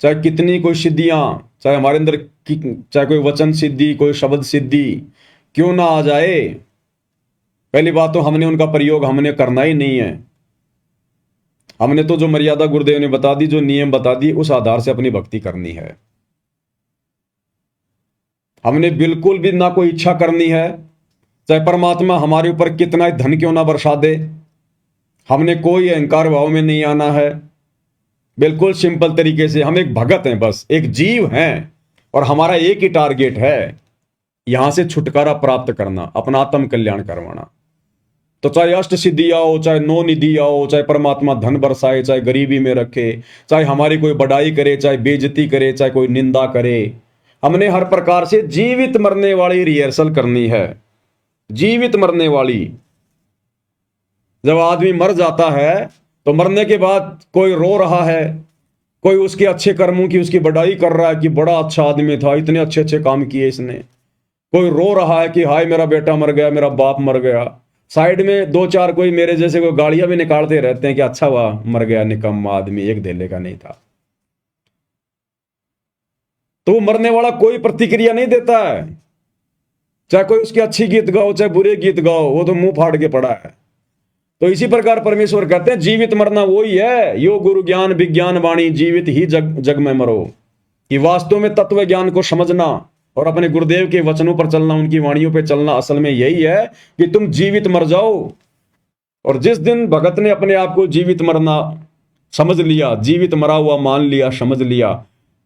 चाहे कितनी कोई सिद्धियां, चाहे हमारे अंदर चाहे कोई वचन सिद्धि, कोई शब्द सिद्धि क्यों ना आ जाए, पहली बात तो हमने उनका प्रयोग हमने करना ही नहीं है। हमने तो जो मर्यादा गुरुदेव ने बता दी, जो नियम बता दिए, उस आधार से अपनी भक्ति करनी है। हमने बिल्कुल भी ना कोई इच्छा करनी है, चाहे परमात्मा हमारे ऊपर कितना ही धन क्यों ना बरसा दे, हमने कोई अहंकार भाव में नहीं आना है। बिल्कुल सिंपल तरीके से हम एक भगत हैं, बस एक जीव हैं, और हमारा एक ही टारगेट है, यहां से छुटकारा प्राप्त करना, अपना आत्म कल्याण करवाना। तो चाहे अष्ट सिद्धि आओ, चाहे 9 निधि आओ, चाहे परमात्मा धन बरसाए, चाहे गरीबी में रखे, चाहे हमारी कोई बढ़ाई करे, चाहे बेइज्जती करे, चाहे कोई निंदा करे, हमने हर प्रकार से जीवित मरने वाली रिहर्सल करनी है। जीवित मरने वाली, जब आदमी मर जाता है तो मरने के बाद कोई रो रहा है, कोई उसके अच्छे कर्मों की उसकी बढ़ाई कर रहा है कि बड़ा अच्छा आदमी था, इतने अच्छे अच्छे काम किए इसने, कोई रो रहा है कि हाय मेरा बेटा मर गया, मेरा बाप मर गया। साइड में 2-4 कोई मेरे जैसे कोई गालियां भी निकालते रहते हैं कि अच्छा हुआ मर गया, निकम्मा आदमी, एक धेले का नहीं था। तो वो मरने वाला कोई प्रतिक्रिया नहीं देता है, चाहे कोई उसके अच्छी गीत गाओ, चाहे बुरे गीत गाओ, वो तो मुंह फाड़ के पड़ा है। तो इसी प्रकार परमेश्वर कहते हैं जीवित मरना वही है, यो गुरु ज्ञान विज्ञान वाणी, जीवित ही जग में मरो, कि वास्तव में तत्व ज्ञान को समझना और अपने गुरुदेव के वचनों पर चलना, उनकी वाणियों पर चलना, असल में यही है कि तुम जीवित मर जाओ। और जिस दिन भगत ने अपने आप को जीवित मरना समझ लिया, जीवित मरा हुआ मान लिया, समझ लिया,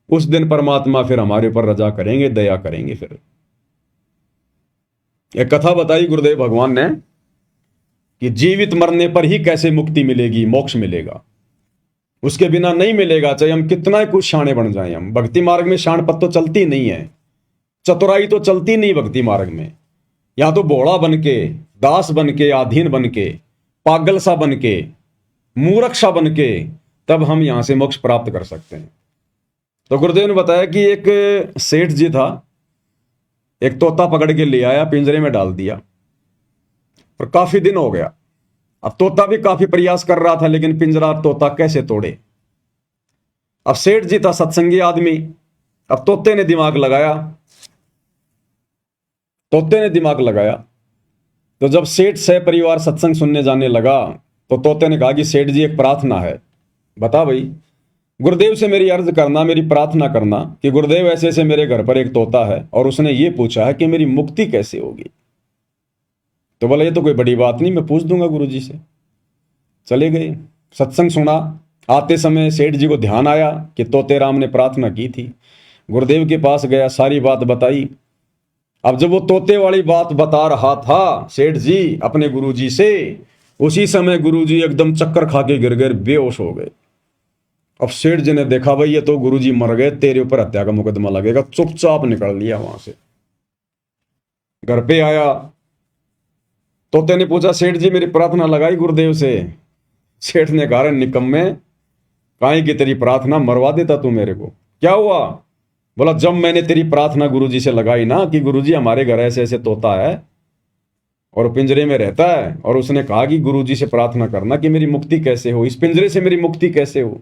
उस दिन परमात्मा फिर हमारे ऊपर रजा करेंगे, दया करेंगे। फिर एक कथा बताई गुरुदेव भगवान ने कि जीवित मरने पर ही कैसे मुक्ति मिलेगी, मोक्ष मिलेगा, उसके बिना नहीं मिलेगा, चाहे हम कितना ही कुछ शाणे बन जाएं। हम भक्ति मार्ग में शाणपत तो चलती नहीं है, चतुराई तो चलती नहीं भक्ति मार्ग में। या तो भोला बन के, दास बन के, अधीन बन के, पागल सा बन के, मूर्ख सा बन के, तब हम यहां से मोक्ष प्राप्त कर सकते हैं। तो गुरुदेव ने बताया कि एक सेठ जी था, एक तोता पकड़ के ले आया, पिंजरे में डाल दिया और काफी दिन हो गया। अब तोता भी काफी प्रयास कर रहा था, लेकिन पिंजरा तोता कैसे तोड़े। अब सेठ जी था सत्संगी आदमी, अब तोते ने दिमाग लगाया, तोते ने दिमाग लगाया। तो जब सेठ सह परिवार सत्संग सुनने जाने लगा तो तोते ने कहा कि सेठ जी एक प्रार्थना है, बता भाई। गुरुदेव से मेरी अर्ज करना, मेरी प्रार्थना करना कि गुरुदेव ऐसे ऐसे मेरे घर पर एक तोता है और उसने ये पूछा है कि मेरी मुक्ति कैसे होगी। तो बोला ये तो कोई बड़ी बात नहीं, मैं पूछ दूंगा गुरुजी से। चले गए, सत्संग सुना। आते समय सेठ जी को ध्यान आया कि तोते राम ने प्रार्थना की थी। गुरुदेव के पास गया, सारी बात बताई। अब जब वो तोते वाली बात बता रहा था सेठ जी अपने गुरुजी से, उसी समय गुरुजी एकदम चक्कर खा के गिर गए, बेहोश हो गए। अब सेठ जी ने देखा भाई ये तो गुरुजी मर गए, तेरे ऊपर हत्या का मुकदमा लगेगा। चुपचाप निकल लिया वहां से। घर पे आया, तोते ने पूछा सेठ जी मेरी प्रार्थना लगाई गुरुदेव से। सेठ ने कहा निकम्मे, काहे की तेरी प्रार्थना, मरवा देता तू मेरे को। क्या हुआ? बोला जब मैंने तेरी प्रार्थना गुरुजी से लगाई ना कि गुरुजी हमारे घर ऐसे ऐसे तोता है और पिंजरे में रहता है, और उसने कहा कि गुरुजी से प्रार्थना करना कि मेरी मुक्ति कैसे हो, इस पिंजरे से मेरी मुक्ति कैसे हो।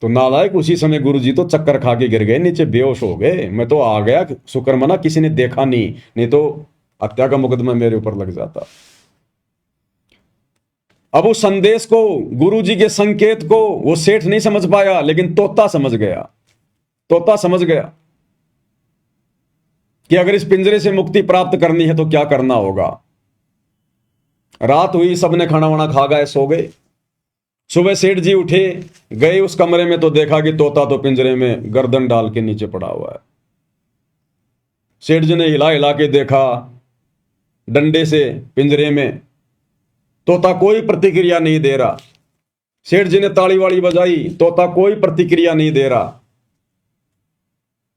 तो नालायक उसी समय गुरुजी तो चक्कर खा के गिर गए, नीचे बेहोश हो गए। मैं तो आ गया, शुक्र मना किसी ने देखा नहीं तो हत्या का मुकदमा मेरे ऊपर लग जाता। अब उस संदेश को, गुरुजी के संकेत को वो सेठ नहीं समझ पाया, लेकिन तोता समझ गया। तोता समझ गया कि अगर इस पिंजरे से मुक्ति प्राप्त करनी है तो क्या करना होगा। रात हुई, सबने खाना वाना खा गए, सो गए। सुबह सेठ जी उठे, गए उस कमरे में तो देखा कि तोता तो पिंजरे में गर्दन डाल के नीचे पड़ा हुआ है। सेठ जी ने हिला हिला के देखा डंडे से पिंजरे में, तोता कोई प्रतिक्रिया नहीं दे रहा। सेठ जी ने ताली वाली बजाई, तोता कोई प्रतिक्रिया नहीं दे रहा।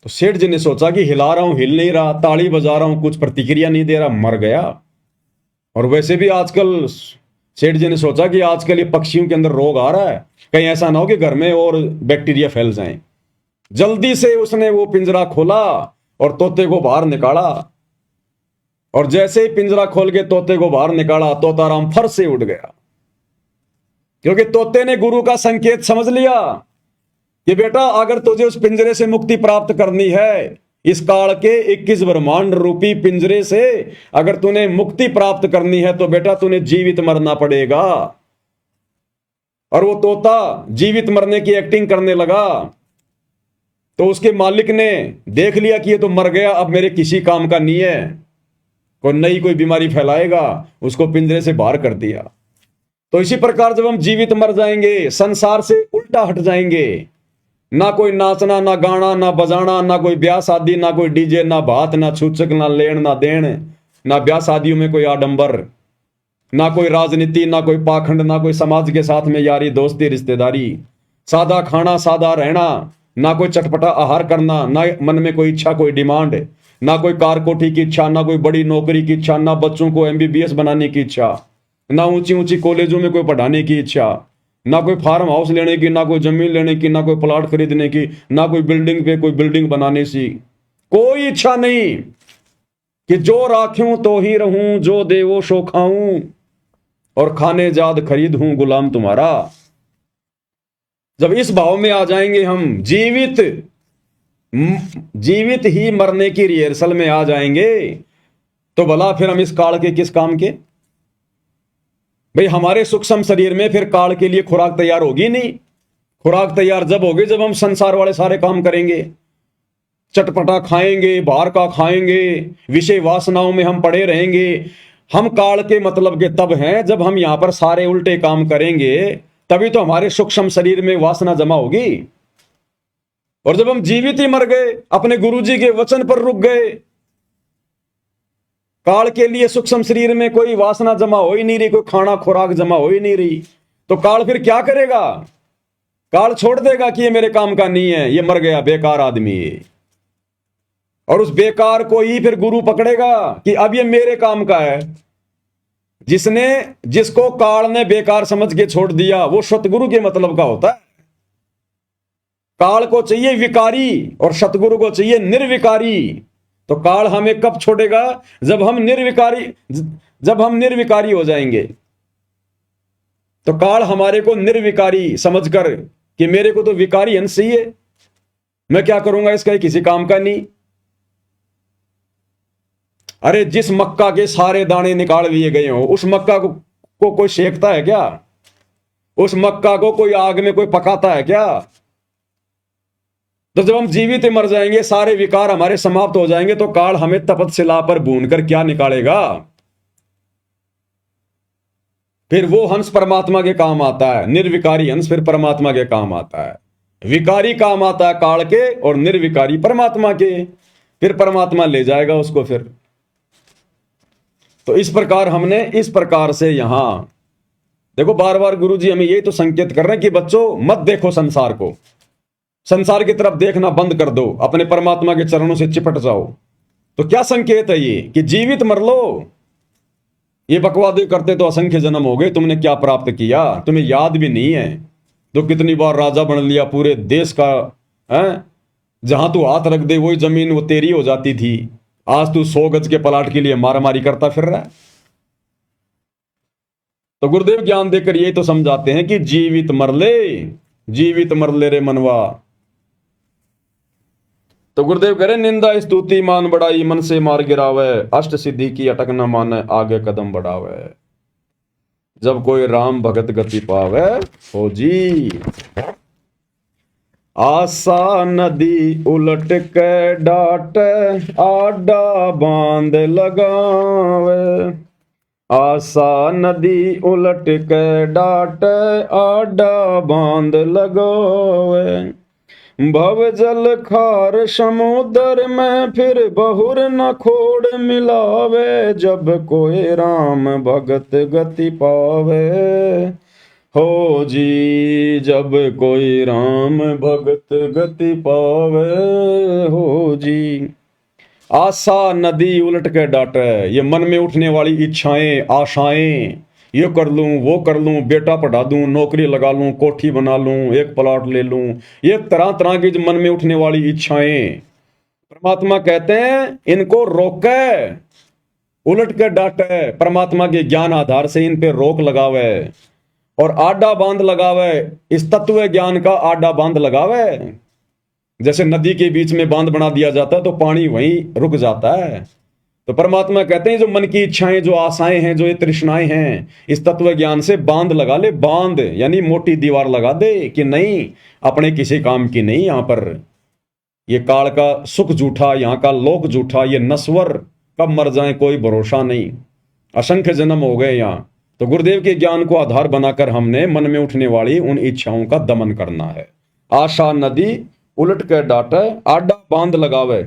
तो सेठ जी ने सोचा कि हिला रहा हूं, हिल नहीं रहा, ताली बजा रहा हूं, कुछ प्रतिक्रिया नहीं दे रहा, मर गया। और वैसे भी आजकल सेठ जी ने सोचा कि आजकल ये पक्षियों के अंदर रोग आ रहा है, कहीं ऐसा ना हो कि घर में और बैक्टीरिया फैल जाएं। जल्दी से उसने वो पिंजरा खोला और तोते को बाहर निकाला। और जैसे ही पिंजरा खोल के तोते को बाहर निकाला, तोताराम फर से उड़ गया, क्योंकि तोते ने गुरु का संकेत समझ लिया कि बेटा अगर तुझे उस पिंजरे से मुक्ति प्राप्त करनी है, इस काल के 21 ब्रह्मांड रूपी पिंजरे से अगर तूने मुक्ति प्राप्त करनी है, तो बेटा तूने जीवित मरना पड़ेगा। और वो तोता जीवित मरने की एक्टिंग करने लगा। तो उसके मालिक ने देख लिया कि ये तो मर गया, अब मेरे किसी काम का नहीं है, कोई नई कोई बीमारी फैलाएगा, उसको पिंजरे से बाहर कर दिया। तो इसी प्रकार जब हम जीवित मर जाएंगे, संसार से उल्टा हट जाएंगे, ना कोई नाचना, ना गाना, ना बजाना, ना कोई ब्याह शादी, ना कोई डीजे, ना भात, ना छूचक, ना लेन ना देन, ना ब्याह शादियों में कोई आडंबर, ना कोई राजनीति, ना कोई पाखंड, ना कोई समाज के साथ में यारी दोस्ती रिश्तेदारी, सादा खाना, सादा रहना, ना कोई चटपटा आहार करना, ना मन में कोई इच्छा, कोई डिमांड, ना कोई कार कोठी की इच्छा, ना कोई बड़ी नौकरी की इच्छा, ना बच्चों को MBBS बनाने की इच्छा, ना ऊंची ऊंची कॉलेजों में कोई पढ़ाने की इच्छा, ना कोई फार्म हाउस लेने की, ना कोई जमीन लेने की, ना कोई प्लाट खरीदने की, ना कोई बिल्डिंग पे कोई बिल्डिंग बनाने की कोई इच्छा नहीं कि जो राख्यूं तो ही रहूं, जो देवो सो खाऊं, और खाने जाद खरीद हूं गुलाम तुम्हारा। जब इस भाव में आ जाएंगे हम, जीवित ही मरने की रिहर्सल में आ जाएंगे, तो भला फिर हम इस काल के किस काम के। भाई हमारे सूक्ष्म शरीर में फिर काल के लिए खुराक तैयार होगी नहीं। खुराक तैयार जब होगी जब हम संसार वाले सारे काम करेंगे, चटपटा खाएंगे, बाहर का खाएंगे, विषय वासनाओं में हम पड़े रहेंगे। हम काल के मतलब के तब हैं जब हम यहां पर सारे उल्टे काम करेंगे, तभी तो हमारे सूक्ष्म शरीर में वासना जमा होगी। और जब हम जीवित ही मर गए, अपने गुरुजी के वचन पर रुक गए, काल के लिए सूक्ष्म शरीर में कोई वासना जमा हो ही नहीं रही, कोई खाना खुराक जमा हो ही नहीं रही, तो काल फिर क्या करेगा? काल छोड़ देगा कि ये मेरे काम का नहीं है, ये मर गया, बेकार आदमी है। और उस बेकार को ही फिर गुरु पकड़ेगा कि अब ये मेरे काम का है। जिसको काल ने बेकार समझ के छोड़ दिया वो सतगुरु के मतलब का होता है। काल को चाहिए विकारी और सतगुरु को चाहिए निर्विकारी। तो काल हमें कब छोड़ेगा? जब हम निर्विकारी हो जाएंगे। तो काल हमारे को निर्विकारी समझकर कि मेरे को तो विकारी अंश चाहिए, मैं क्या करूंगा, इसका ही किसी काम का नहीं। अरे जिस मक्का के सारे दाने निकाल लिए गए हो उस मक्का को कोई सेकता है क्या? उस मक्का को कोई आग में कोई पकाता है क्या? तो जब हम जीवित मर जाएंगे, सारे विकार हमारे समाप्त हो जाएंगे, तो काल हमें तपतशिला पर भून कर क्या निकालेगा? फिर वो हंस परमात्मा के काम आता है। निर्विकारी हंस फिर परमात्मा के काम आता है। विकारी काम आता है काल के और निर्विकारी परमात्मा के। फिर परमात्मा ले जाएगा उसको फिर। तो इस प्रकार हमने इस प्रकार से यहां देखो, बार बार गुरु जी हमें यही तो संकेत कर रहे हैं कि बच्चों मत देखो संसार को, संसार की तरफ देखना बंद कर दो, अपने परमात्मा के चरणों से चिपट जाओ। तो क्या संकेत है ये कि जीवित मर लो। ये बकवादे करते तो असंख्य जन्म हो गए, तुमने क्या प्राप्त किया तुम्हें याद भी नहीं है। तो कितनी बार राजा बन लिया पूरे देश का, है? जहां तू हाथ रख दे वही जमीन वो तेरी हो जाती थी। आज तू 100 गज के प्लाट के लिए मारामारी करता फिर रहा है। तो गुरुदेव ज्ञान देकर ये तो समझाते हैं कि जीवित मर ले रे मनवा। तो गुरुदेव कह रहे निंदा स्तुति मान बढ़ाई मन से मार गिरावे, अष्ट सिद्धि की अटक न माने आगे कदम बढ़ावे। जब कोई राम भगत गति पावे हो जी। आशा नदी उलट के डाट आडा बांध लगावे। आशा नदी उलट के डाट आडा बांध लगावे। भव जल खार समुद्र में फिर बहुर न खोड़ मिलावे। जब कोई राम भगत गति पावे हो जी। जब कोई राम भगत गति पावे हो जी। आशा नदी उलट के डाटे, ये मन में उठने वाली इच्छाएं आशाएं, ये कर लूं वो कर लूं, बेटा पढ़ा दूं, नौकरी लगा लूं, कोठी बना लूं, एक प्लॉट ले लूं, ये तरह तरह की जो मन में उठने वाली इच्छाएं, परमात्मा कहते हैं इनको रोके, उलट के डाटे, परमात्मा के ज्ञान आधार से इन पे रोक लगावे और आडा बांध लगावे। इस तत्व ज्ञान का आडा बांध लगावे। जैसे नदी के बीच में बांध बना दिया जाता है तो पानी वहीं रुक जाता है। तो परमात्मा कहते हैं जो मन की इच्छाएं, जो आशाएं हैं, जो ये तृष्णाएं हैं, इस तत्व ज्ञान से बांध लगा ले। बांध यानी मोटी दीवार लगा दे कि नहीं अपने किसी काम की नहीं। यहां पर ये काल का सुख झूठा, यहां का लोक झूठा, ये नश्वर, कब मर जाए कोई भरोसा नहीं। असंख्य जन्म हो गए यहां। तो गुरुदेव के ज्ञान को आधार बनाकर हमने मन में उठने वाली उन इच्छाओं का दमन करना है। आशा नदी उलट के डाटे आडा बांध लगावे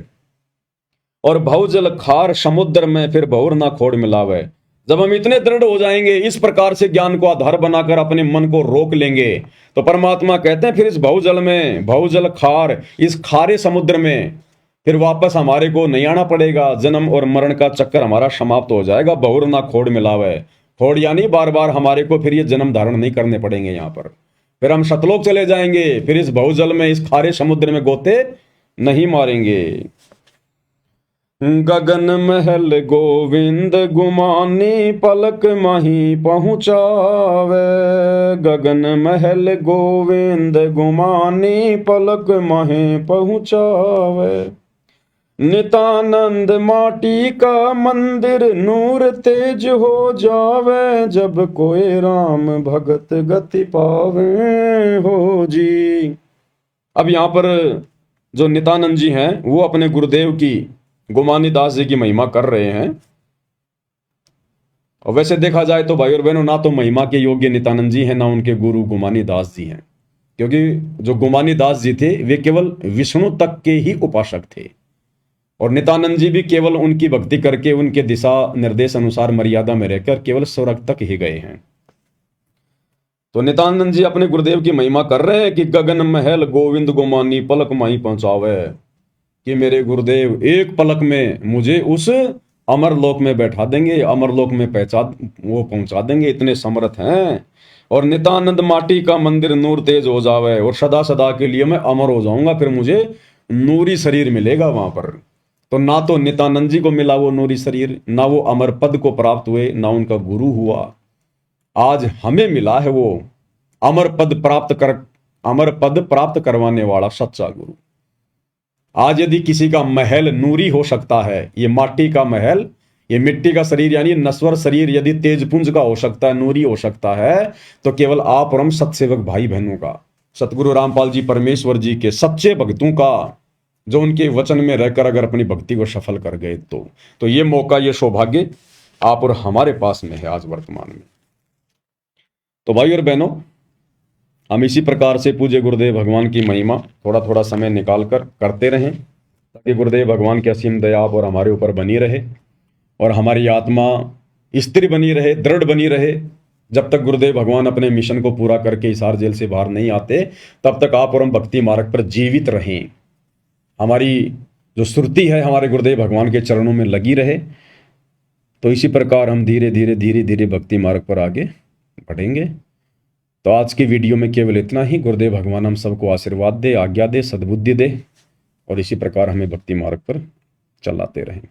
और भवजल खार समुद्र में फिर बहुर ना खोड़ मिलावे। जब हम इतने दृढ़ हो जाएंगे, इस प्रकार से ज्ञान को आधार बनाकर अपने मन को रोक लेंगे, तो परमात्मा कहते हैं फिर इस भवजल में, भवजल खार, इस खारे समुद्र में फिर वापस हमारे को नहीं आना पड़ेगा। जन्म और मरण का चक्कर हमारा समाप्त हो जाएगा। बहुर ना खोड़ मिलावे, खोड़ यानी बार बार हमारे को फिर ये जन्म धारण नहीं करने पड़ेंगे। यहाँ पर फिर हम सतलोक चले जाएंगे, फिर इस बहुजल में, इस खारे समुद्र में गोते नहीं मारेंगे। गगन महल गोविंद गुमानी पलक माही पहुँचावे। गगन महल गोविंद गुमानी पलक माही पहुँचावे। नितानंद माटी का मंदिर नूर तेज हो जावे। जब कोई राम भगत गति पावे हो जी। अब यहाँ पर जो नितानंद जी हैं वो अपने गुरुदेव की, गुमानी दास जी की महिमा कर रहे हैं। और वैसे देखा जाए तो भाई और बहनों, ना तो महिमा के योग्य नितानंद जी हैं, ना उनके गुरु गुमानी दास जी हैं। क्योंकि जो गुमानी दास जी थे वे केवल विष्णु तक के ही उपासक थे और नितानंद जी भी केवल उनकी भक्ति करके, उनके दिशा निर्देश अनुसार मर्यादा में रहकर केवल स्वर्ग तक ही गए हैं। तो नितानंद जी अपने गुरुदेव की महिमा कर रहे हैं कि गगन महल गोविंद गुमानी पलक माही पहुंचावे। कि मेरे गुरुदेव एक पलक में मुझे उस अमर लोक में बैठा देंगे, अमर लोक में पहुंचा देंगे, इतने समर्थ हैं। और नित्यानंद माटी का मंदिर नूर तेज हो जावे और सदा सदा के लिए मैं अमर हो जाऊंगा, फिर मुझे नूरी शरीर मिलेगा वहां पर। तो ना तो नित्यानंद जी को मिला वो नूरी शरीर, ना वो अमर पद को प्राप्त हुए, ना उनका गुरु हुआ। आज हमें मिला है वो अमर पद प्राप्त करवाने वाला सच्चा गुरु। आज यदि किसी का महल नूरी हो सकता है, ये माटी का महल, ये मिट्टी का शरीर यानी नश्वर शरीर यदि तेजपुंज का हो सकता है, नूरी हो सकता है, तो केवल आप और हम सत्सेवक भाई बहनों का, सतगुरु रामपाल जी परमेश्वर जी के सच्चे भक्तों का, जो उनके वचन में रहकर अगर अपनी भक्ति को सफल कर गए तो ये मौका, ये सौभाग्य आप और हमारे पास में है आज वर्तमान में। तो भाई और बहनों, हम इसी प्रकार से पूज्य गुरुदेव भगवान की महिमा थोड़ा थोड़ा समय निकाल कर करते रहें, ताकि गुरुदेव भगवान की असीम दया आप और हमारे ऊपर बनी रहे और हमारी आत्मा स्थिर बनी रहे, दृढ़ बनी रहे। जब तक गुरुदेव भगवान अपने मिशन को पूरा करके हिसार जेल से बाहर नहीं आते, तब तक आप और हम भक्ति मार्ग पर जीवित रहें। हमारी जो सुरती है हमारे गुरुदेव भगवान के चरणों में लगी रहे। तो इसी प्रकार हम धीरे धीरे भक्ति मार्ग पर आगे बढ़ेंगे। तो आज की वीडियो में केवल इतना ही। गुरुदेव भगवान हम सबको आशीर्वाद दे, आज्ञा दे, सद्बुद्धि दे और इसी प्रकार हमें भक्ति मार्ग पर चलाते रहें।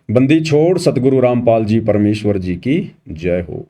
बंदी छोड़ सतगुरु रामपाल जी परमेश्वर जी की जय हो।